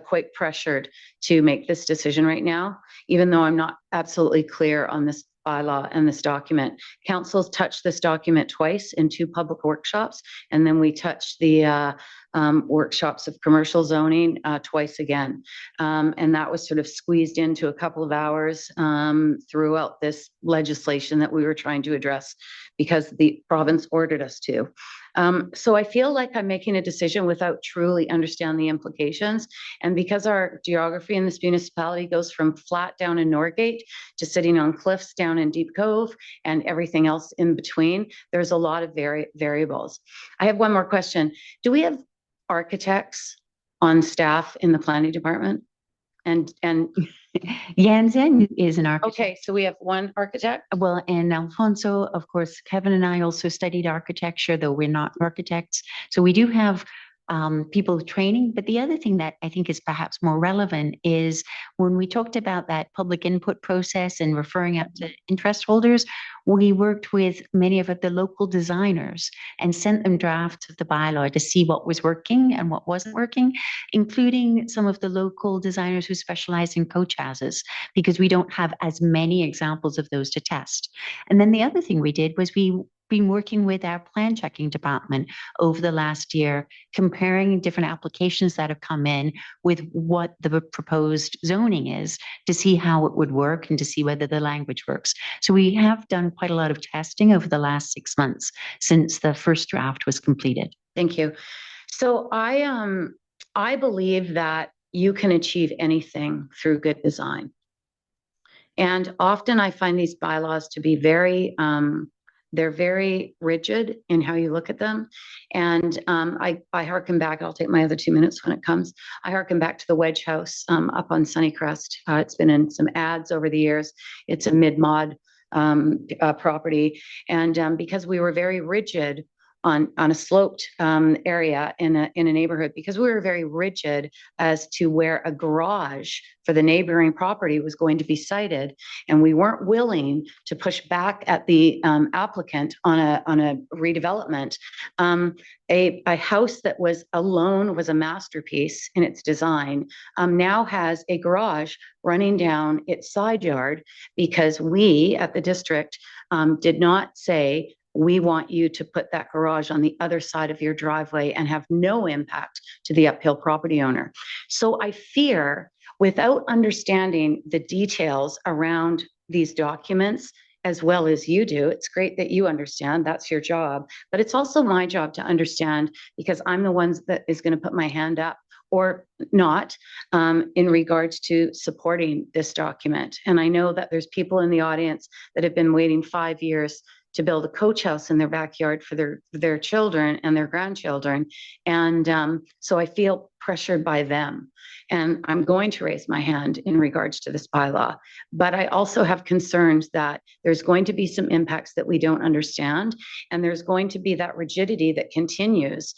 quite pressured to make this decision right now, even though I'm not absolutely clear on this bylaw and this document. Council's touched this document twice in 2 public workshops, and then we touched the workshops of commercial zoning twice again. And that was sort of squeezed into a couple of hours throughout this legislation that we were trying to address, because the province ordered us to. So I feel like I'm making a decision without truly understanding the implications. And because our geography in this municipality goes from flat down in Norgate to sitting on cliffs down in Deep Cove and everything else in between, there's a lot of variables. I have one more question. Do we have architects on staff in the planning department? And Jansen is an architect. okay, so we have one architect. Well, and Alfonso, of course, Kevin and I also studied architecture, though we're not architects. So we do have people training. But the other thing that I think is perhaps more relevant is when we talked about that public input process and referring out to interest holders, we worked with many of the local designers and sent them drafts of the bylaw to see what was working and what wasn't working, including some of the local designers who specialize in coach houses, because we don't have as many examples of those to test. And then the other thing we did was we been working with our plan checking department over the last year, comparing different applications that have come in with what the proposed zoning is to see how it would work and to see whether the language works. So we have done quite a lot of testing over the last 6 months since the first draft was completed. Thank you. So I believe that you can achieve anything through good design. And often I find these bylaws to be very they're very rigid in how you look at them. And I hearken back, I'll take my other 2 minutes when it comes. I hearken back to the Wedge House up on Sunnycrest. It's been in some ads over the years. It's a mid-mod property. And because we were very rigid on a sloped area in a neighborhood, because we were very rigid as to where a garage for the neighboring property was going to be sited, and we weren't willing to push back at the applicant on a redevelopment. A house that was alone was a masterpiece in its design, now has a garage running down its side yard because we at the district did not say, we want you to put that garage on the other side of your driveway and have no impact to the uphill property owner. So I fear, without understanding the details around these documents, as well as you do, it's great that you understand, that's your job, but it's also my job to understand, because I'm the one that is going to put my hand up or not in regards to supporting this document. And I know that there's people in the audience that have been waiting 5 years to build a coach house in their backyard for their children and their grandchildren. And so I feel pressured by them. And I'm going to raise my hand in regards to this bylaw. But I also have concerns that there's going to be some impacts that we don't understand. And there's going to be that rigidity that continues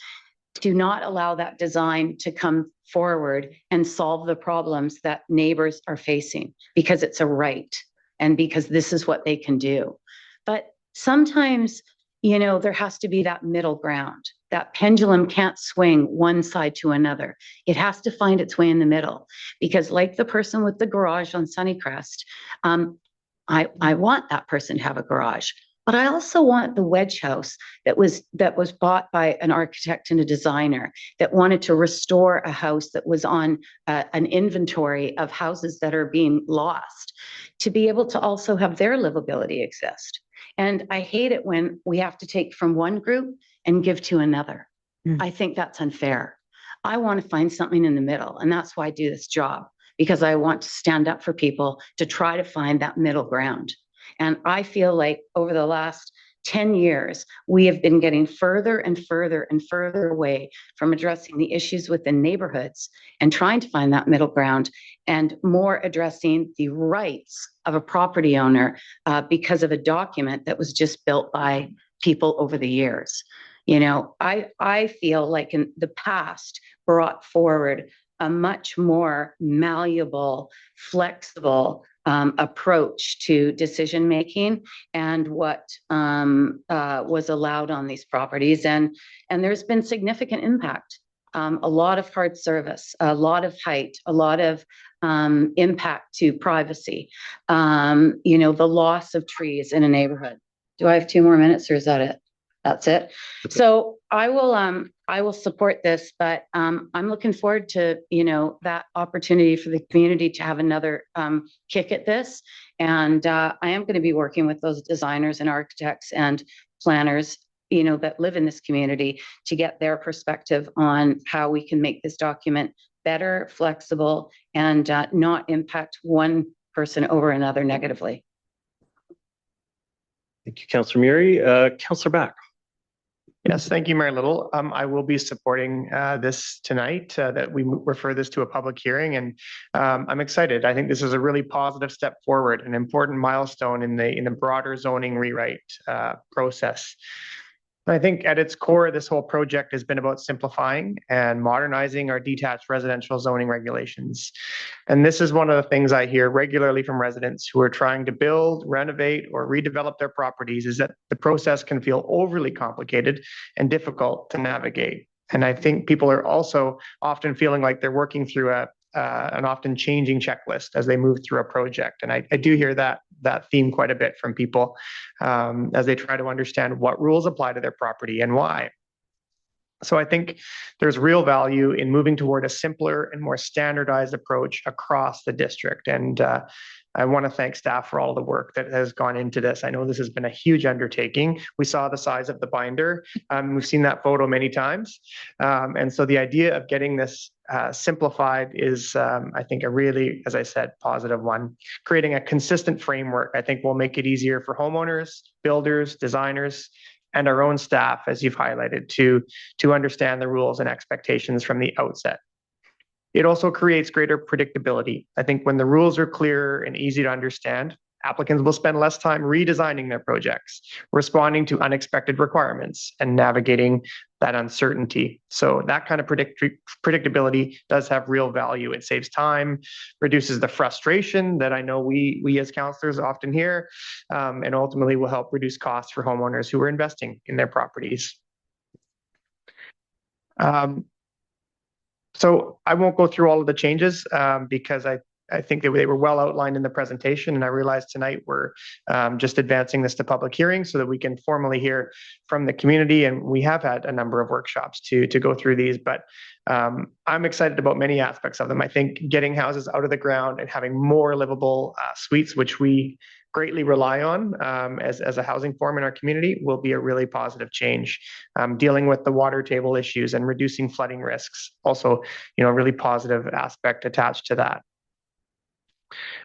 to not allow that design to come forward and solve the problems that neighbors are facing, because it's a right and because this is what they can do. But sometimes, you know, there has to be that middle ground. That pendulum can't swing one side to another. It has to find its way in the middle, because like the person with the garage on Sunnycrest, I want that person to have a garage, but I also want the Wedge House that was bought by an architect and a designer that wanted to restore a house that was on an inventory of houses that are being lost, to be able to also have their livability exist. And I hate it when we have to take from one group and give to another. I think that's unfair. I want to find something in the middle. And that's why I do this job, because I want to stand up for people to try to find that middle ground. And I feel like over the last 10 years, we have been getting further and further and further away from addressing the issues within neighborhoods and trying to find that middle ground, and more addressing the rights of a property owner because of a document that was just built by people over the years. You know, I feel like in the past brought forward a much more malleable, flexible approach to decision making and what was allowed on these properties. And there's been significant impact, a lot of hard service, a lot of height, a lot of impact to privacy, you know, the loss of trees in a neighborhood. Do I have 2 more minutes, or is that it? That's it. So I will support this, but I'm looking forward to, you know, that opportunity for the community to have another kick at this. And I am going to be working with those designers and architects and planners, you know, that live in this community to get their perspective on how we can make this document better, flexible, and not impact one person over another negatively. Thank you, Councillor Murray. Councillor Back. Yes, thank you, Mayor Little. I will be supporting this tonight, that we refer this to a public hearing, and I'm excited. I think this is a really positive step forward, an important milestone in the broader zoning rewrite process. I think at its core, this whole project has been about simplifying and modernizing our detached residential zoning regulations. And this is one of the things I hear regularly from residents who are trying to build, renovate, or redevelop their properties, is that the process can feel overly complicated and difficult to navigate. And I think people are also often feeling like they're working through an often changing checklist as they move through a project. And I do hear that theme quite a bit from people as they try to understand what rules apply to their property and why. So I think there's real value in moving toward a simpler and more standardized approach across the district. And I want to thank staff for all the work that has gone into this. I know this has been a huge undertaking. We saw the size of the binder. We've seen that photo many times. And so the idea of getting this simplified is, I think, a really, as I said, positive one. Creating a consistent framework, I think, will make it easier for homeowners, builders, designers, and our own staff, as you've highlighted, to understand the rules and expectations from the outset. It also creates greater predictability. I think when the rules are clear and easy to understand, applicants will spend less time redesigning their projects, responding to unexpected requirements, and navigating that uncertainty. So that kind of predictability does have real value. It saves time, reduces the frustration that I know we as councillors often hear, and ultimately will help reduce costs for homeowners who are investing in their properties. So I won't go through all of the changes because I think that they were well outlined in the presentation, and I realize tonight we're just advancing this to public hearing so that we can formally hear from the community, and we have had a number of workshops to go through these, but I'm excited about many aspects of them. I think getting houses out of the ground and having more livable suites, which we greatly rely on as a housing form in our community, will be a really positive change. Dealing with the water table issues and reducing flooding risks, also, a really positive aspect attached to that.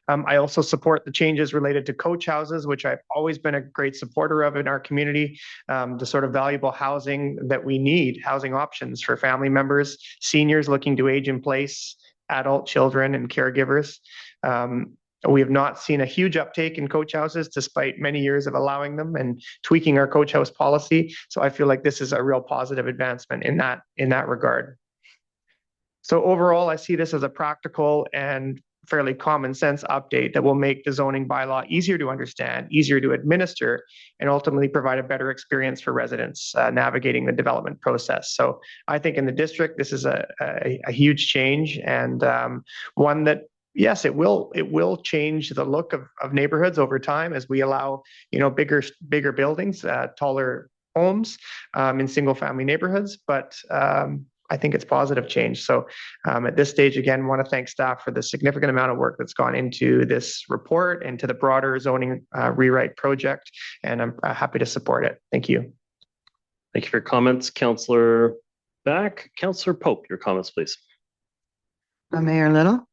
I also support the changes related to coach houses, which I've always been a great supporter of in our community, the sort of valuable housing that we need, housing options for family members, seniors looking to age in place, adult children, and caregivers. We have not seen a huge uptake in coach houses despite many years of allowing them and tweaking our coach house policy. So I feel like this is a real positive advancement in that regard. So overall, I see this as a practical and fairly common sense update that will make the zoning bylaw easier to understand, easier to administer, and ultimately provide a better experience for residents navigating the development process. So I think in the district, this is a huge change, and one that, yes, it will change the look of neighborhoods over time as we allow, bigger buildings, taller homes in single family neighborhoods. But I think it's positive change. So at this stage, again, want to thank staff for the significant amount of work that's gone into this report and to the broader zoning rewrite project. And I'm happy to support it. Thank you. Thank you for your comments, Councillor Back. Councillor Pope, your comments, please. Mayor Little.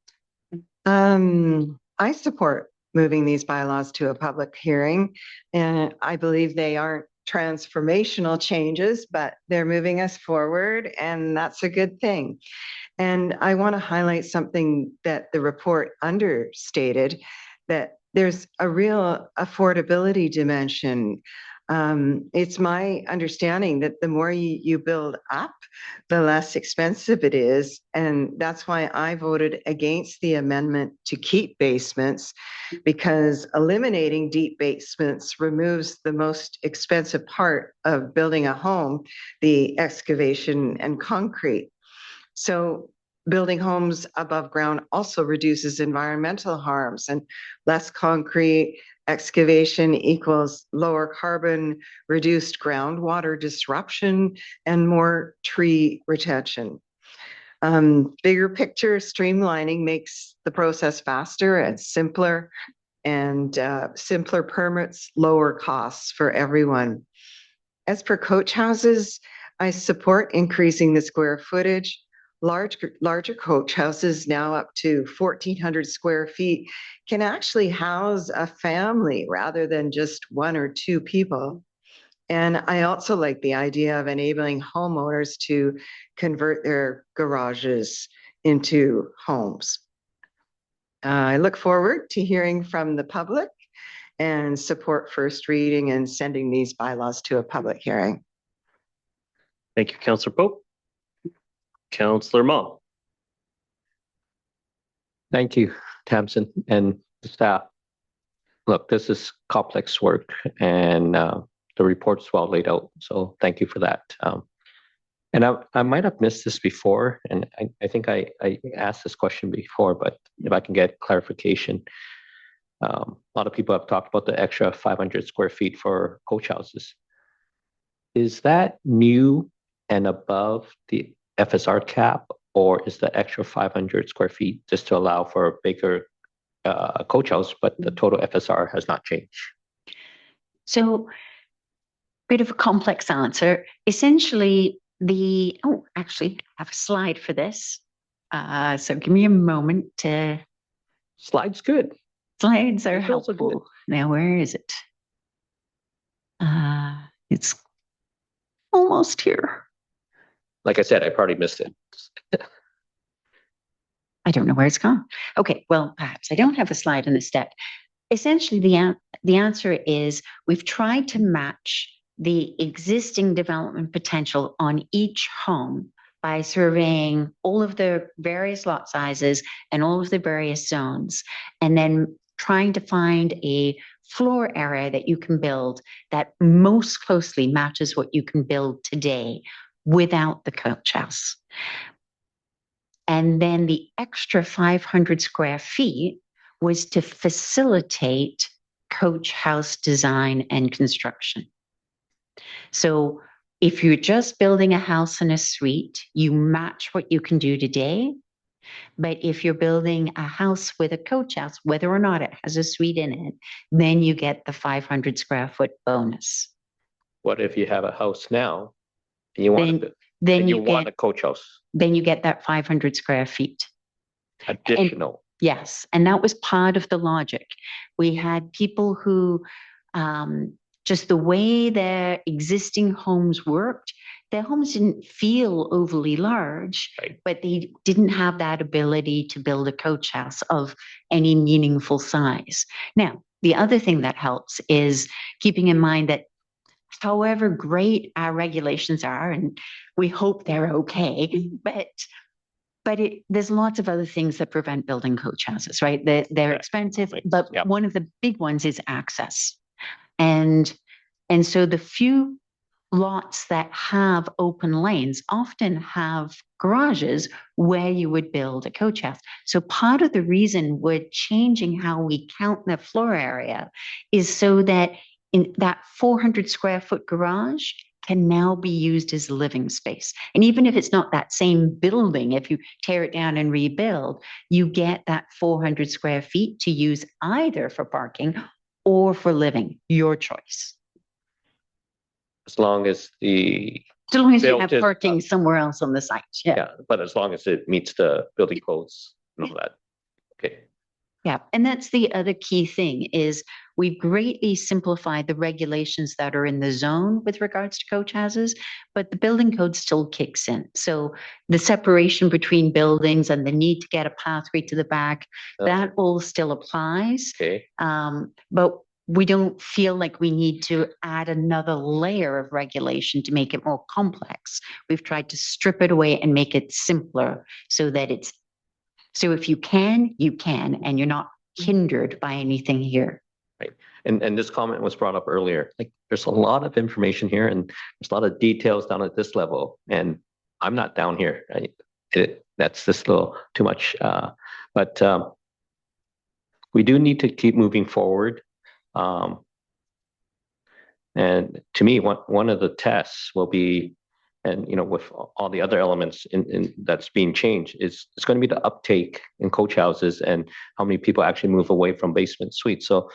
I support moving these bylaws to a public hearing, and I believe they aren't transformational changes, but they're moving us forward, and that's a good thing. And I want to highlight something that the report understated, that there's a real affordability dimension. It's my understanding that the more you build up, the less expensive it is. And that's why I voted against the amendment to keep basements, because eliminating deep basements removes the most expensive part of building a home, the excavation and concrete. So building homes above ground also reduces environmental harms, and less concrete excavation equals lower carbon, reduced groundwater disruption, and more tree retention. Bigger picture streamlining makes the process faster and simpler permits, lower costs for everyone. As for coach houses, I support increasing the square footage. Larger coach houses, now up to 1,400 square feet, can actually house a family rather than just one or two people. And I also like the idea of enabling homeowners to convert their garages into homes. I look forward to hearing from the public and support first reading and sending these bylaws to a public hearing. Thank you, Councillor Pope. Councillor Mah. Thank you, Tamsin and the staff. Look, this is complex work and the report's well laid out. So thank you for that. And I might have missed this before, and I think I asked this question before, but if I can get clarification. A lot of people have talked about the extra 500 square feet for coach houses. Is that new and above the FSR cap, or is the extra 500 square feet just to allow for a bigger coach house, but the total FSR has not changed? So, bit of a complex answer. Essentially, actually, I have a slide for this. So give me a moment to. Slides good. Slides are helpful. Now, where is it? It's almost here. Like I said, I probably missed it. I don't know where it's gone. Okay, well, perhaps I don't have a slide in this deck. Essentially, the answer is we've tried to match the existing development potential on each home by surveying all of the various lot sizes and all of the various zones, and then trying to find a floor area that you can build that most closely matches what you can build today without the coach house. And then the extra 500 square feet was to facilitate coach house design and construction. So if you're just building a house and a suite, you match what you can do today. But if you're building a house with a coach house, whether or not it has a suite in it, then you get the 500 square foot bonus. What if you have a house now and you want a coach house? Then you get that 500 square feet. Additional. Yes, and that was part of the logic. We had people who, just the way their existing homes worked, their homes didn't feel overly large, right, but they didn't have that ability to build a coach house of any meaningful size. Now, the other thing that helps is keeping in mind that however great our regulations are, and we hope they're okay, but there's lots of other things that prevent building coach houses, right? They're expensive, but one of the big ones is access. And so the few lots that have open lanes often have garages where you would build a coach house. So part of the reason we're changing how we count the floor area is so that in that 400 square foot garage can now be used as living space. And even if it's not that same building, if you tear it down and rebuild, you get that 400 square feet to use either for parking or for living, your choice. As long as you have parking somewhere else on the site. Yeah, but as long as it meets the building codes and all that. Okay. Yeah, and that's the other key thing is we've greatly simplified the regulations that are in the zone with regards to coach houses, but the building code still kicks in. So the separation between buildings and the need to get a pathway to the back, that all still applies. Okay. But we don't feel like we need to add another layer of regulation to make it more complex. We've tried to strip it away and make it simpler so that so if you can, and you're not hindered by anything here. Right. And this comment was brought up earlier. Like there's a lot of information here and there's a lot of details down at this level. And I'm not down here. Right? That's just a little too much. But we do need to keep moving forward. And to me, one of the tests will be, and with all the other elements in that's being changed, it's going to be the uptake in coach houses and how many people actually move away from basement suites. So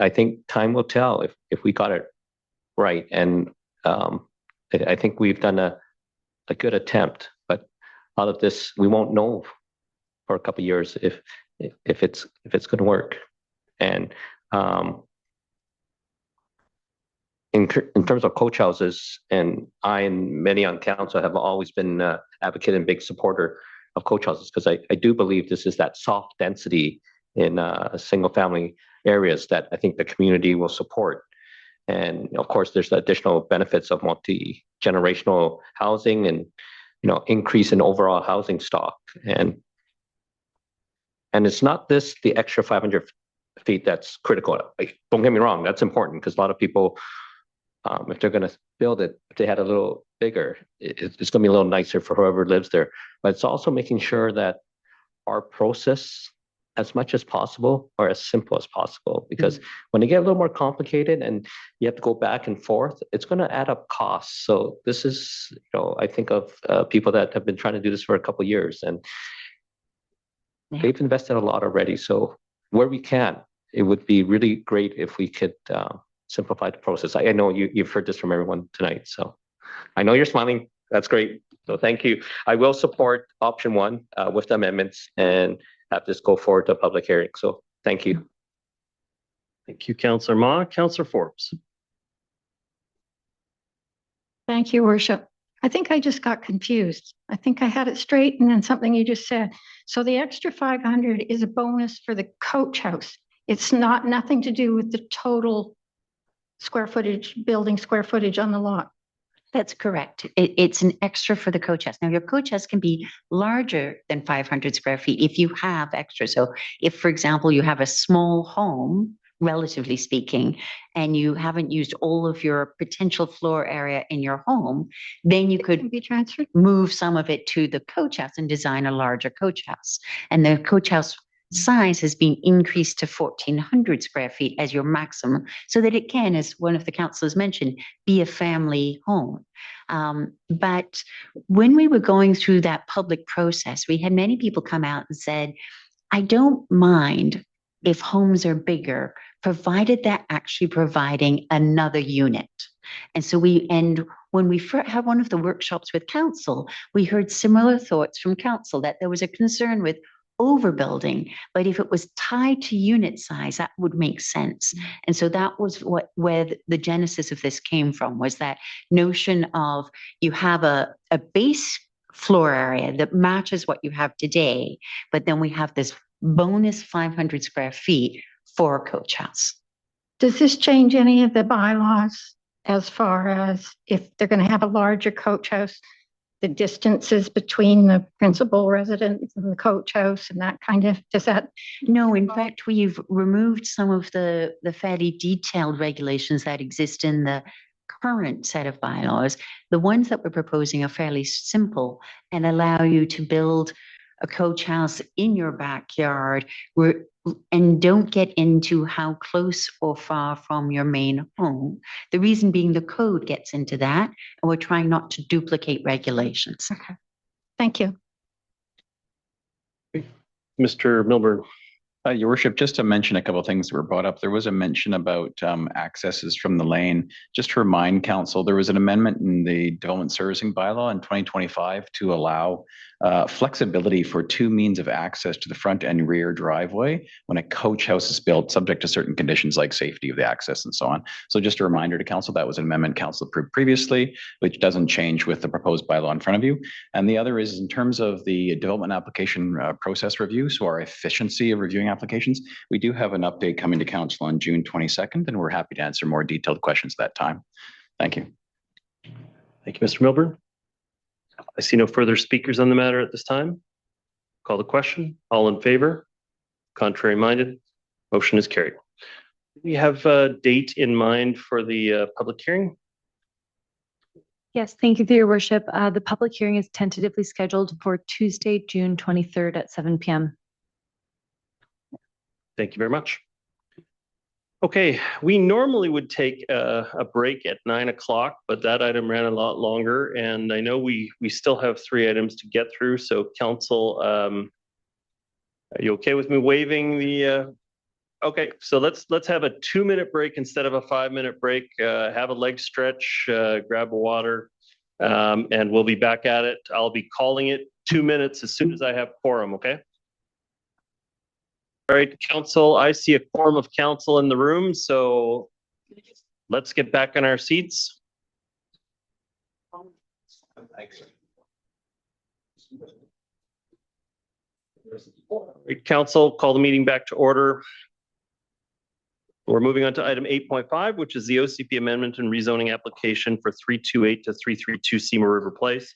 I think time will tell if we got it right. And I think we've done a good attempt, but out of this, we won't know for a couple of years if it's going to work. And in terms of coach houses, and I and many on council have always been advocate and big supporter of coach houses, because I do believe this is that soft density in single family areas that I think the community will support. And of course, there's the additional benefits of multi-generational housing and increase in overall housing stock. And it's not the extra 500 feet that's critical. Don't get me wrong, that's important, because a lot of people, if they're going to build it, if they had a little bigger, it's going to be a little nicer for whoever lives there. But it's also making sure that our process, as much as possible, or as simple as possible, because when they get a little more complicated and you have to go back and forth, it's going to add up costs. So this is, I think of people that have been trying to do this for a couple of years, and they've invested a lot already. So where we can, it would be really great if we could simplify the process. I know you've heard this from everyone tonight, so I know you're smiling. That's great. So thank you. I will support option 1 with the amendments and have this go forward to a public hearing. So thank you. Thank you, Councillor Ma. Councillor Forbes. Thank you, Worship. I think I just got confused. I think I had it straight and then something you just said. So the extra 500 is a bonus for the coach house. It's nothing to do with the total square footage, building square footage on the lot. That's correct. It's an extra for the coach house. Now, your coach house can be larger than 500 square feet if you have extra. So if, for example, you have a small home, relatively speaking, and you haven't used all of your potential floor area in your home, then you could be transferred, move some of it to the coach house and design a larger coach house. And the coach house size has been increased to 1,400 square feet as your maximum, so that it can, as one of the councillors mentioned, be a family home. But when we were going through that public process, we had many people come out and said, I don't mind if homes are bigger, provided they're actually providing another unit. And so when we had one of the workshops with council, we heard similar thoughts from council, that there was a concern with overbuilding, but if it was tied to unit size, that would make sense. And so that was where the genesis of this came from, was that notion of you have a base floor area that matches what you have today, but then we have this bonus 500 square feet for a coach house. Does this change any of the bylaws as far as if they're going to have a larger coach house, the distances between the principal residence and the coach house and that kind of, does that? No, in fact, we've removed some of the fairly detailed regulations that exist in the current set of bylaws. The ones that we're proposing are fairly simple and allow you to build a coach house in your backyard and don't get into how close or far from your main home. The reason being the code gets into that, and we're trying not to duplicate regulations. Okay. Thank you. Mr. Milburn. Your Worship, just to mention a couple of things that were brought up. There was a mention about accesses from the lane. Just to remind council, there was an amendment in the development servicing bylaw in 2025 to allow flexibility for 2 means of access to the front and rear driveway when a coach house is built, subject to certain conditions like safety of the access and so on. So just a reminder to council, that was an amendment council approved previously, which doesn't change with the proposed bylaw in front of you. And the other is in terms of the development application process review, so our efficiency of reviewing applications, we do have an update coming to council on June 22nd, and we're happy to answer more detailed questions at that time. Thank you. Thank you, Mr. Milburn. I see no further speakers on the matter at this time. Call the question. All in favor? Contrary minded? Motion is carried. We have a date in mind for the public hearing. Yes, thank you, Your Worship. The public hearing is tentatively scheduled for Tuesday, June 23rd at 7 p.m. Thank you very much. Okay, we normally would take a break at 9 o'clock, but that item ran a lot longer, and I know we still have 3 items to get through. So, council, are you okay with me waiving the? Okay, so let's have a 2-minute break instead of a 5-minute break. Have a leg stretch, grab a water, and we'll be back at it. I'll be calling it 2 minutes as soon as I have quorum. Okay. All right, council, I see a quorum of council in the room, so let's get back in our seats. Council, call the meeting back to order. We're moving on to item 8.5, which is the OCP Amendment and Rezoning application for 328 to 332 Seymour River Place.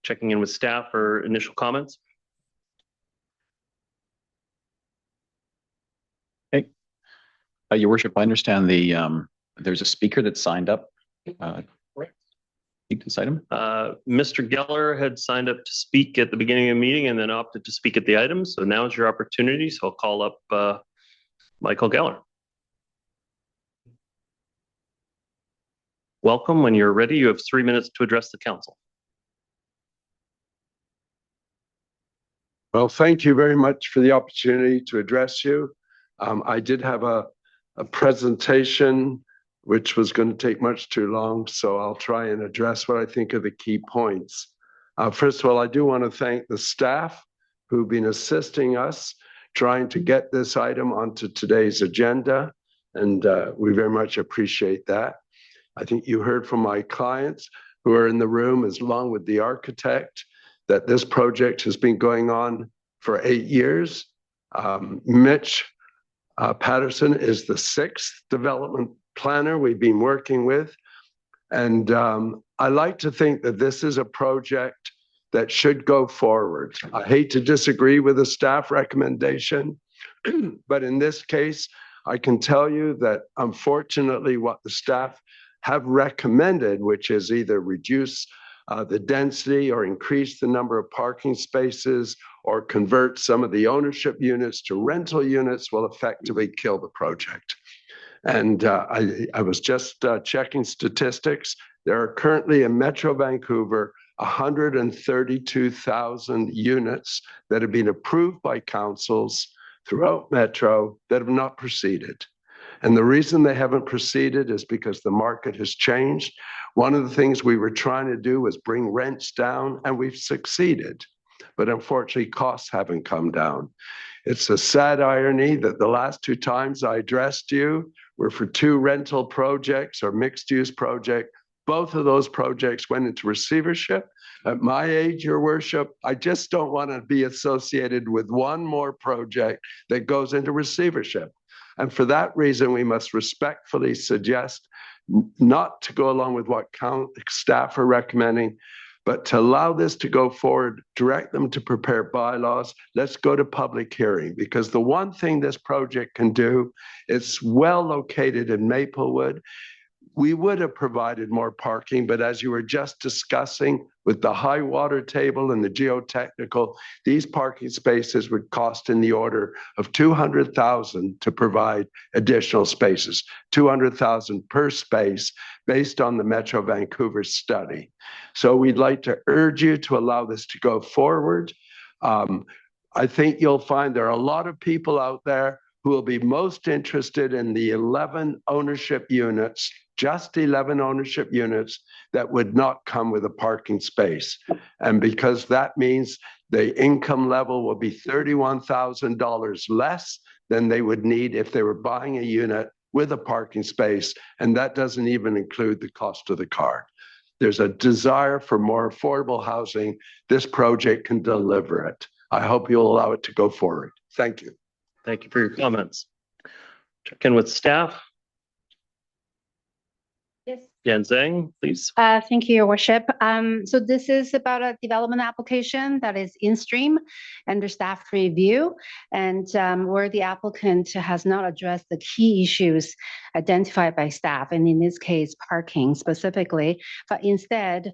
Checking in with staff for initial comments. Hey, Your Worship, I understand there's a speaker that signed up. Speak to this item. Mr. Geller had signed up to speak at the beginning of the meeting and then opted to speak at the item. So now is your opportunity. So I'll call up Michael Geller. Welcome. When you're ready, you have 3 minutes to address the council. Well, thank you very much for the opportunity to address you. I did have a presentation which was going to take much too long, so I'll try and address what I think are the key points. First of all, I do want to thank the staff who've been assisting us trying to get this item onto today's agenda, and we very much appreciate that. I think you heard from my clients who are in the room, as along with the architect, that this project has been going on for 8 years. Mitch Patterson is the 6th development planner we've been working with. And I like to think that this is a project that should go forward. I hate to disagree with the staff recommendation, but in this case, I can tell you that unfortunately what the staff have recommended, which is either reduce the density or increase the number of parking spaces or convert some of the ownership units to rental units, will effectively kill the project. And I was just checking statistics. There are currently in Metro Vancouver 132,000 units that have been approved by councils throughout Metro that have not proceeded. And the reason they haven't proceeded is because the market has changed. One of the things we were trying to do was bring rents down, and we've succeeded. But unfortunately, costs haven't come down. It's a sad irony that the last 2 times I addressed you were for 2 rental projects or mixed-use project. Both of those projects went into receivership. At my age, Your Worship, I just don't want to be associated with one more project that goes into receivership. And for that reason, we must respectfully suggest not to go along with what staff are recommending, but to allow this to go forward, direct them to prepare bylaws. Let's go to public hearing, because the one thing this project can do, it's well located in Maplewood. We would have provided more parking, but as you were just discussing with the high water table and the geotechnical, these parking spaces would cost in the order of $200,000 to provide additional spaces, $200,000 per space based on the Metro Vancouver study. So we'd like to urge you to allow this to go forward. I think you'll find there are a lot of people out there who will be most interested in the 11 ownership units, just 11 ownership units that would not come with a parking space. And because that means the income level will be $31,000 less than they would need if they were buying a unit with a parking space. And that doesn't even include the cost of the car. There's a desire for more affordable housing. This project can deliver it. I hope you'll allow it to go forward. Thank you. Thank you for your comments. Check in with staff. Yes. Yan Zhang, please. Thank you, Your Worship. So this is about a development application that is in stream under staff review, and where the applicant has not addressed the key issues identified by staff, and in this case, parking specifically, but instead,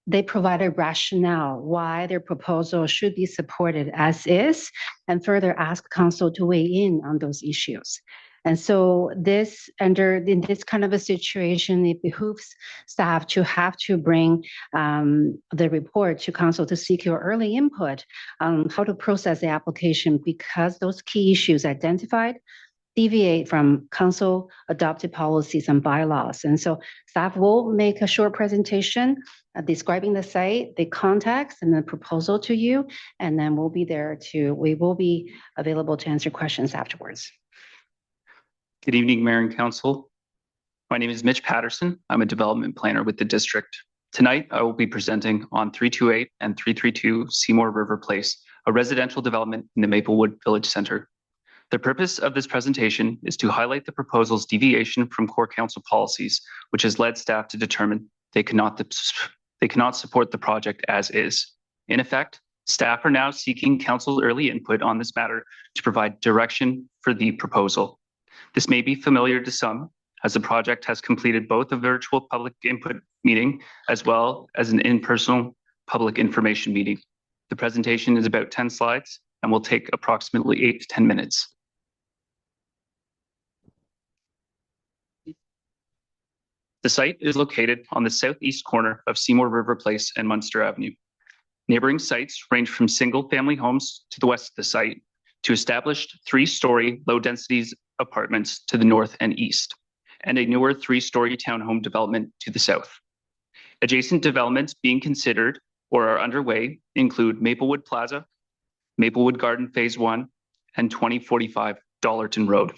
they provide a rationale why their proposal should be supported as is, and further ask council to weigh in on those issues. And so in this kind of a situation, it behooves staff to have to bring the report to council to secure early input on how to process the application, because those key issues identified deviate from council adopted policies and bylaws. And so staff will make a short presentation describing the site, the context, and the proposal to you, and then we will be available to answer questions afterwards. Good evening, Mayor and Council. My name is Mitch Patterson. I'm a development planner with the district. Tonight, I will be presenting on 328 and 332 Seymour River Place, a residential development in the Maplewood Village Center. The purpose of this presentation is to highlight the proposal's deviation from core council policies, which has led staff to determine they cannot support the project as is. In effect, staff are now seeking council's early input on this matter to provide direction for the proposal. This may be familiar to some, as the project has completed both a virtual public input meeting as well as an in-person public information meeting. The presentation is about 10 slides and will take approximately 8 to 10 minutes. The site is located on the southeast corner of Seymour River Place and Munster Avenue. Neighboring sites range from single-family homes to the west of the site to established 3-story low-density apartments to the north and east, and a newer 3-story townhome development to the south. Adjacent developments being considered or are underway include Maplewood Plaza, Maplewood Garden Phase 1, and 2045 Dollarton Road.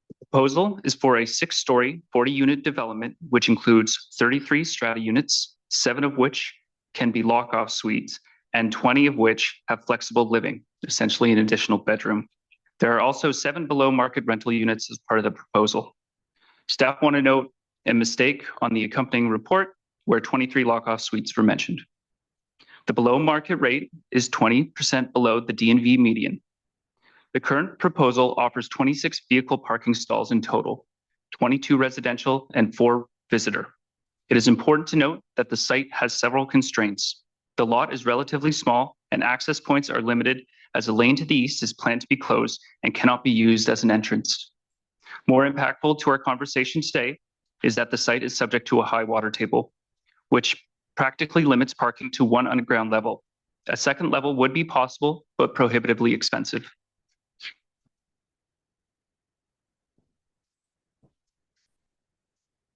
The proposal is for a 6-story, 40-unit development, which includes 33 strata units, 7 of which can be lock-off suites, and 20 of which have flexible living, essentially an additional bedroom. There are also 7 below-market rental units as part of the proposal. Staff want to note a mistake on the accompanying report where 23 lock-off suites were mentioned. The below-market rate is 20% below the D&V median. The current proposal offers 26 vehicle parking stalls in total, 22 residential and 4 visitor. It is important to note that the site has several constraints. The lot is relatively small and access points are limited as a lane to the east is planned to be closed and cannot be used as an entrance. More impactful to our conversation today is that the site is subject to a high water table, which practically limits parking to 1 underground level. A second level would be possible, but prohibitively expensive.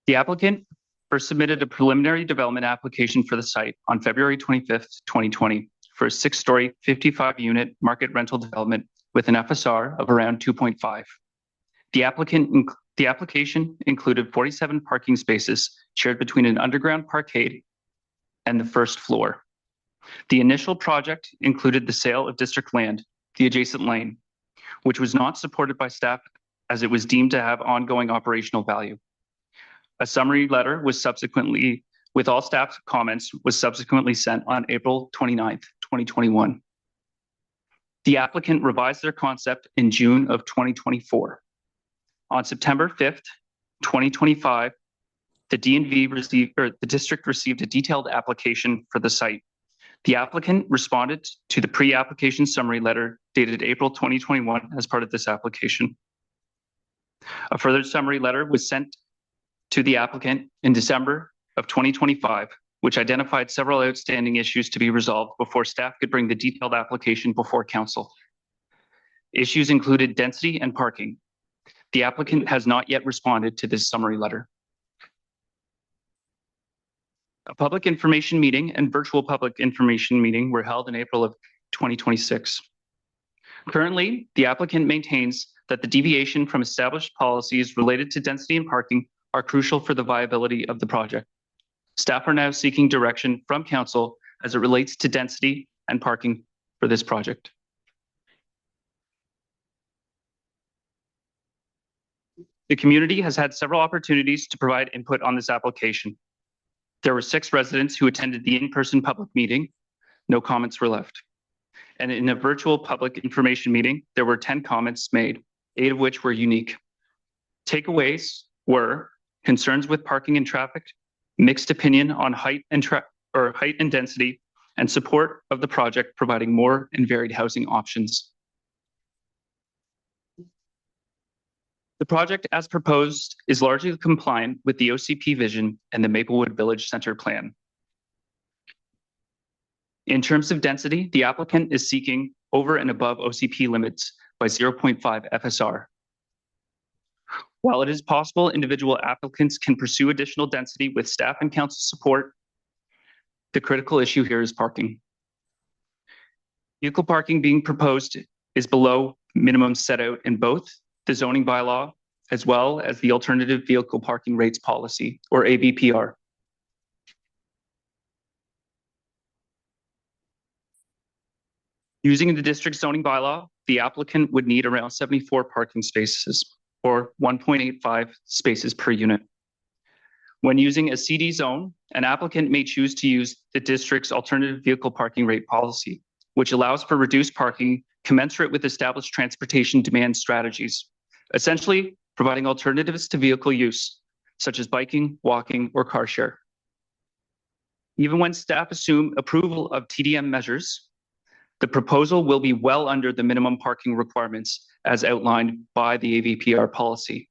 The applicant first submitted a preliminary development application for the site on February 25th, 2020 for a 6-story, 55-unit market rental development with an FSR of around 2.5. The application included 47 parking spaces shared between an underground parkade and the first floor. The initial project included the sale of district land, the adjacent lane, which was not supported by staff as it was deemed to have ongoing operational value. A summary letter was subsequently, with all staff comments, was subsequently sent on April 29th, 2021. The applicant revised their concept in June of 2024. On September 5th, 2025, the district received a detailed application for the site. The applicant responded to the pre-application summary letter dated April 2021 as part of this application. A further summary letter was sent to the applicant in December of 2025, which identified several outstanding issues to be resolved before staff could bring the detailed application before council. Issues included density and parking. The applicant has not yet responded to this summary letter. A public information meeting and virtual public information meeting were held in April of 2026. Currently, the applicant maintains that the deviation from established policies related to density and parking are crucial for the viability of the project. Staff are now seeking direction from council as it relates to density and parking for this project. The community has had several opportunities to provide input on this application. There were 6 residents who attended the in-person public meeting. No comments were left. And in a virtual public information meeting, there were 10 comments made, 8 of which were unique. Takeaways were concerns with parking and traffic, mixed opinion on height and density, and support of the project providing more and varied housing options. The project as proposed is largely compliant with the OCP vision and the Maplewood Village Center plan. In terms of density, the applicant is seeking over and above OCP limits by 0.5 FSR. While it is possible individual applicants can pursue additional density with staff and council support, the critical issue here is parking. Vehicle parking being proposed is below minimum set out in both the zoning bylaw, as well as the alternative vehicle parking rates policy, or AVPR. Using the district zoning bylaw, the applicant would need around 74 parking spaces, or 1.85 spaces per unit. When using a CD zone, an applicant may choose to use the district's alternative vehicle parking rate policy, which allows for reduced parking commensurate with established transportation demand strategies, essentially providing alternatives to vehicle use, such as biking, walking, or car share. Even when staff assume approval of TDM measures, the proposal will be well under the minimum parking requirements as outlined by the AVPR policy.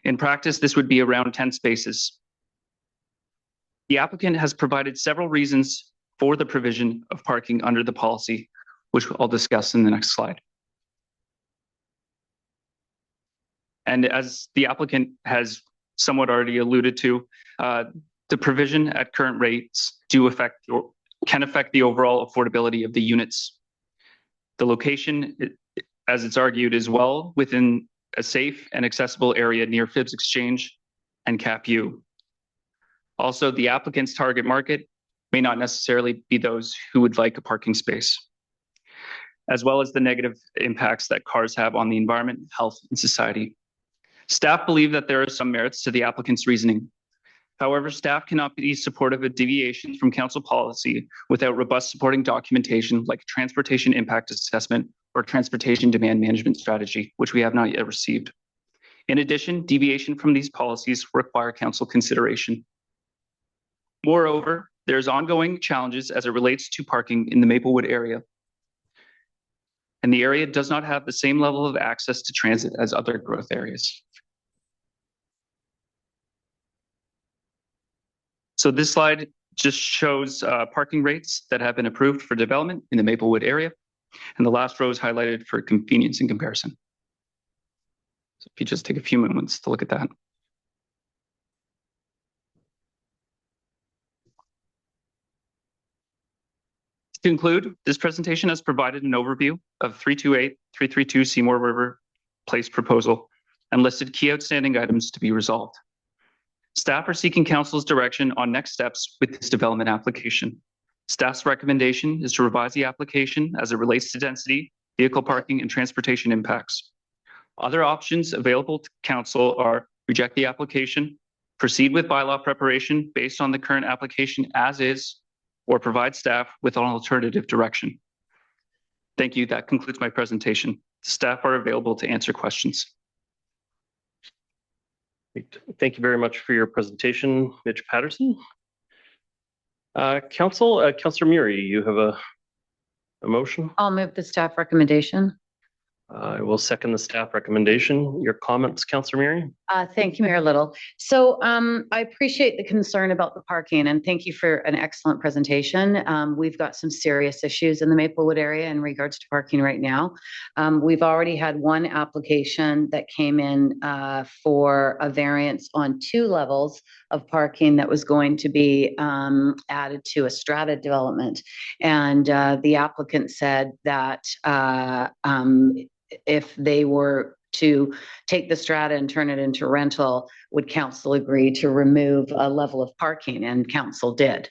In practice, this would be around 10 spaces. The applicant has provided several reasons for the provision of parking under the policy, which I'll discuss in the next slide. And as the applicant has somewhat already alluded to, the provision at current rates can affect the overall affordability of the units. The location, as it's argued, is well within a safe and accessible area near Phibbs Exchange and Cap U. Also, the applicant's target market may not necessarily be those who would like a parking space, as well as the negative impacts that cars have on the environment, health, and society. Staff believe that there are some merits to the applicant's reasoning. However, staff cannot be supportive of deviations from council policy without robust supporting documentation like a transportation impact assessment or transportation demand management strategy, which we have not yet received. In addition, deviation from these policies require council consideration. Moreover, there's ongoing challenges as it relates to parking in the Maplewood area. And the area does not have the same level of access to transit as other growth areas. So this slide just shows parking rates that have been approved for development in the Maplewood area. And the last row is highlighted for convenience and comparison. So if you just take a few moments to look at that. To conclude, this presentation has provided an overview of 328-332 Seymour River Place proposal and listed key outstanding items to be resolved. Staff are seeking council's direction on next steps with this development application. Staff's recommendation is to revise the application as it relates to density, vehicle parking, and transportation impacts. Other options available to council are reject the application, proceed with bylaw preparation based on the current application as is, or provide staff with an alternative direction. Thank you. That concludes my presentation. Staff are available to answer questions. Thank you very much for your presentation, Mitch Patterson. Councilor Murray, you have a motion? I'll move the staff recommendation. I will second the staff recommendation. Your comments, Councilor Murray? Thank you, Mayor Little. So I appreciate the concern about the parking and thank you for an excellent presentation. We've got some serious issues in the Maplewood area in regards to parking right now. We've already had one application that came in for a variance on 2 levels of parking that was going to be added to a strata development. And the applicant said that if they were to take the strata and turn it into rental, would council agree to remove a level of parking? And council did.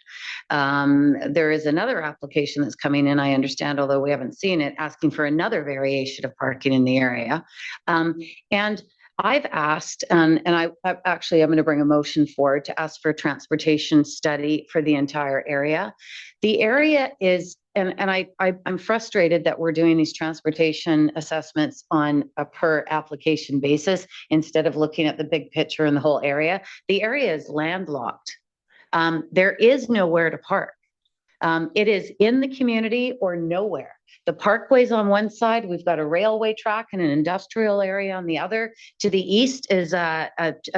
There is another application that's coming in, I understand, although we haven't seen it, asking for another variation of parking in the area. And I've asked, and I'm going to bring a motion forward to ask for a transportation study for the entire area. The area is, and I'm frustrated that we're doing these transportation assessments on a per application basis instead of looking at the big picture in the whole area. The area is landlocked. There is nowhere to park. It is in the community or nowhere. The parkway's on one side, we've got a railway track and an industrial area on the other. To the east is a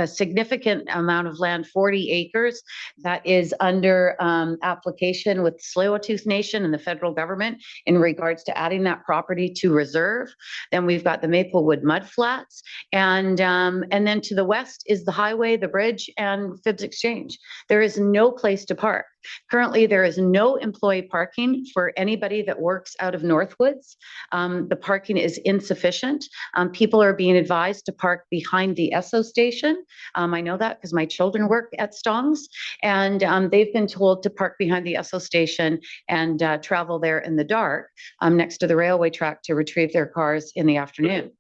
significant amount of land, 40 acres, that is under application with Tsleil-Waututh Nation and the federal government in regards to adding that property to reserve. Then we've got the Maplewood Mudflats, and then to the west is the highway, the bridge, and Phibbs Exchange. There is no place to park. Currently, there is no employee parking for anybody that works out of Northwoods. The parking is insufficient. People are being advised to park behind the Esso station. I know that because my children work at Stong's, and they've been told to park behind the Esso station and travel there in the dark next to the railway track to retrieve their cars in the afternoon.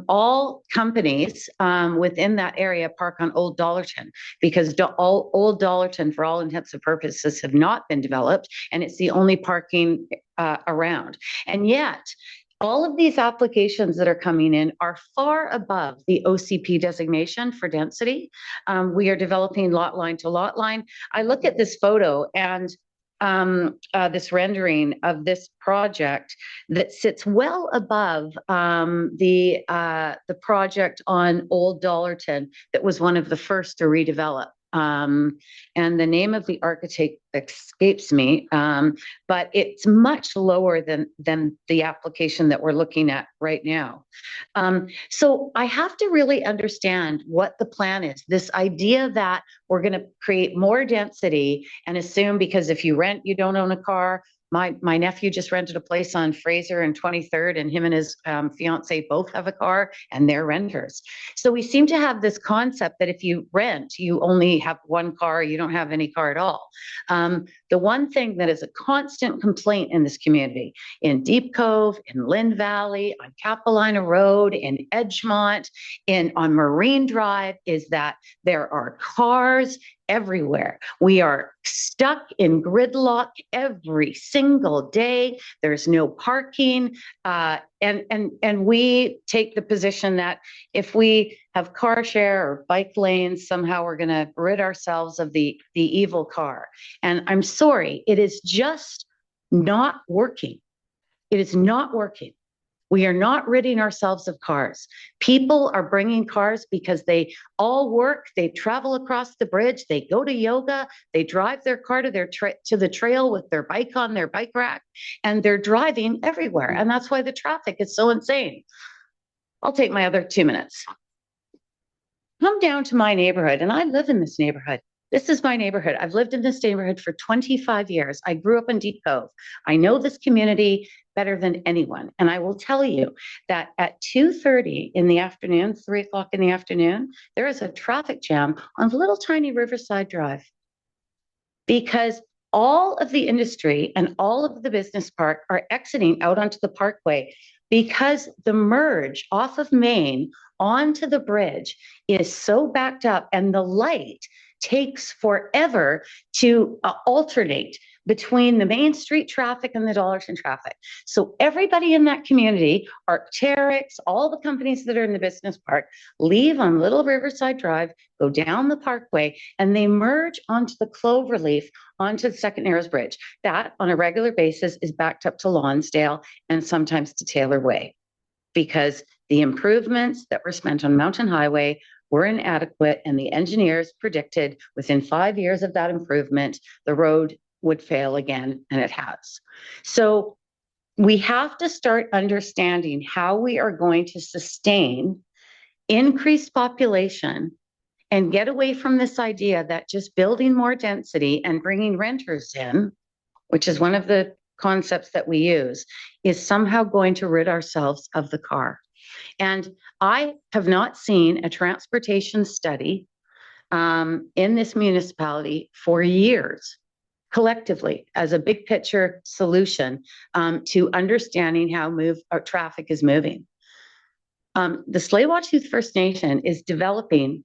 All companies within that area park on Old Dollarton because Old Dollarton, for all intents and purposes, have not been developed, and it's the only parking around. And yet, all of these applications that are coming in are far above the OCP designation for density. We are developing lot line to lot line. I look at this photo and this rendering of this project that sits well above the project on Old Dollarton that was one of the first to redevelop. And the name of the architect escapes me, but it's much lower than the application that we're looking at right now. So I have to really understand what the plan is. This idea that we're going to create more density and assume because if you rent, you don't own a car. My nephew just rented a place on Fraser and 23rd, and him and his fiance both have a car, and they're renters. So we seem to have this concept that if you rent, you only have one car, you don't have any car at all. The one thing that is a constant complaint in this community, in Deep Cove, in Lynn Valley, on Capilina Road, in Edgemont, on Marine Drive, is that there are cars everywhere. We are stuck in gridlock every single day. There's no parking. And we take the position that if we have car share or bike lanes, somehow we're going to rid ourselves of the evil car. And I'm sorry, it is just not working. It is not working. We are not ridding ourselves of cars. People are bringing cars because they all work. They travel across the bridge. They go to yoga. They drive their car to the trail with their bike on their bike rack, and they're driving everywhere. And that's why the traffic is so insane. I'll take my other 2 minutes. Come down to my neighborhood, and I live in this neighborhood. This is my neighborhood. I've lived in this neighborhood for 25 years. I grew up in Deep Cove. I know this community better than anyone. And I will tell you that at 2:30 in the afternoon, 3 o'clock in the afternoon, there is a traffic jam on little tiny Riverside Drive because all of the industry and all of the business park are exiting out onto the parkway because the merge off of Main onto the bridge is so backed up, and the light takes forever to alternate between the Main Street traffic and the Dollarton traffic. So everybody in that community, Arc'teryx, all the companies that are in the business park, leave on Little Riverside Drive, go down the parkway, and they merge onto the Cloverleaf, onto the Second Narrows Bridge. That, on a regular basis, is backed up to Lonsdale and sometimes to Taylor Way, because the improvements that were spent on Mountain Highway were inadequate, and the engineers predicted within 5 years of that improvement, the road would fail again, and it has. So we have to start understanding how we are going to sustain increased population and get away from this idea that just building more density and bringing renters in, which is one of the concepts that we use, is somehow going to rid ourselves of the car. And I have not seen a transportation study in this municipality for years, collectively, as a big picture solution to understanding how traffic is moving. The Tsleil-Waututh First Nation is developing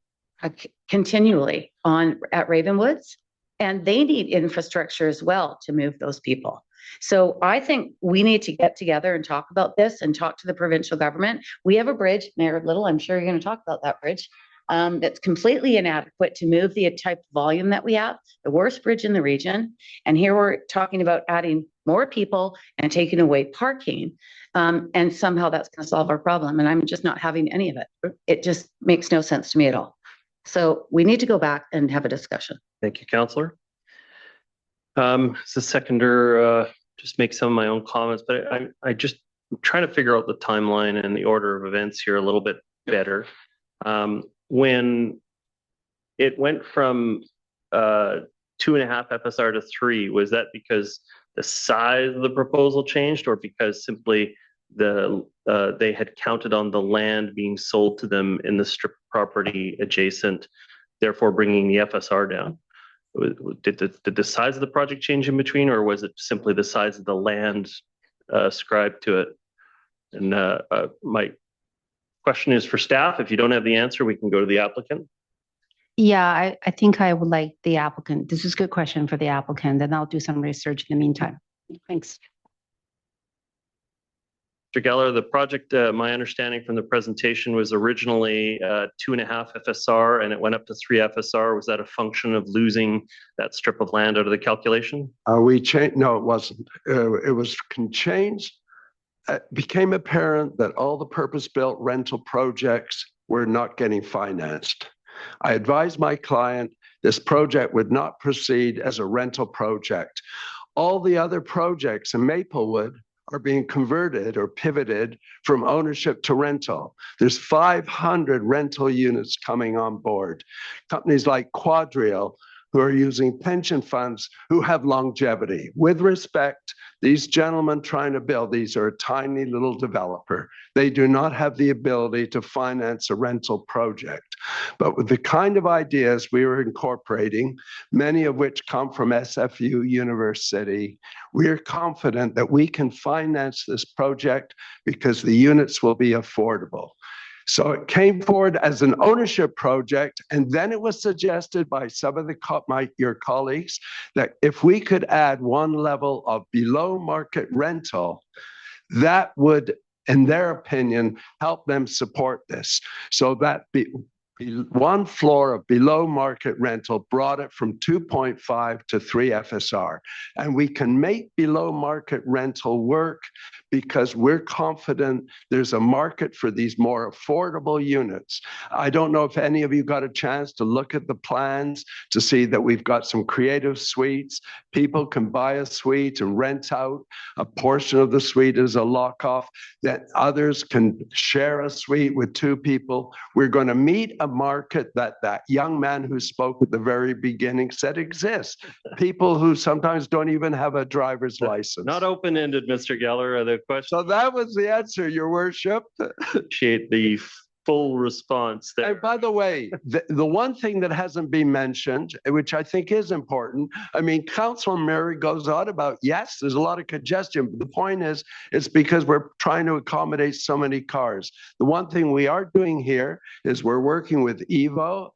continually at Ravenwoods, and they need infrastructure as well to move those people. So I think we need to get together and talk about this and talk to the provincial government. We have a bridge, Mayor Little, I'm sure you're going to talk about that bridge, that's completely inadequate to move the type of volume that we have, the worst bridge in the region. And here we're talking about adding more people and taking away parking. And somehow that's going to solve our problem. And I'm just not having any of it. It just makes no sense to me at all. So we need to go back and have a discussion. Thank you, Councillor. As a seconder, just make some of my own comments, but I just trying to figure out the timeline and the order of events here a little bit better. When it went from 2.5 FSR to 3, was that because the size of the proposal changed, or because simply they had counted on the land being sold to them in the strip property adjacent, therefore bringing the FSR down? Did the size of the project change in between, or was it simply the size of the land ascribed to it? And my question is for staff. If you don't have the answer, we can go to the applicant. Yeah, I think I would like the applicant. This is a good question for the applicant, and I'll do some research in the meantime. Thanks. Mr. Geller, the project, my understanding from the presentation was originally 2.5 FSR, and it went up to 3 FSR. Was that a function of losing that strip of land out of the calculation? We changed. No, it wasn't. It was changed. It became apparent that all the purpose-built rental projects were not getting financed. I advised my client this project would not proceed as a rental project. All the other projects in Maplewood are being converted or pivoted from ownership to rental. There's 500 rental units coming on board. Companies like Quadrille, who are using pension funds who have longevity. With respect, these gentlemen trying to build, these are a tiny little developer. They do not have the ability to finance a rental project. But with the kind of ideas we were incorporating, many of which come from SFU University, we are confident that we can finance this project because the units will be affordable. So it came forward as an ownership project, and then it was suggested by some of your colleagues that if we could add one level of below market rental, that would, in their opinion, help them support this. So that one floor of below market rental brought it from 2.5 to 3 FSR. And we can make below market rental work because we're confident there's a market for these more affordable units. I don't know if any of you got a chance to look at the plans to see that we've got some creative suites. People can buy a suite and rent out. A portion of the suite is a lock-off, that others can share a suite with 2 people. We're going to meet a market that young man who spoke at the very beginning said exists. People who sometimes don't even have a driver's license. Not open-ended, Mr. Geller. The question. So that was the answer, Your Worship. Appreciate the full response there. And by the way, the one thing that hasn't been mentioned, which I think is important, I mean, Councilor Murray goes on about, yes, there's a lot of congestion, but the point is, it's because we're trying to accommodate so many cars. The one thing we are doing here is we're working with Evo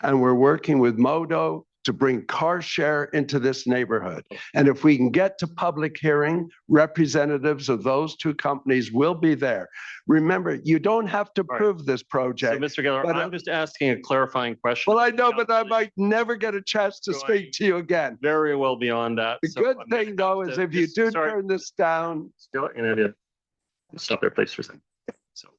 and we're working with Modo to bring car share into this neighborhood. And if we can get to public hearing, representatives of those 2 companies will be there. Remember, you don't have to prove this project. So, Mr. Geller, I'm just asking a clarifying question. Well, I know, but I might never get a chance to speak to you again. Very well beyond that. The good thing, though, is if you do turn this down. Still, stop there, please, for a second. So,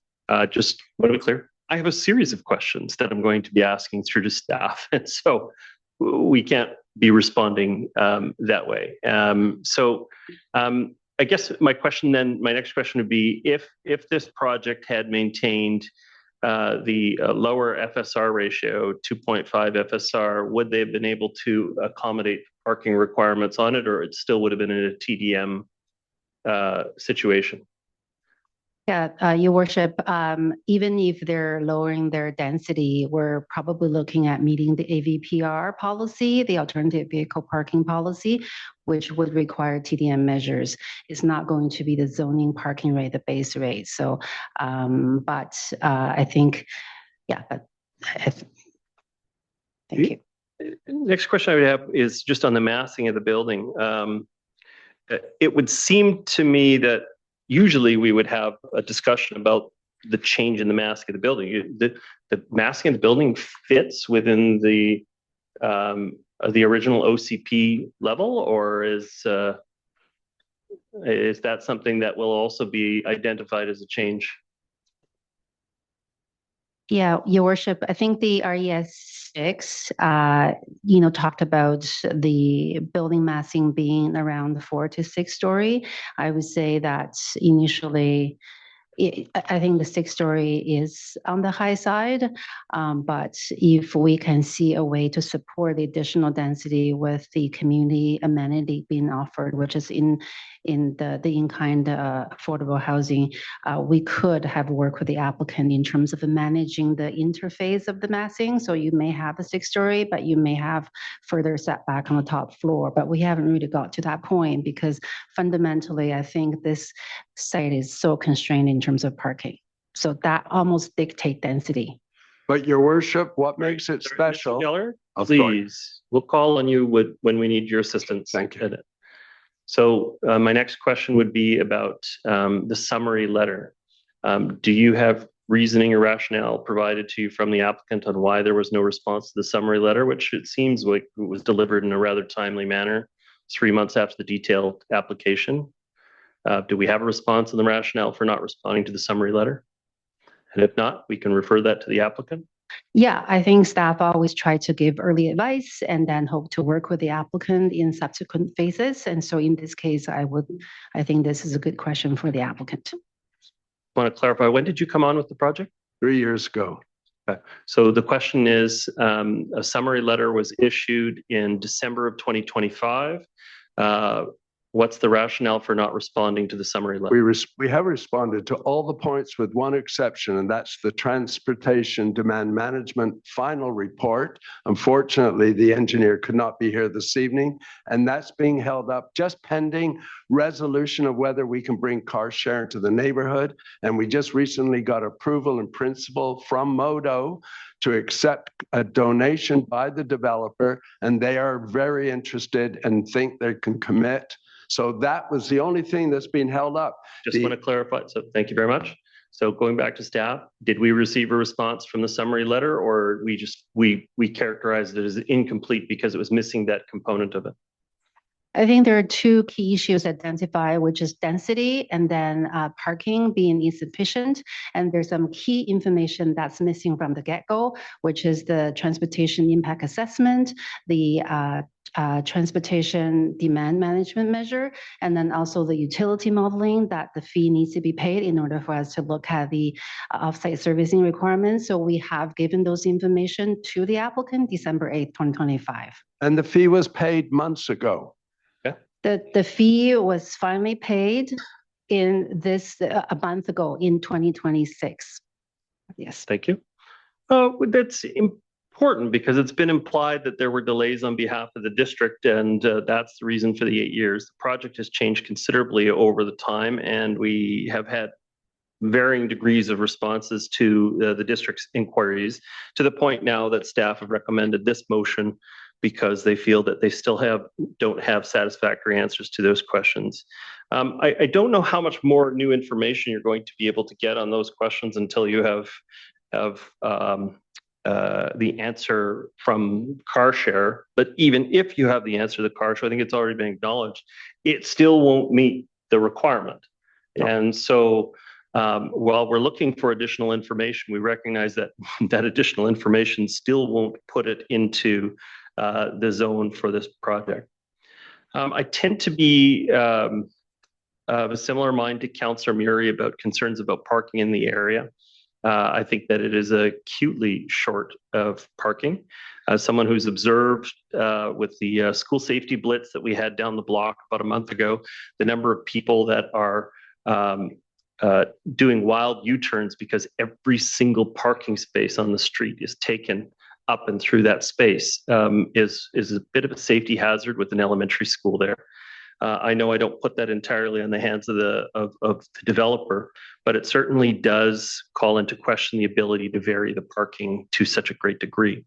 just want to be clear, I have a series of questions that I'm going to be asking through to staff. And so, we can't be responding that way. I guess my next question would be, if this project had maintained the lower FSR ratio, 2.5 FSR, would they have been able to accommodate parking requirements on it, or it still would have been in a TDM situation? Yeah, Your Worship, even if they're lowering their density, we're probably looking at meeting the AVPR policy, the alternative vehicle parking policy, which would require TDM measures. It's not going to be the zoning parking rate, the base rate. So, but I think, yeah, thank you. Next question I would have is just on the massing of the building. It would seem to me that usually we would have a discussion about the change in the mask of the building. The masking of the building fits within the original OCP level, or is that something that will also be identified as a change? Yeah, Your Worship, I think the RES 6, talked about the building massing being around the 4 to 6 story. I would say that initially I think the 6-story is on the high side, but if we can see a way to support the additional density with the community amenity being offered, which is in the in-kind affordable housing, we could have worked with the applicant in terms of managing the interface of the massing. So you may have a 6-story, but you may have further setback on the top floor. But we haven't really got to that point because fundamentally, I think this site is so constrained in terms of parking. So that almost dictate density. But your worship, what makes it special? Geller, Oh, sorry. please, we'll call on you when we need your assistance. Thank you. So my next question would be about the summary letter. Do you have reasoning or rationale provided to you from the applicant on why there was no response to the summary letter, which it seems like it was delivered in a rather timely manner, 3 months after the detailed application? Do we have a response and the rationale for not responding to the summary letter? And if not, we can refer that to the applicant. Yeah, I think staff always try to give early advice and then hope to work with the applicant in subsequent phases. And so in this case, I think this is a good question for the applicant. Want to clarify, when did you come on with the project? 3 years ago. Okay. So the question is, a summary letter was issued in December of 2025. What's the rationale for not responding to the summary letter? We have responded to all the points with one exception, and that's the transportation demand management final report. Unfortunately, the engineer could not be here this evening, and that's being held up just pending resolution of whether we can bring car sharing to the neighborhood. And we just recently got approval in principle from MODO to accept a donation by the developer, and they are very interested and think they can commit. So that was the only thing that's been held up. Just want to clarify. So thank you very much. So going back to staff, did we receive a response from the summary letter, or we characterized it as incomplete because it was missing that component of it? I think there are two key issues identified, which is density and then parking being insufficient. And there's some key information that's missing from the get-go, which is the transportation impact assessment, the transportation demand management measure, and then also the utility modeling that the fee needs to be paid in order for us to look at the offsite servicing requirements. So we have given those information to the applicant December 8th, 2025. And the fee was paid months ago. The fee was finally paid in a month ago in 2026. Yes. Thank you. That's important because it's been implied that there were delays on behalf of the district, and that's the reason for the 8 years. The project has changed considerably over the time, and we have had varying degrees of responses to the district's inquiries, to the point now that staff have recommended this motion because they feel that they still don't have satisfactory answers to those questions. I don't know how much more new information you're going to be able to get on those questions until you have the answer from car share. But even if you have the answer to the car share, I think it's already been acknowledged, it still won't meet the requirement. No. And so while we're looking for additional information, we recognize that that additional information still won't put it into the zone for this project. I tend to be of a similar mind to Councillor Murray about concerns about parking in the area. I think that it is acutely short of parking. As someone who's observed with the school safety blitz that we had down the block about a month ago, the number of people that are doing wild U-turns because every single parking space on the street is taken up and through that space is a bit of a safety hazard with an elementary school there. I know I don't put that entirely on the hands of the developer, but it certainly does call into question the ability to vary the parking to such a great degree.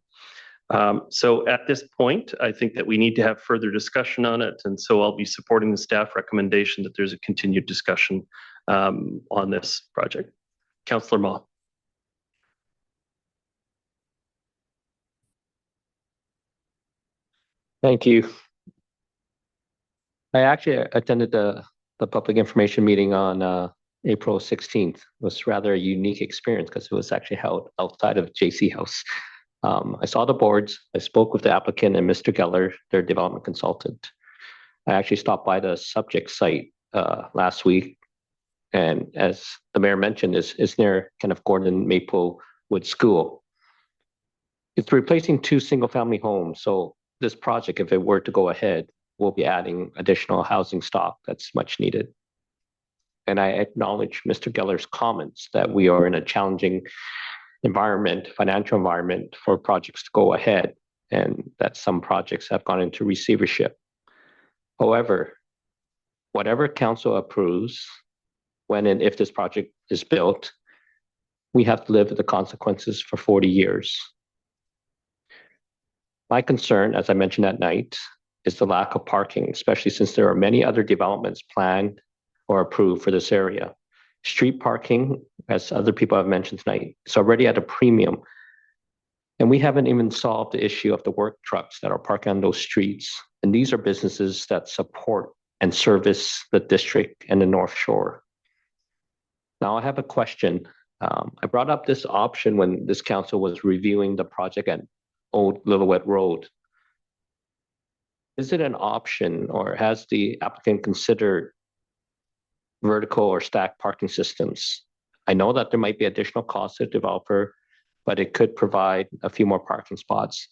So at this point, I think that we need to have further discussion on it. And so I'll be supporting the staff recommendation that there's a continued discussion on this project. Councillor Ma. Thank you. I actually attended the public information meeting on April 16th. It was rather a unique experience because it was actually held outside of JC House. I saw the boards. I spoke with the applicant and Mr. Geller, their development consultant. I actually stopped by the subject site last week And as the mayor mentioned, is near Kenneth Gordon Maplewood School. It's replacing 2 single-family homes. So this project, if it were to go ahead, will be adding additional housing stock that's much needed. And I acknowledge Mr. Geller's comments that we are in a challenging environment, financial environment for projects to go ahead, and that some projects have gone into receivership. However, whatever council approves, when and if this project is built, we have to live with the consequences for 40 years. My concern, as I mentioned that night, is the lack of parking, especially since there are many other developments planned or approved for this area. Street parking, as other people have mentioned tonight, is already at a premium. And we haven't even solved the issue of the work trucks that are parking on those streets. And these are businesses that support and service the district and the North Shore. Now I have a question. I brought up this option when this council was reviewing the project at Old Lillooet Road. Is it an option, or has the applicant considered vertical or stacked parking systems? I know that there might be additional costs to the developer, but it could provide a few more parking spots.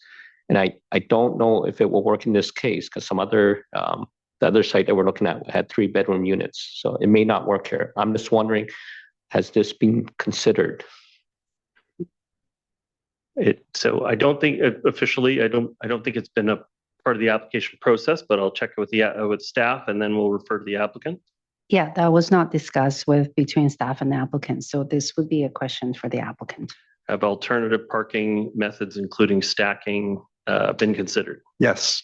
And I don't know if it will work in this case, because some other, the other site that we're looking at had 3-bedroom units. So it may not work here. I'm just wondering, has this been considered? So I don't think officially, I don't think it's been a part of the application process, but I'll check it with staff, and then we'll refer to the applicant. Yeah, that was not discussed between staff and the applicant. So this would be a question for the applicant. Have alternative parking methods, including stacking, been considered? Yes,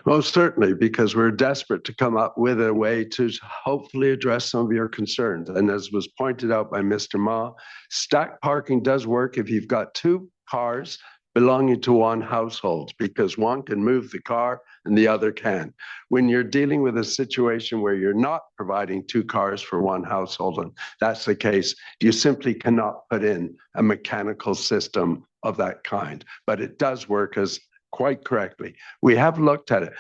most certainly, because we're desperate to come up with a way to hopefully address some of your concerns. And as was pointed out by Mr. Ma, stacked parking does work if you've got 2 cars belonging to one household, because one can move the car and the other can. When you're dealing with a situation where you're not providing 2 cars for one household, and that's the case, you simply cannot put in a mechanical system of that kind. But it does work as quite correctly. We have looked at it.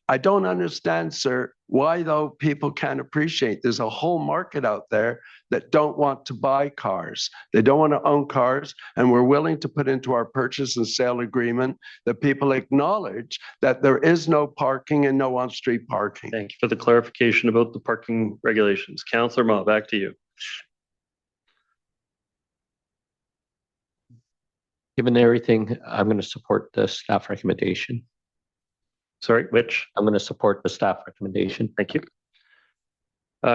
I don't understand, sir, why though people can't appreciate. There's a whole market out there that don't want to buy cars. They don't want to own cars, and we're willing to put into our purchase and sale agreement that people acknowledge that there is no parking and no on-street parking. Thank you for the clarification about the parking regulations. Councillor Ma, back to you. Given everything, I'm going to support the staff recommendation. Sorry, which? I'm going to support the staff recommendation. Thank you.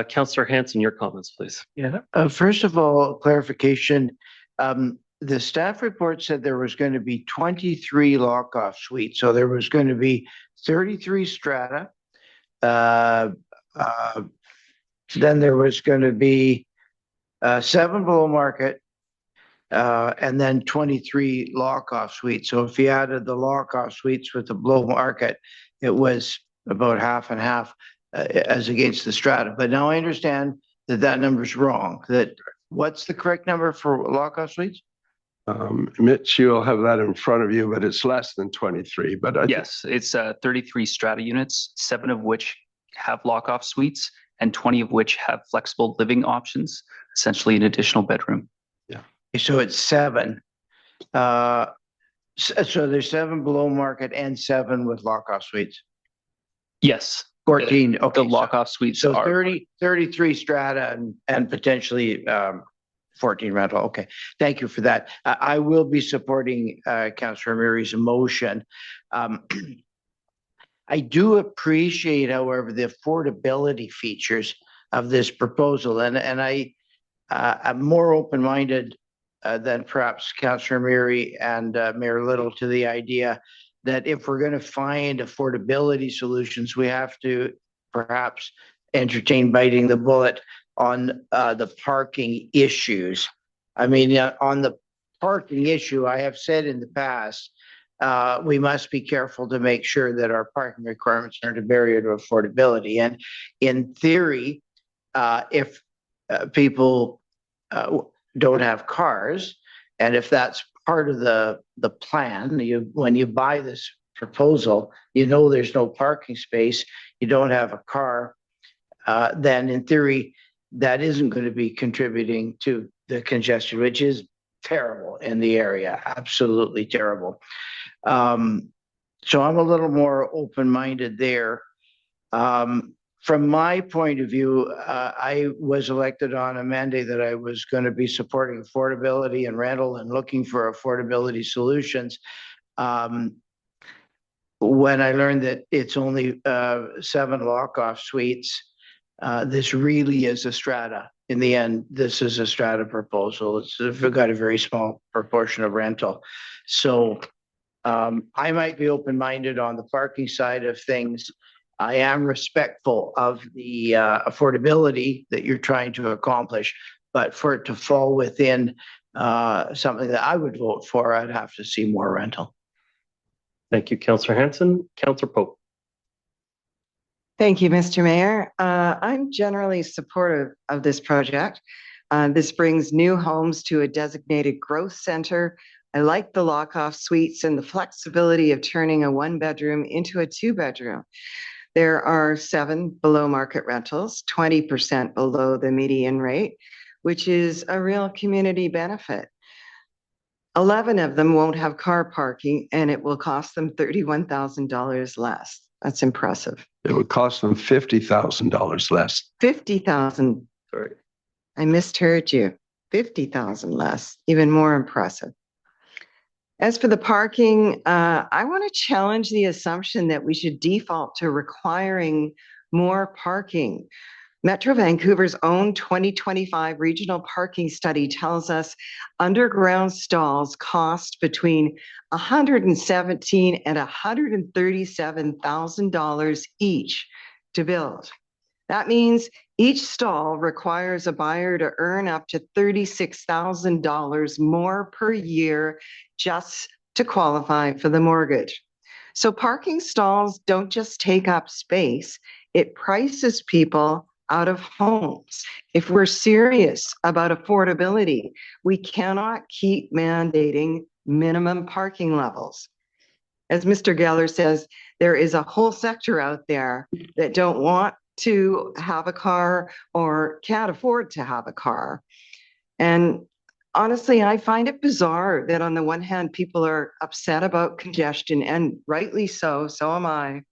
Councillor Hanson, your comments, please. Yeah. First of all, clarification. The staff report said there was going to be 23 lock-off suites. So there was going to be 33 strata. Then there was going to be 7 below market, and then 23 lock-off suites. So if you added the lock-off suites with the below market, it was about half and half as against the strata. But now I understand that that number's wrong. What's the correct number for lock-off suites? Mitch, you'll have that in front of you, but it's less than 23. But yes, it's 33 strata units, 7 of which have lock-off suites and 20 of which have flexible living options, essentially an additional bedroom. Yeah. So it's 7. So there's 7 below market and 7 with lock-off suites. Yes. 14. Okay. The lock-off suites so are 33 strata and potentially 14 rental. Okay. Thank you for that. I will be supporting Councillor Murray's motion. I do appreciate, however, the affordability features of this proposal, and I'm more open-minded than perhaps Councillor Murray and Mayor Little to the idea that if we're going to find affordability solutions, we have to perhaps entertain biting the bullet on the parking issues. I mean, on the parking issue, I have said in the past, we must be careful to make sure that our parking requirements aren't a barrier to affordability. And in theory, if people don't have cars, and if that's part of the plan, when you buy this proposal, you know there's no parking space, you don't have a car, then in theory, that isn't going to be contributing to the congestion, which is terrible in the area, absolutely terrible. So I'm a little more open-minded there. From my point of view, I was elected on a mandate that I was going to be supporting affordability and rental and looking for affordability solutions. When I learned that it's only 7 lock-off suites, this really is a strata. In the end, this is a strata proposal. It's got a very small proportion of rental. So I might be open-minded on the parking side of things. I am respectful of the affordability that you're trying to accomplish, but for it to fall within something that I would vote for, I'd have to see more rental. Thank you, Councillor Hanson. Councillor Pope. Thank you, Mr. Mayor. I'm generally supportive of this project. This brings new homes to a designated growth center. I like the lock-off suites and the flexibility of turning a 1-bedroom into a 2-bedroom. There are 7 below market rentals, 20% below the median rate, which is a real community benefit. 11 of them won't have car parking, and it will cost them $31,000 less. That's impressive. It would cost them $50,000 less. 50,000. Sorry. I misheard you. 50,000 less. Even more impressive. As for the parking, I want to challenge the assumption that we should default to requiring more parking. Metro Vancouver's own 2025 regional parking study tells us underground stalls cost between $117,000 and $137,000 each to build. That means each stall requires a buyer to earn up to $36,000 more per year just to qualify for the mortgage. So parking stalls don't just take up space, it prices people out of homes. If we're serious about affordability, we cannot keep mandating minimum parking levels. As Mr. Geller says, there is a whole sector out there that don't want to have a car or can't afford to have a car. And honestly, I find it bizarre that on the one hand, people are upset about congestion, and rightly so, so am I,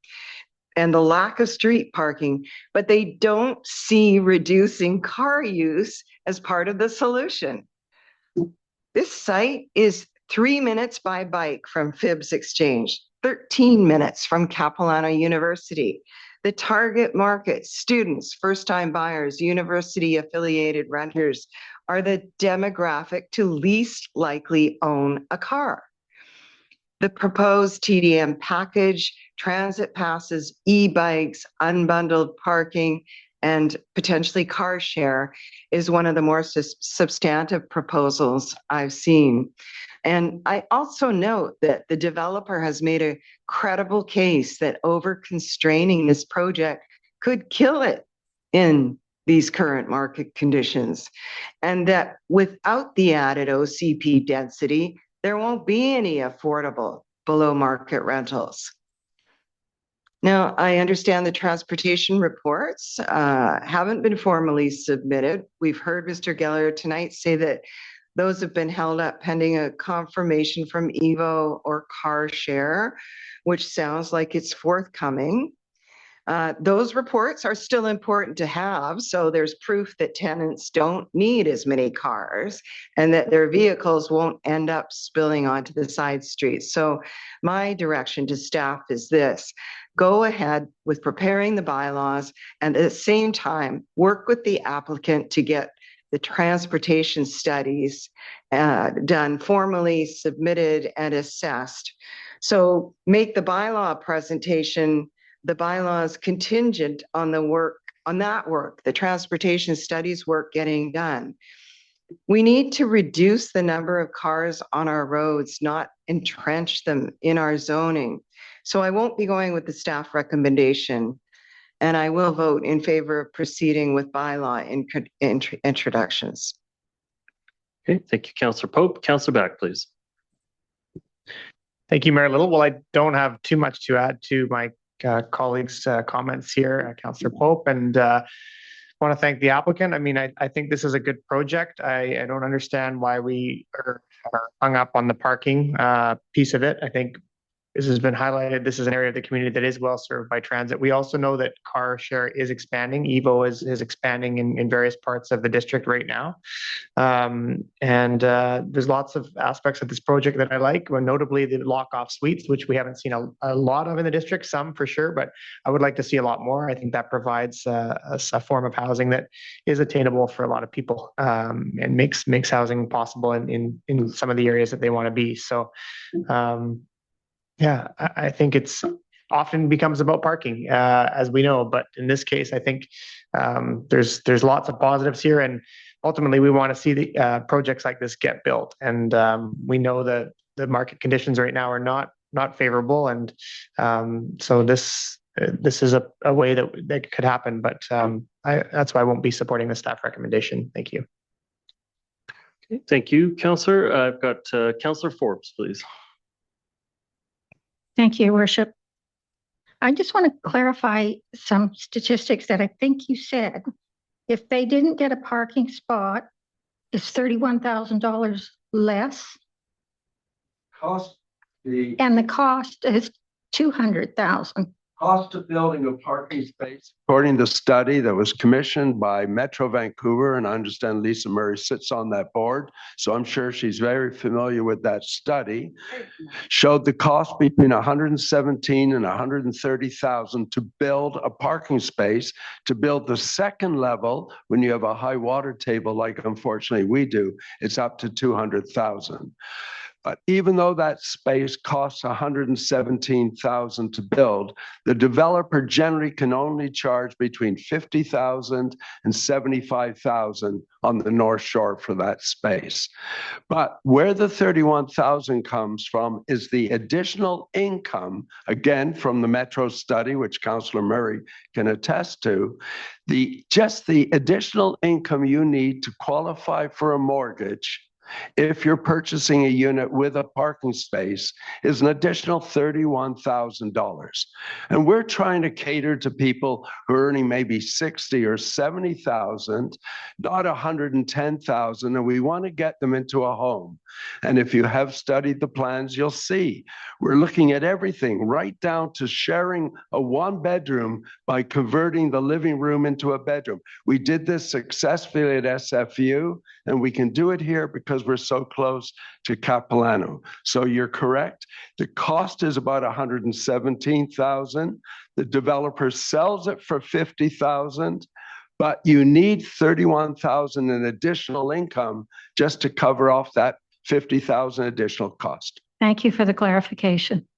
and the lack of street parking, but they don't see reducing car use as part of the solution. This site is 3 minutes by bike from Phibbs Exchange, 13 minutes from Capilano University. The target market, students, first-time buyers, university-affiliated renters, are the demographic to least likely own a car. The proposed TDM package, transit passes, e-bikes, unbundled parking, and potentially car share is one of the more substantive proposals I've seen. And I also note that the developer has made a credible case that over-constraining this project could kill it in these current market conditions, and that without the added OCP density, there won't be any affordable below market rentals. Now, I understand the transportation reports haven't been formally submitted. We've heard Mr. Geller tonight say that those have been held up pending a confirmation from Evo or Car Share, which sounds like it's forthcoming. Those reports are still important to have, so there's proof that tenants don't need as many cars and that their vehicles won't end up spilling onto the side streets. So my direction to staff is this: go ahead with preparing the bylaws, and at the same time, work with the applicant to get the transportation studies done, formally submitted and assessed. So make the bylaw presentation, the bylaws contingent on the work, on that work, the transportation studies work getting done. We need to reduce the number of cars on our roads, not entrench them in our zoning. So I won't be going with the staff recommendation, and I will vote in favor of proceeding with bylaw introductions. Okay, thank you, Councillor Pope. Councillor Back, please. Thank you, Mayor Little. Well, I don't have too much to add to my colleagues' comments here, Councillor Pope, and want to thank the applicant. I mean, I think this is a good project. I don't understand why we are hung up on the parking piece of it. I think this has been highlighted. This is an area of the community that is well served by transit. We also know that car share is expanding. EVO is expanding in various parts of the district right now. There's lots of aspects of this project that I like, well, notably the lock-off suites, which we haven't seen a lot of in the district, some for sure, but I would like to see a lot more. I think that provides a form of housing that is attainable for a lot of people and makes housing possible in some of the areas that they want to be. So yeah, I think it's often becomes about parking, as we know, but in this case, I think there's lots of positives here, and ultimately we want to see the projects like this get built. And we know that the market conditions right now are not favorable, and so this is a way that could happen. But that's why I won't be supporting the staff recommendation. Thank you. Okay, thank you, Councillor. I've got Councillor Forbes, please. Thank you, Your Worship. I just want to clarify some statistics that I think you said. If they didn't get a parking spot, it's $31,000 less. And the cost is $200,000. Cost of building a parking space, according to the study that was commissioned by Metro Vancouver, and I understand Lisa Murray sits on that board, so I'm sure she's very familiar with that study, showed the cost between $117,000 and $130,000 to build a parking space. To build the second level, when you have a high water table like unfortunately we do, it's up to $200,000. But even though that space costs $117,000 to build, the developer generally can only charge between $50,000 and $75,000 on the North Shore for that space. But where the $31,000 comes from is the additional income, again, from the Metro study, which Councillor Murray can attest to, just the additional income you need to qualify for a mortgage if you're purchasing a unit with a parking space is an additional $31,000. And we're trying to cater to people who are earning maybe $60,000 or $70,000, not $110,000, and we want to get them into a home. And if you have studied the plans, you'll see we're looking at everything right down to sharing a one-bedroom by converting the living room into a bedroom. We did this successfully at SFU, and we can do it here because we're so close to Capilano. So you're correct. The cost is about $117,000. The developer sells it for $50,000, but you need $31,000 in additional income just to cover off that $50,000 additional cost. Thank you for the clarification.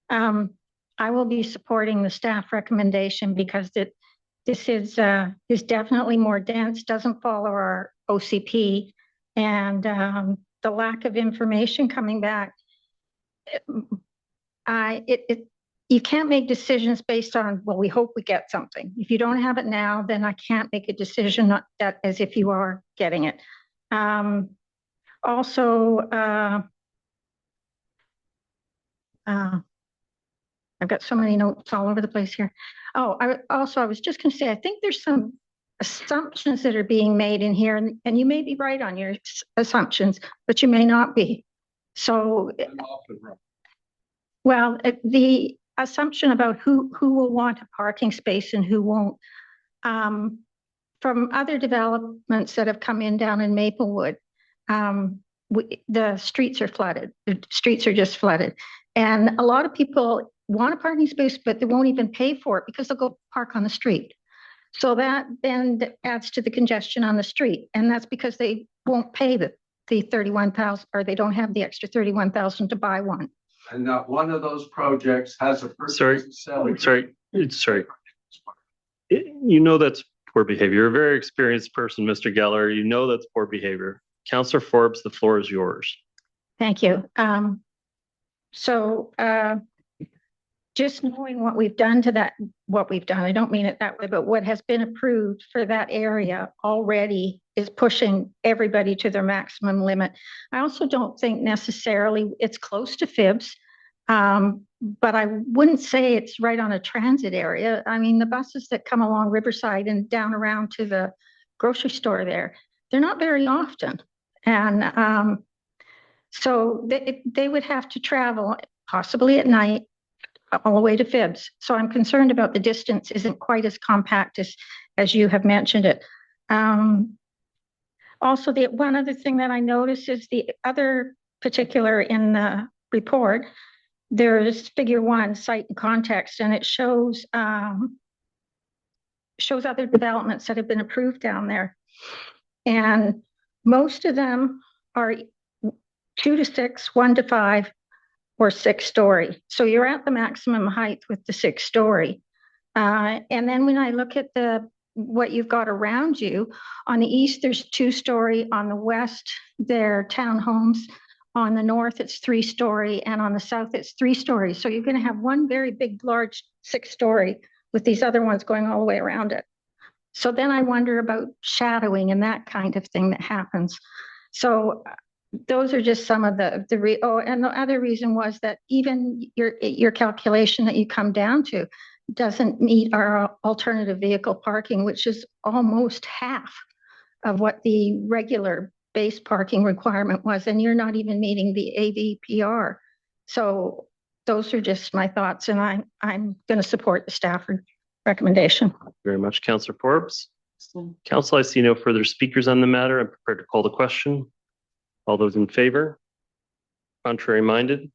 I will be supporting the staff recommendation because this is definitely more dense, doesn't follow our OCP, and the lack of information coming back. You can't make decisions based on, well, we hope we get something. If you don't have it now, then I can't make a decision as if you are getting it. Also, I've got so many notes all over the place here. Oh, I was just going to say, I think there's some assumptions that are being made in here, and you may be right on your assumptions, but you may not be. So, well, the assumption about who will want a parking space and who won't, from other developments that have come in down in Maplewood, the streets are flooded. The streets are just flooded. And a lot of people want a parking space, but they won't even pay for it because they'll go park on the street. So that then adds to the congestion on the street. And that's because they won't pay the $31,000, or they don't have the extra $31,000 to buy one. And not one of those projects has a person selling. Sorry. You know that's poor behavior. You're a very experienced person, Mr. Geller. You know that's poor behavior. Councillor Forbes, the floor is yours. Thank you. Just knowing what we've done I don't mean it that way, but what has been approved for that area already is pushing everybody to their maximum limit. I also don't think necessarily it's close to fibs. but I wouldn't say it's right on a transit area. I mean, the buses that come along Riverside and down around to the grocery store there, they're not very often. And so they would have to travel possibly at night all the way to Phibbs. So I'm concerned about the distance isn't quite as compact as you have mentioned it. Also, the one other thing that I noticed is the other particular in the report, there's figure 1, site and context, and it shows other developments that have been approved down there. And most of them are 2 to 6, 1 to 5, or 6-story. So you're at the maximum height with the 6-story. And then when I look at what you've got around you, on the east, there's 2-story. On the west, they're townhomes. On the north, it's 3-story. And on the south, it's 3-story. So you're going to have one very big, large 6-story with these other ones going all the way around it. So then I wonder about shadowing and that kind of thing that happens. So those are just some of and the other reason was that even your calculation that you come down to doesn't meet our alternative vehicle parking, which is almost half of what the regular base parking requirement was, and you're not even meeting the AVPR. So those are just my thoughts, and I'm going to support the staff recommendation. Very much, Councillor Forbes. Council, I see no further speakers on the matter. I'm prepared to call the question. All those in favor? Contrary minded?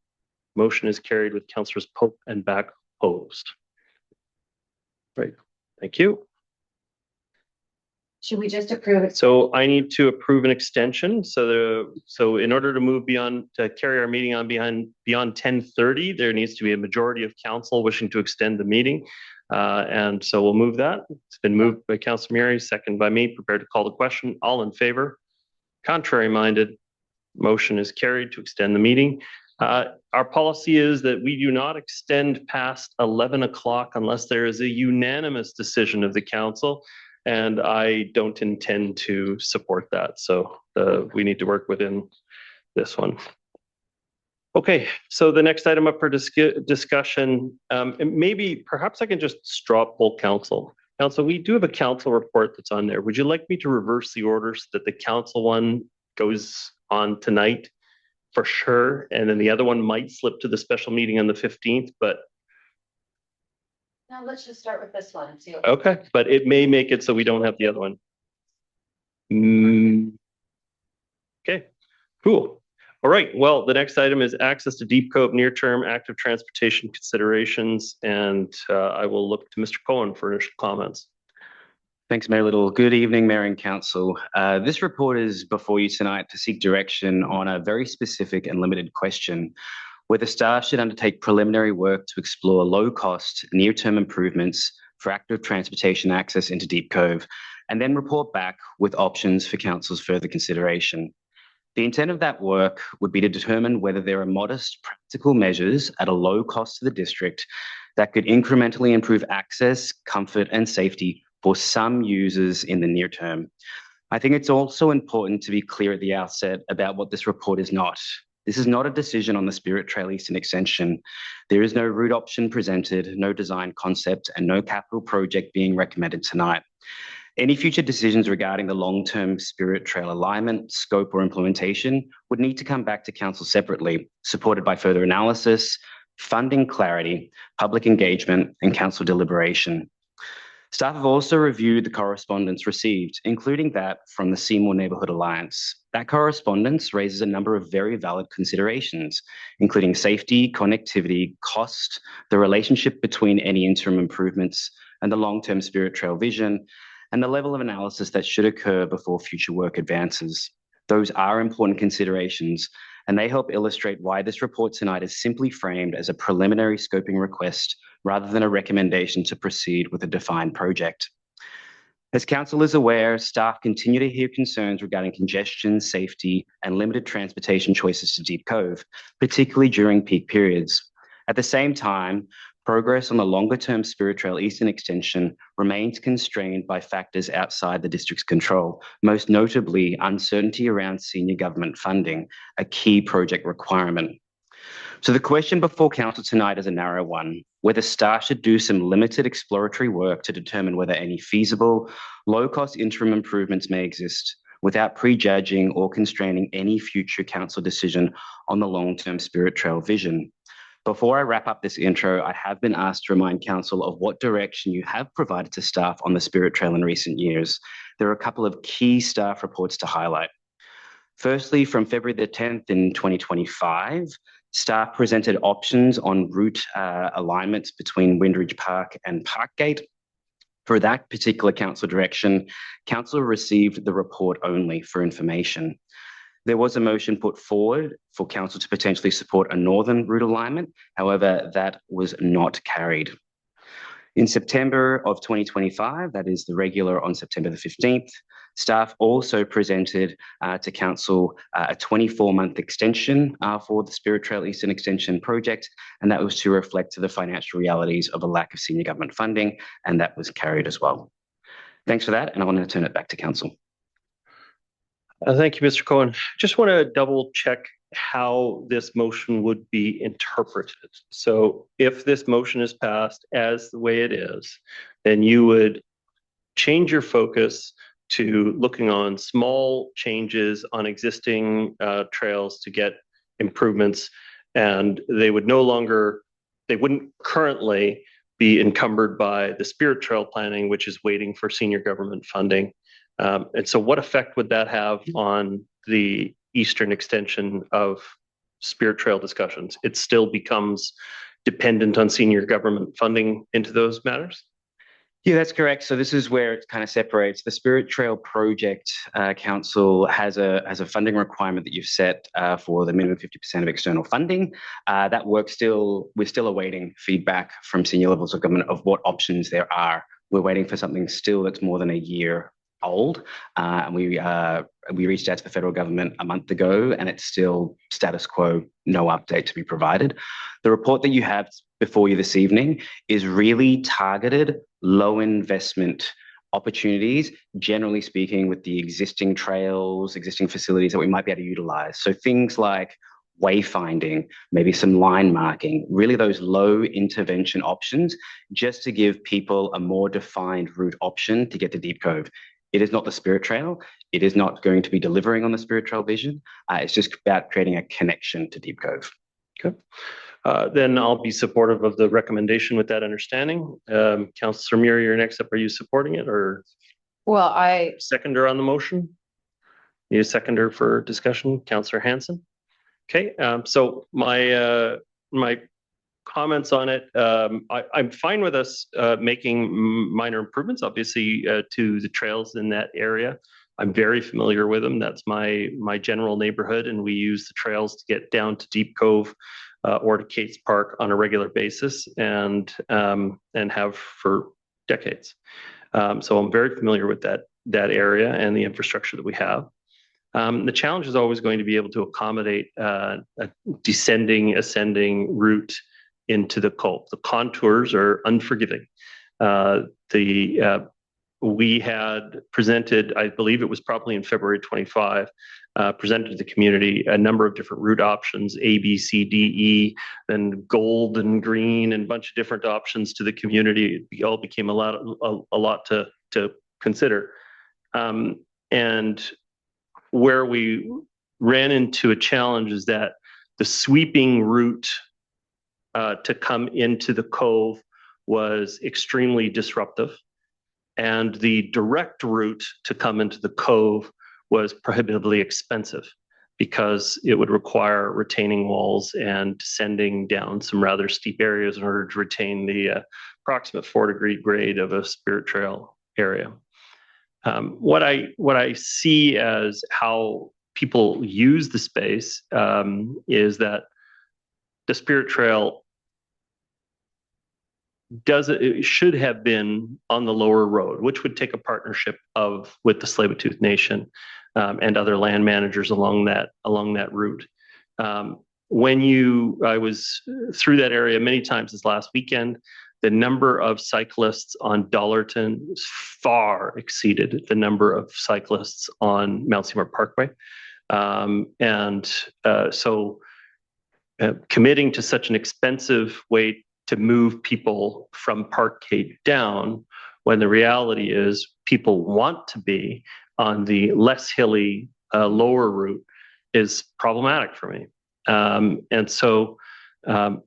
Motion is carried with Councillors Pope and Back opposed. Right. Thank you. Should we just approve it? So I need to approve an extension. So in order to carry our meeting on beyond 10:30, there needs to be a majority of council wishing to extend the meeting. And so we'll move that. It's been moved by Councillor Murray, second by me. Prepared to call the question. All in favor? Contrary minded? Motion is carried to extend the meeting. Our policy is that we do not extend past 11 o'clock unless there is a unanimous decision of the council. And I don't intend to support that. So we need to work within this one. Okay, so the next item up for discussion, perhaps I can just straw poll council. Council, we do have a council report that's on there. Would you like me to reverse the order so that the council one goes on tonight for sure? And then the other one might slip to the special meeting on the 15th, but Now let's just start with this one and see. okay, but it may make it so we don't have the other one. Okay, cool. All right, well, the next item is access to Deep Cove near-term active transportation considerations, and I will look to Mr. Cohen for initial comments. Thanks, Mayor Little. Good evening, Mayor and Council. This report is before you tonight to seek direction on a very specific and limited question, whether staff should undertake preliminary work to explore low-cost, near-term improvements for active transportation access into Deep Cove, and then report back with options for Council's further consideration. The intent of that work would be to determine whether there are modest practical measures at a low cost to the district that could incrementally improve access, comfort, and safety for some users in the near term. I think it's also important to be clear at the outset about what this report is not. This is not a decision on the Spirit Trail Eastern Extension. There is no route option presented, no design concept, and no capital project being recommended tonight. Any future decisions regarding the long-term Spirit Trail alignment, scope, or implementation would need to come back to Council separately, supported by further analysis, funding clarity, public engagement, and Council deliberation. Staff have also reviewed the correspondence received, including that from the Seymour Neighbourhood Alliance. That correspondence raises a number of very valid considerations, including safety, connectivity, cost, the relationship between any interim improvements and the long-term Spirit Trail vision, and the level of analysis that should occur before future work advances. Those are important considerations, and they help illustrate why this report tonight is simply framed as a preliminary scoping request rather than a recommendation to proceed with a defined project. As Council is aware, staff continue to hear concerns regarding congestion, safety, and limited transportation choices to Deep Cove, particularly during peak periods. At the same time, progress on the longer-term Spirit Trail Eastern Extension remains constrained by factors outside the district's control, most notably uncertainty around senior government funding, a key project requirement. So the question before council tonight is a narrow one, whether staff should do some limited exploratory work to determine whether any feasible, low-cost interim improvements may exist without prejudging or constraining any future council decision on the long-term Spirit Trail vision. Before I wrap up this intro, I have been asked to remind council of what direction you have provided to staff on the Spirit Trail in recent years. There are a couple of key staff reports to highlight. Firstly, from February the 10th in 2025, staff presented options on route alignments between Windridge Park and Parkgate. For that particular council direction, council received the report only for information. There was a motion put forward for council to potentially support a northern route alignment. However, that was not carried. In September of 2025, that is the regular on September the 15th, staff also presented to council a 24-month extension for the Spirit Trail Eastern Extension project, and that was to reflect the financial realities of a lack of senior government funding, and that was carried as well. Thanks for that, and I want to turn it back to council. Thank you, Mr. Cohen. Just want to double check how this motion would be interpreted. So if this motion is passed as the way it is, then you would change your focus to looking on small changes on existing trails to get improvements, and they would they wouldn't currently be encumbered by the Spirit Trail planning, which is waiting for senior government funding. And so what effect would that have on the eastern extension of Spirit Trail discussions? It still becomes dependent on senior government funding into those matters? Yeah, that's correct. So this is where it kind of separates. The Spirit Trail Project Council has a funding requirement that you've set for the minimum 50% of external funding. That work we're still awaiting feedback from senior levels of government of what options there are. We're waiting for something still that's more than a year old, and we reached out to the federal government a month ago, and it's still status quo, no update to be provided. The report that you have before you this evening is really targeted low investment opportunities, generally speaking, with the existing trails, existing facilities that we might be able to utilize. So things like wayfinding, maybe some line marking, really those low intervention options, just to give people a more defined route option to get to Deep Cove. It is not the Spirit Trail. It is not going to be delivering on the Spirit Trail vision. It's just about creating a connection to Deep Cove. Okay. Then I'll be supportive of the recommendation with that understanding. Councillor Muir, you're next up. Are you supporting it, or? Well, Seconder on the motion? Need a seconder for discussion? Councillor Hanson? Okay, so my comments on it, I'm fine with us making minor improvements, obviously, to the trails in that area. I'm very familiar with them. That's my general neighborhood, and we use the trails to get down to Deep Cove or to Kate's Park on a regular basis, and have for decades. So I'm very familiar with that area and the infrastructure that we have. The challenge is always going to be able to accommodate a descending, ascending route into the cove. The contours are unforgiving. We had presented, I believe it was probably in February 25, presented to the community a number of different route options, A, B, C, D, E, then gold and green, and a bunch of different options to the community. It all became a lot to consider. And where we ran into a challenge is that the sweeping route to come into the cove was extremely disruptive, and the direct route to come into the cove was prohibitively expensive because it would require retaining walls and descending down some rather steep areas in order to retain the approximate 4-degree grade of a Spirit Trail area. What I see as how people use the space is that the Spirit Trail it should have been on the lower road, which would take a partnership with the Tsleil-Waututh Nation and other land managers along that route. I was through that area many times this last weekend. The number of cyclists on Dollarton far exceeded the number of cyclists on Mount Seymour Parkway. So committing to such an expensive way to move people from Parkgate down, when the reality is people want to be on the less hilly, lower route, is problematic for me. And so I'm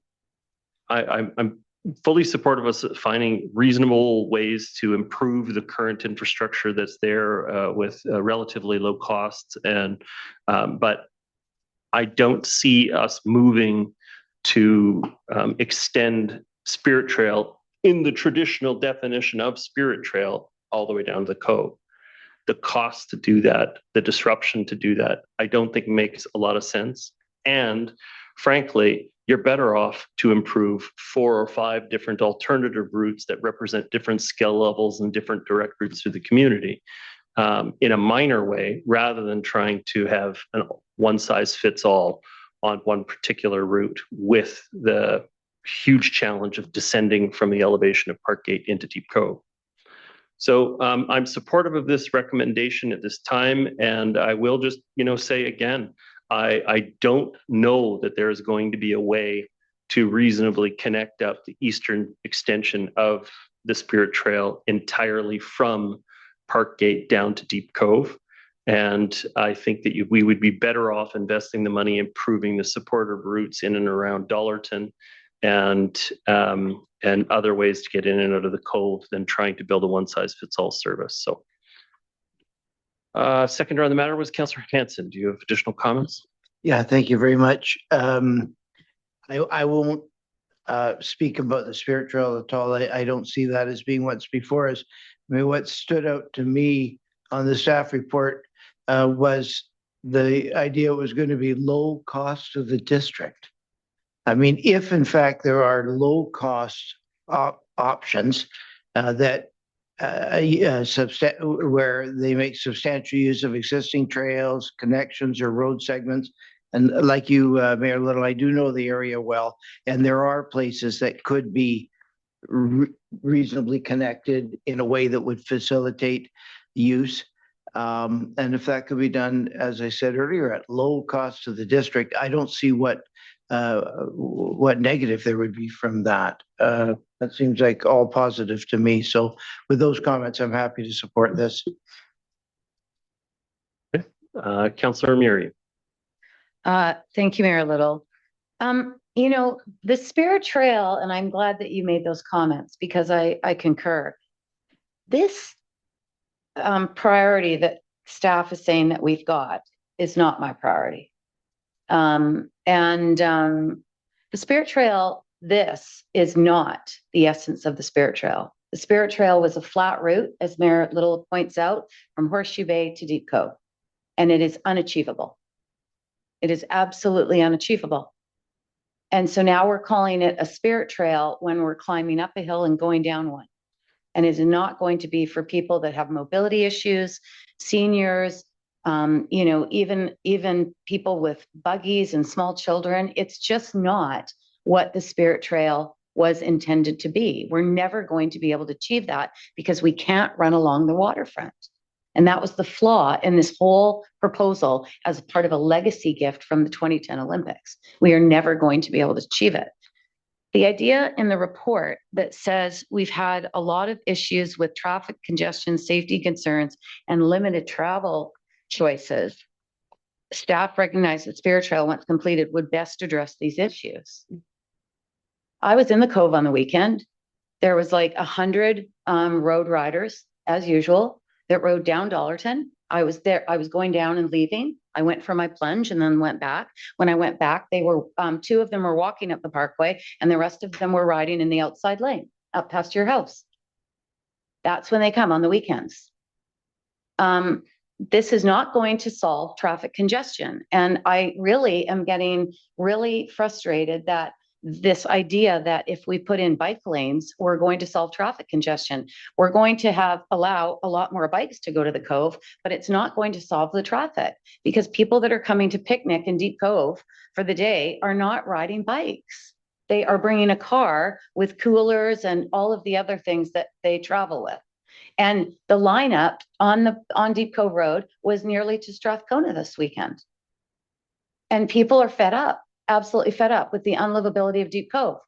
fully supportive of us finding reasonable ways to improve the current infrastructure that's there with relatively low costs. And but I don't see us moving to extend Spirit Trail in the traditional definition of Spirit Trail all the way down to the Cove. The cost to do that, the disruption to do that, I don't think makes a lot of sense. And frankly, you're better off to improve 4 or 5 different alternative routes that represent different skill levels and different direct routes through the community in a minor way, rather than trying to have a one-size-fits-all on one particular route with the huge challenge of descending from the elevation of Parkgate into Deep Cove. So I'm supportive of this recommendation at this time, and I will just, say again, I don't know that there is going to be a way to reasonably connect up the eastern extension of the Spirit Trail entirely from Parkgate down to Deep Cove. And I think that we would be better off investing the money improving the supportive routes in and around Dollarton and other ways to get in and out of the Cove than trying to build a one-size-fits-all service. So seconder on the matter was Councillor Hanson. Do you have additional comments? Yeah, thank you very much. I won't speak about the Spirit Trail at all. I don't see that as being what's before us. I mean, what stood out to me on the staff report was the idea it was going to be low cost to the district. I mean, if in fact there are low cost options that where they make substantial use of existing trails, connections, or road segments. And like you, Mayor Little, I do know the area well, and there are places that could be reasonably connected in a way that would facilitate use. And if that could be done, as I said earlier, at low cost to the district, I don't see what negative there would be from that. That seems like all positive to me. So with those comments, I'm happy to support this. Okay. Councillor Murray. Thank you, Mayor Little. The Spirit Trail, and I'm glad that you made those comments because I concur. This priority that staff is saying that we've got is not my priority. The Spirit Trail, this is not the essence of the Spirit Trail. The Spirit Trail was a flat route, as Mayor Little points out, from Horseshoe Bay to Deep Cove, and it is unachievable. It is absolutely unachievable. And so now we're calling it a Spirit Trail when we're climbing up a hill and going down one. And it is not going to be for people that have mobility issues, seniors, even people with buggies and small children. It's just not what the Spirit Trail was intended to be. We're never going to be able to achieve that because we can't run along the waterfront. And that was the flaw in this whole proposal as part of a legacy gift from the 2010 Olympics. We are never going to be able to achieve it. The idea in the report that says we've had a lot of issues with traffic congestion, safety concerns, and limited travel choices, staff recognize that Spirit Trail, once completed, would best address these issues. I was in the Cove on the weekend. There was like 100 road riders, as usual, that rode down Dollarton. I was there. I was going down and leaving. I went for my plunge and then went back. When I went back, they were 2 of them were walking up the parkway, and the rest of them were riding in the outside lane up past your house. That's when they come on the weekends. This is not going to solve traffic congestion. And I really am getting really frustrated that this idea that if we put in bike lanes, we're going to solve traffic congestion. We're going to allow a lot more bikes to go to the Cove, but it's not going to solve the traffic because people that are coming to picnic in Deep Cove for the day are not riding bikes. They are bringing a car with coolers and all of the other things that they travel with. And the lineup on Deep Cove Road was nearly to Strathcona this weekend. And people are fed up. absolutely fed up with the unlivability of Deep Cove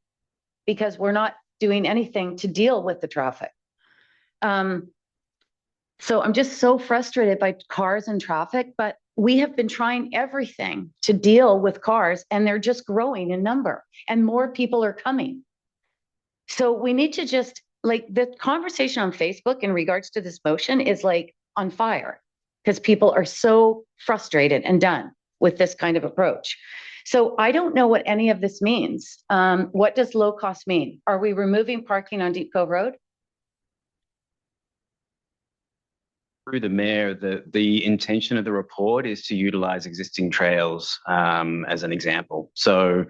because we're not doing anything to deal with the traffic. So I'm just so frustrated by cars and traffic, but we have been trying everything to deal with cars and they're just growing in number and more people are coming. So we need to just, like, the conversation on Facebook in regards to this motion is like on fire because people are so frustrated and done with this kind of approach. So I don't know what any of this means. What does low cost mean? Are we removing parking on Deep Cove Road? Through the mayor, the intention of the report is to utilize existing trails as an example. So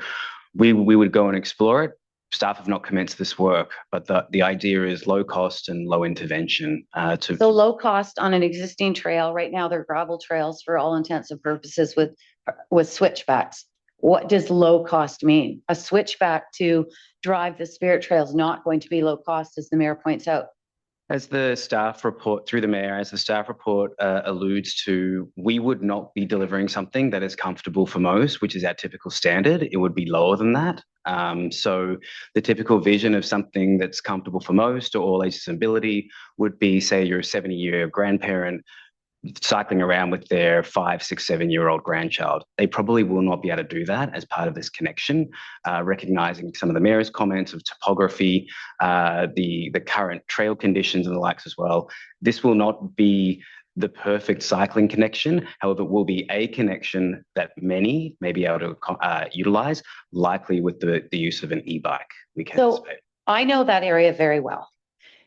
we would go and explore it. Staff have not commenced this work, but the idea is low cost and low intervention. So low cost on an existing trail. Right now, they're gravel trails for all intents and purposes with switchbacks. What does low cost mean? A switchback to drive the Spirit Trail is not going to be low cost, as the mayor points out. As the staff report through the mayor, as the staff report alludes to, we would not be delivering something that is comfortable for most, which is our typical standard. It would be lower than that. So the typical vision of something that's comfortable for most or all ages and ability would be, say, you're a 70-year grandparent cycling around with their 5, 6, 7-year-old grandchild. They probably will not be able to do that as part of this connection, recognizing some of the mayor's comments of topography, the current trail conditions and the likes as well. This will not be the perfect cycling connection. However, it will be a connection that many may be able to utilize, likely with the use of an e-bike. We can anticipate. I know that area very well.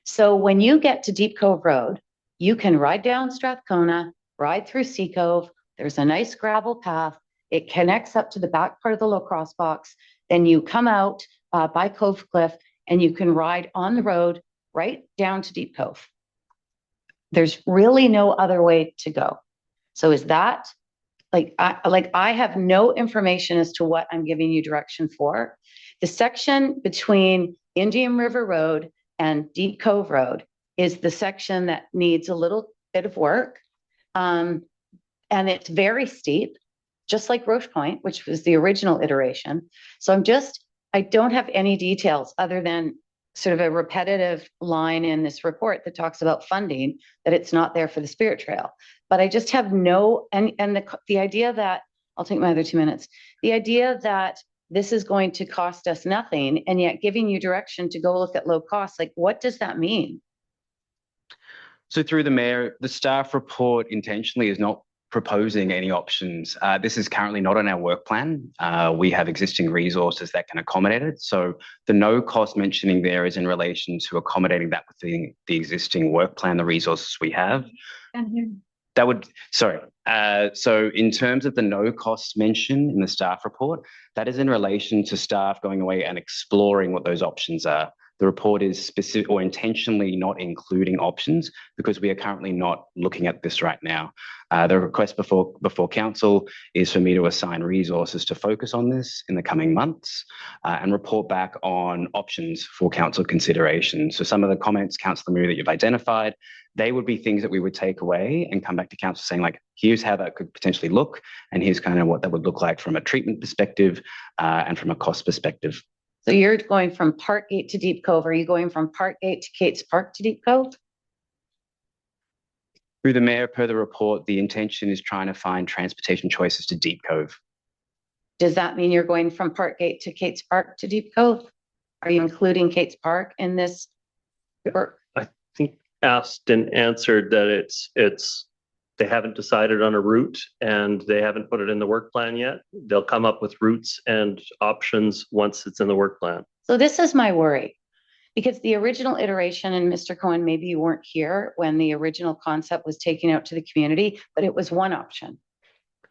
So when you get to Deep Cove Road, you can ride down Strathcona, ride through Sea Cove. There's a nice gravel path. It connects up to the back part of the lacrosse box. Then you come out by Cove Cliff and you can ride on the road right down to Deep Cove. There's really no other way to go. So is that I have no information as to what I'm giving you direction for. The section between Indian River Road and Deep Cove Road is the section that needs a little bit of work. And it's very steep, just like Roche Point, which was the original iteration. So I don't have any details other than sort of a repetitive line in this report that talks about funding, that it's not there for the Spirit Trail. But I just have the idea that, I'll take my other 2 minutes, the idea that this is going to cost us nothing and yet giving you direction to go look at low cost, like what does that mean? So through the mayor, the staff report intentionally is not proposing any options. This is currently not on our work plan. We have existing resources that can accommodate it. So the no cost mentioning there is in relation to accommodating that within the existing work plan, the resources we have. So in terms of the no cost mention in the staff report, that is in relation to staff going away and exploring what those options are. The report is specific or intentionally not including options because we are currently not looking at this right now. The request before council is for me to assign resources to focus on this in the coming months and report back on options for council consideration. So some of the comments, Councillor Moore, that you've identified, they would be things that we would take away and come back to council saying, like, here's how that could potentially look, and here's kind of what that would look like from a treatment perspective and from a cost perspective. So you're going from Parkgate to Deep Cove. Are you going from Parkgate to Kate's Park to Deep Cove? Through the mayor, per the report, the intention is trying to find transportation choices to Deep Cove. Does that mean you're going from Parkgate to Kate's Park to Deep Cove? Are you including Kate's Park in this work? I think asked and answered that they haven't decided on a route and they haven't put it in the work plan yet. They'll come up with routes and options once it's in the work plan. So this is my worry, because the original iteration, and Mr. Cohen, maybe you weren't here when the original concept was taken out to the community, but it was one option.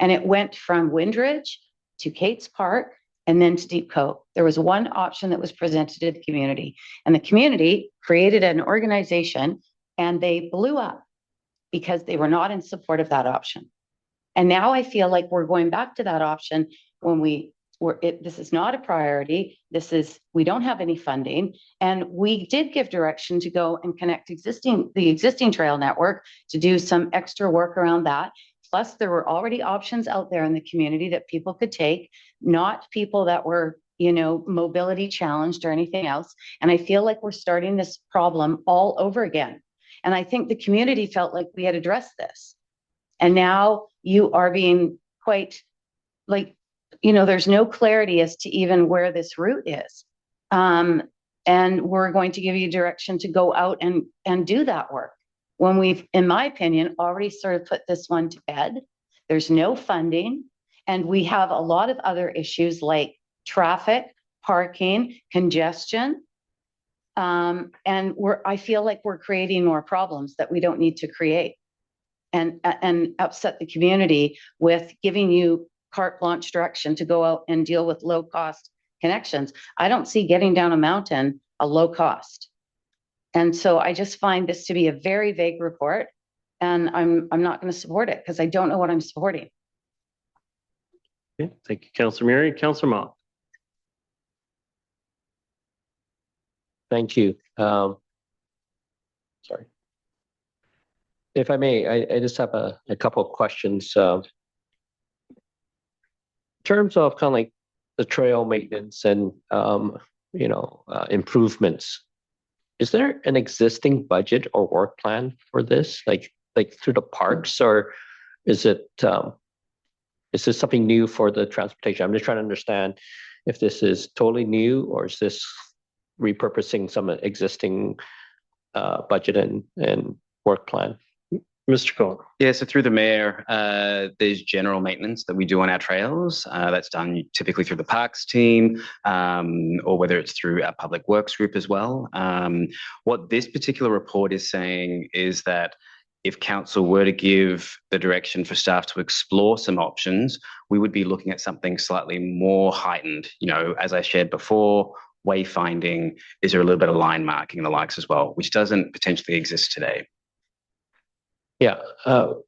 And it went from Windridge to Kate's Park and then to Deep Cove. There was one option that was presented to the community, and the community created an organization and they blew up because they were not in support of that option. And now I feel like we're going back to that option when this is not a priority. We don't have any funding. And we did give direction to go and connect the existing trail network to do some extra work around that, Plus, there were already options out there in the community that people could take, not people that were, mobility challenged or anything else. And I feel like we're starting this problem all over again. And I think the community felt like we had addressed this. And now you are being quite like, there's no clarity as to even where this route is. And we're going to give you direction to go out and do that work when we've, in my opinion, already sort of put this one to bed. There's no funding, and we have a lot of other issues like traffic, parking, congestion. And I feel like we're creating more problems that we don't need to create, and upset the community with giving you carte blanche direction to go out and deal with low cost connections. I don't see getting down a mountain a low cost. And so I just find this to be a very vague report, and I'm not going to support it because I don't know what I'm supporting. Okay, thank you, Councillor Murray. Councillor Ma. Thank you. Sorry. If I may, I just have a couple of questions. In terms of kind of like the trail maintenance and, improvements, is there an existing budget or work plan for this, like through the parks, or is this something new for the transportation? I'm just trying to understand if this is totally new, or is this repurposing some existing budget and work plan? Mr. Cohen. Yeah, so through the mayor, there's general maintenance that we do on our trails. That's done typically through the parks team, or whether it's through our public works group as well. What this particular report is saying is that if council were to give the direction for staff to explore some options, we would be looking at something slightly more heightened. As I shared before, wayfinding, is there a little bit of line marking and the likes as well, which doesn't potentially exist today. Yeah. It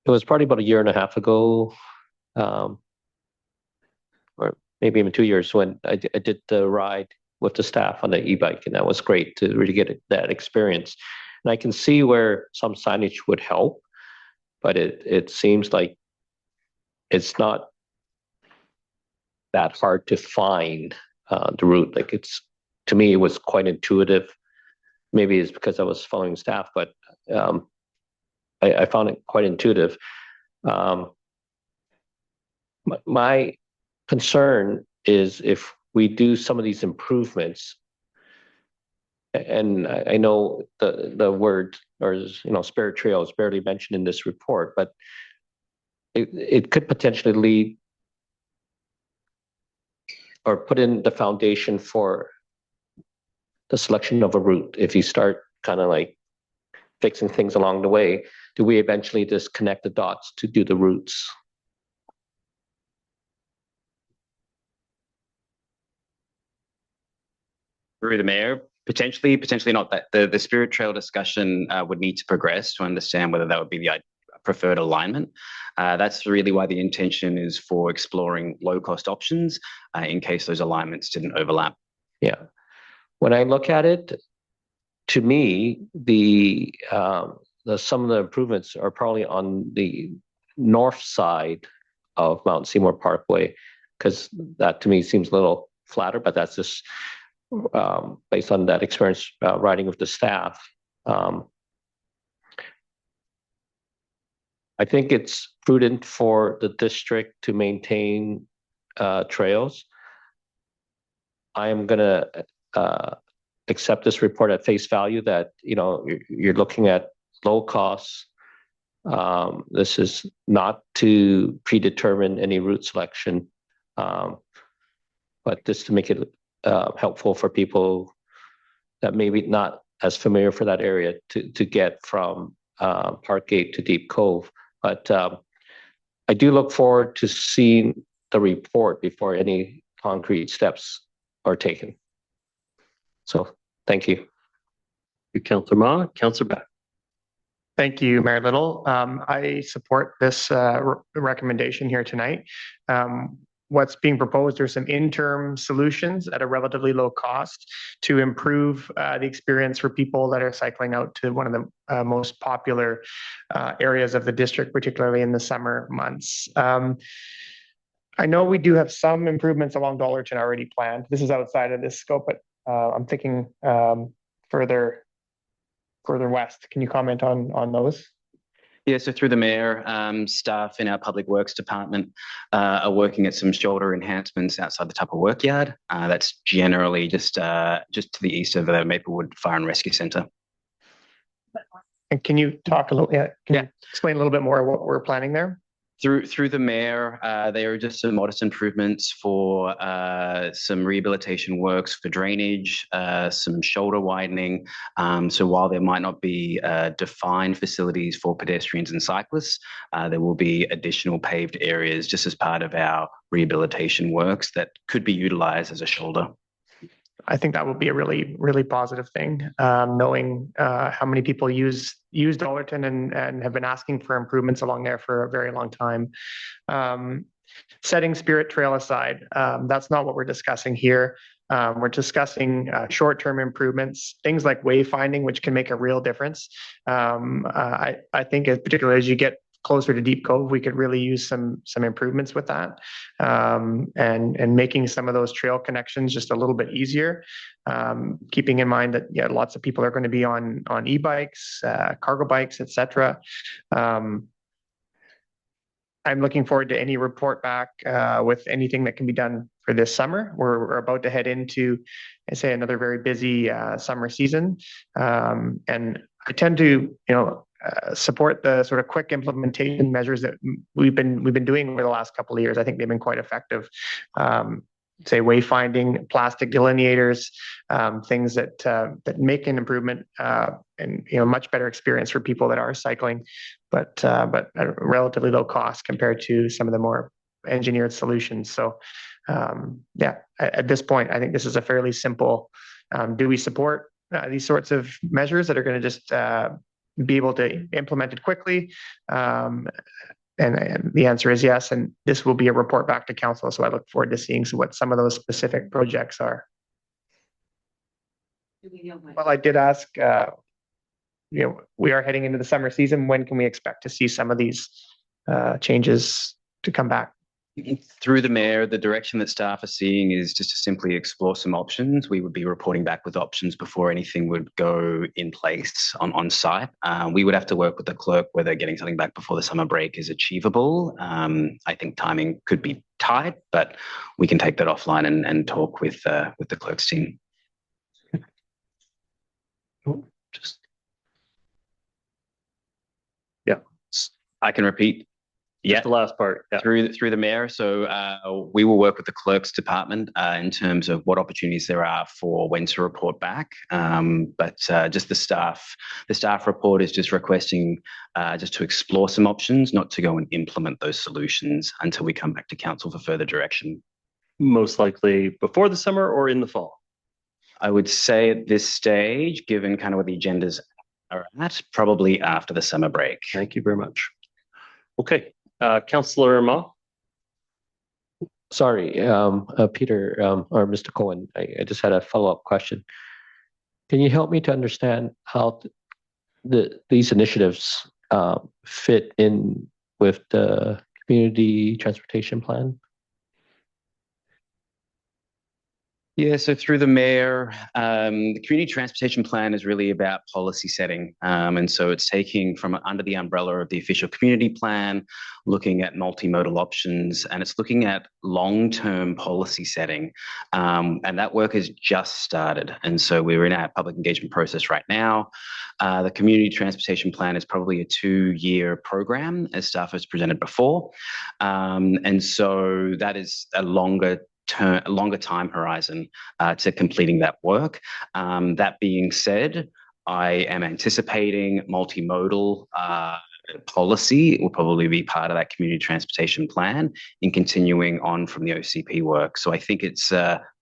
was probably about a year and a half ago, or maybe even 2 years, when I did the ride with the staff on the e-bike, and that was great to really get that experience. And I can see where some signage would help, but it seems like it's not that hard to find the route. Like to me, it was quite intuitive. Maybe it's because I was following staff, but I found it quite intuitive. My concern is if we do some of these improvements, and I know the word, or spirit trail is barely mentioned in this report, but it could potentially lead or put in the foundation for the selection of a route. If you start kind of like fixing things along the way, do we eventually just connect the dots to do the routes? Through the mayor, potentially not. That the spirit trail discussion would need to progress to understand whether that would be the preferred alignment. That's really why the intention is for exploring low cost options in case those alignments didn't overlap. Yeah. When I look at it, to me, some of the improvements are probably on the north side of Mount Seymour Parkway, because that to me seems a little flatter, but that's just based on that experience riding with the staff. I think it's prudent for the district to maintain trails. I am going to accept this report at face value that you're looking at low costs. This is not to predetermine any route selection, but just to make it helpful for people that maybe not as familiar for that area to get from Parkgate to Deep Cove. But I do look forward to seeing the report before any concrete steps are taken. So thank you. Councillor Ma. Councillor Beck. Thank you, Mayor Little. I support this recommendation here tonight. what's being proposed are some interim solutions at a relatively low cost to improve the experience for people that are cycling out to one of the most popular areas of the district, particularly in the summer months. I know we do have some improvements along Dollarton already planned. This is outside of this scope, but I'm thinking further west. Can you comment on those? Yeah, so through the mayor, staff in our public works department are working at some shoulder enhancements outside the Tupper Workyard. That's generally just to the east of the Maplewood Fire and Rescue Centre. And can you talk a little? Can you explain a little bit more what we're planning there? Through the mayor, there are just some modest improvements for some rehabilitation works for drainage, some shoulder widening. So while there might not be defined facilities for pedestrians and cyclists, there will be additional paved areas just as part of our rehabilitation works that could be utilized as a shoulder. I think that would be a really, really positive thing, knowing how many people use Dollarton and have been asking for improvements along there for a very long time. Setting Spirit Trail aside, that's not what we're discussing here. We're discussing short-term improvements, things like wayfinding, which can make a real difference. I think, particularly as you get closer to Deep Cove, we could really use some improvements with that, and making some of those trail connections just a little bit easier. Keeping in mind that lots of people are going to be on e-bikes, cargo bikes, etc. I'm looking forward to any report back with anything that can be done for this summer. We're about to head into, say, another very busy summer season, and I tend to, support the sort of quick implementation measures that we've been doing over the last couple of years. I think they've been quite effective. Say wayfinding, plastic delineators, things that make an improvement and much better experience for people that are cycling, but at a relatively low cost compared to some of the more engineered solutions. So at this point, I think this is a fairly simple. Do we support these sorts of measures that are going to just be able to implement it quickly? And the answer is yes. And this will be a report back to council. So I look forward to seeing what some of those specific projects are. Well, I did ask, we are heading into the summer season. When can we expect to see some of these changes to come back? Through the mayor, the direction that staff are seeing is just to simply explore some options. We would be reporting back with options before anything would go in place on site. We would have to work with the clerk whether getting something back before the summer break is achievable. I think timing could be tight, but we can take that offline and talk with the clerk's team. I can repeat. Yeah, the last part. Yeah. Through the mayor. So we will work with the clerk's department in terms of what opportunities there are for when to report back. But just the staff report is just requesting just to explore some options, not to go and implement those solutions until we come back to council for further direction. Most likely before the summer or in the fall? I would say at this stage, given kind of what the agendas are at, probably after the summer break. Thank you very much. Okay. Councillor Ma. Sorry, Peter or Mr. Cohen, I just had a follow-up question. Can you help me to understand how these initiatives fit in with the community transportation plan? Yeah, so through the mayor, the community transportation plan is really about policy setting. And so it's taking from under the umbrella of the official community plan, looking at multimodal options, and it's looking at long-term policy setting. And that work has just started. And so we're in our public engagement process right now. The community transportation plan is probably a 2-year program, as staff has presented before. And so that is a longer time horizon to completing that work. That being said, I am anticipating multimodal policy will probably be part of that community transportation plan in continuing on from the OCP work. So I think it's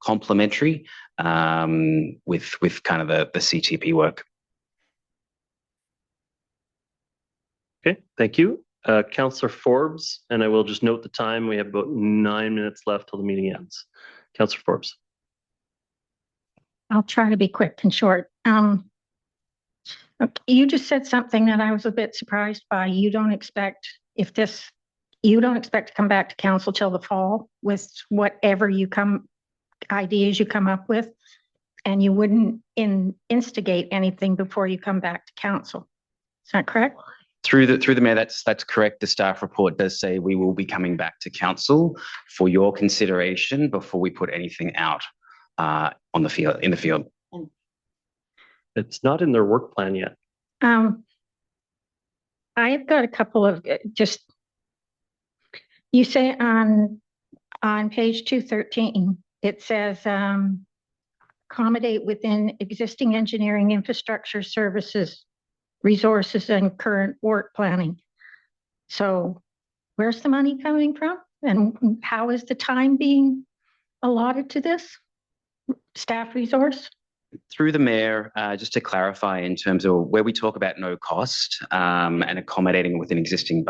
complementary with kind of the CTP work. Okay, thank you. Councillor Forbes, and I will just note the time. We have about 9 minutes left till the meeting ends. Councillor Forbes. I'll try to be quick and short. You just said something that I was a bit surprised by. You don't expect to come back to council till the fall with whatever ideas you come up with, and you wouldn't instigate anything before you come back to council. Is that correct? Through the mayor, that's correct. The staff report does say we will be coming back to council for your consideration before we put anything out in the field. It's not in their work plan yet. I've got a couple of you say on page 213, it says accommodate within existing engineering infrastructure services, resources, and current work planning. So where's the money coming from? And how is the time being allotted to this staff resource? Through the mayor, just to clarify in terms of where we talk about no cost and accommodating within existing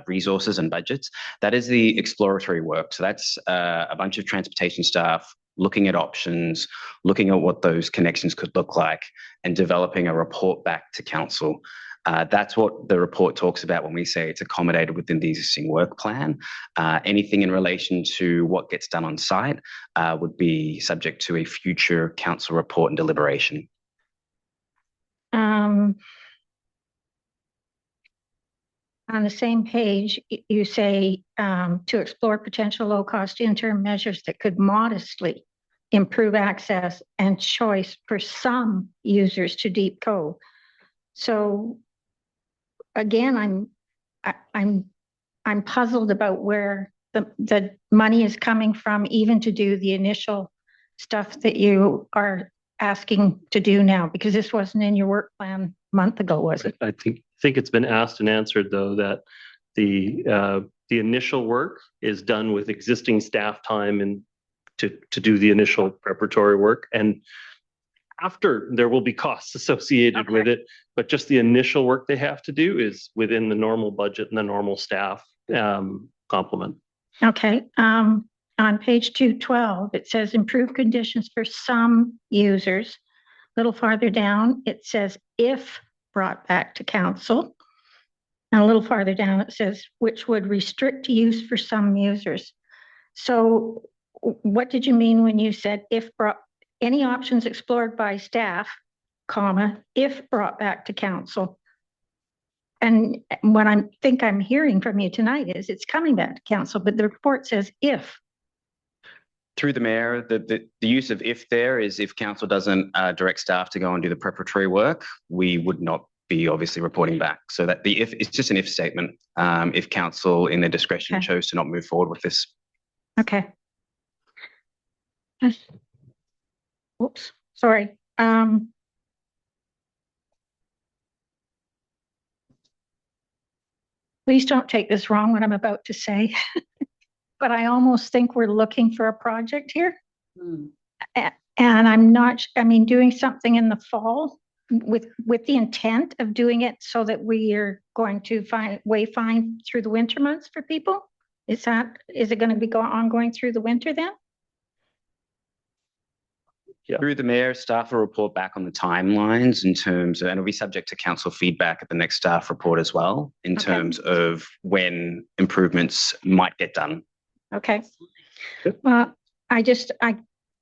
resources and budgets, that is the exploratory work. So that's a bunch of transportation staff looking at options, looking at what those connections could look like, and developing a report back to council. That's what the report talks about when we say it's accommodated within the existing work plan. Anything in relation to what gets done on site would be subject to a future council report and deliberation. On the same page, you say to explore potential low-cost interim measures that could modestly improve access and choice for some users to Deep Cove. So again, I'm puzzled about where the money is coming from, even to do the initial stuff that you are asking to do now, because this wasn't in your work plan a month ago, was it? I think it's been asked and answered, though, that the initial work is done with existing staff time and to do the initial preparatory work. And after, there will be costs associated with it, but just the initial work they have to do is within the normal budget and the normal staff complement. Okay. On page 212, it says improve conditions for some users. A little farther down, it says if brought back to council. And a little farther down, it says which would restrict use for some users. So what did you mean when you said if brought, any options explored by staff, comma, if brought back to council? And what I think I'm hearing from you tonight is it's coming back to council, but the report says if. Through the mayor, the use of if there is if council doesn't direct staff to go and do the preparatory work, we would not be obviously reporting back. So that the if it's just an if statement. If council in their discretion chose to not move forward with this. Okay. Oops, sorry. Please don't take this wrong what I'm about to say, but I almost think we're looking for a project here. And I'm not, doing something in the fall with the intent of doing it so that we are going to wayfind through the winter months for people. Is it going to be ongoing through the winter then? Yeah. Through the mayor, staff will report back on the timelines in terms of, and it'll be subject to council feedback at the next staff report as well, in terms of when improvements might get done. Okay. Well,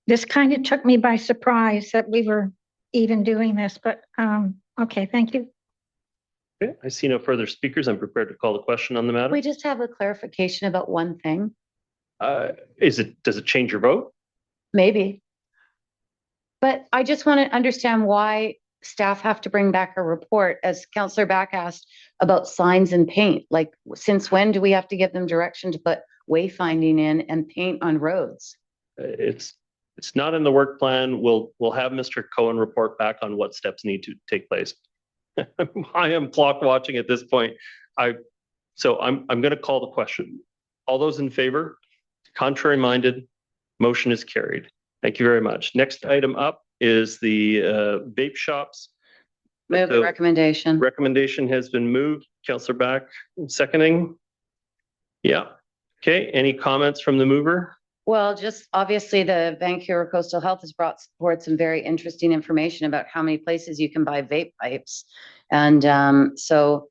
this kind of took me by surprise that we were even doing this, but okay, thank you. Okay, I see no further speakers. I'm prepared to call the question on the matter. We just have a clarification about one thing. Does it change your vote? Maybe. But I just want to understand why staff have to bring back a report, as Councillor Back asked about signs and paint. Like, since when do we have to give them direction to put wayfinding in and paint on roads? It's not in the work plan. We'll have Mr. Cohen report back on what steps need to take place. I am clock watching at this point. So I'm going to call the question. All those in favor? Contrary minded? Motion is carried. Thank you very much. Next item up is the Vape Shops. Move the So recommendation. recommendation has been moved. Counselor Back seconding. Yeah. Okay. Any comments from the mover? Well, just obviously the Vancouver Coastal Health has brought forward some very interesting information about how many places you can buy vape pipes. And so,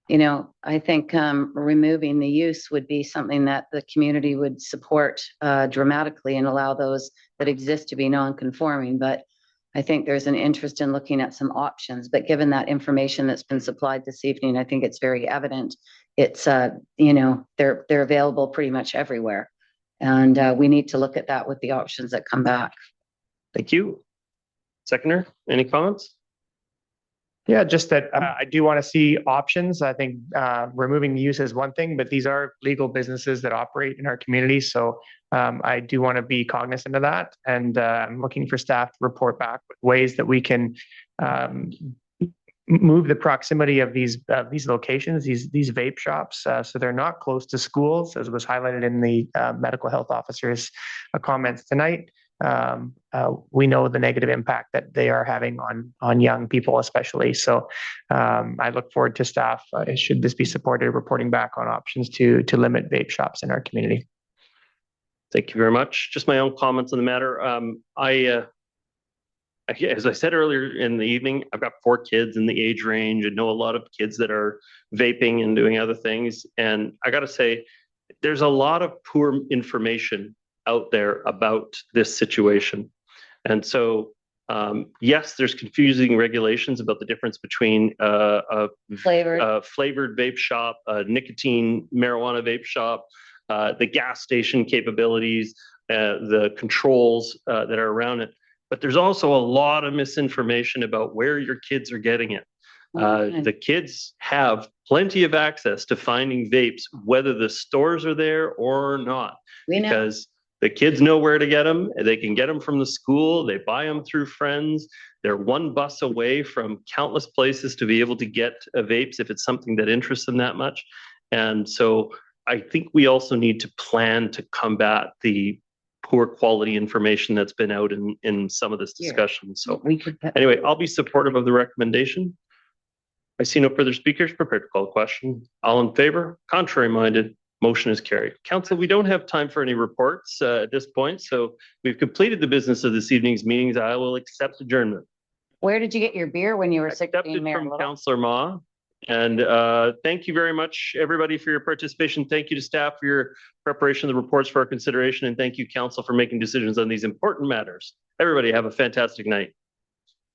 you know, I think removing the use would be something that the community would support dramatically and allow those that exist to be non-conforming. But I think there's an interest in looking at some options. But given that information that's been supplied this evening, I think it's very evident. It's, you know, they're available pretty much everywhere. And we need to look at that with the options that come back. Thank you. Seconder, any comments? Yeah, just that I do want to see options. I think removing the use is one thing, but these are legal businesses that operate in our community. So I do want to be cognizant of that. And I'm looking for staff to report back with ways that we can move the proximity of these locations, these vape shops, so they're not close to schools, as was highlighted in the medical health officer's comments tonight. We know the negative impact that they are having on young people, especially. So I look forward to staff, should this be supported, reporting back on options to limit vape shops in our community. Thank you very much. Just my own comments on the matter. As I said earlier in the evening, I've got 4 kids in the age range and know a lot of kids that are vaping and doing other things. And I got to say, there's a lot of poor information out there about this situation. And so, yes, there's confusing regulations about the difference between a flavored vape shop, a nicotine marijuana vape shop, the gas station capabilities, the controls that are around it. But there's also a lot of misinformation about where your kids are getting it. The kids have plenty of access to finding vapes, whether the stores are there or not, because the kids know where to get them. They can get them from the school. They buy them through friends. They're one bus away from countless places to be able to get vapes if it's something that interests them that much. And so I think we also need to plan to combat the poor quality information that's been out in some of this discussion. So anyway, I'll be supportive of the recommendation. I see no further speakers. Prepared to call the question. All in favor? Contrary minded? Motion is carried. Council, we don't have time for any reports at this point, so we've completed the business of this evening's meetings. I will accept adjournment. Where did you get your beer when you were 16, Accepted from Councillor Ma. And thank you very much, everybody, for your participation. Thank you to staff for your preparation of the reports for our consideration. And thank you, Council, for making decisions on these important matters. Everybody have a fantastic night.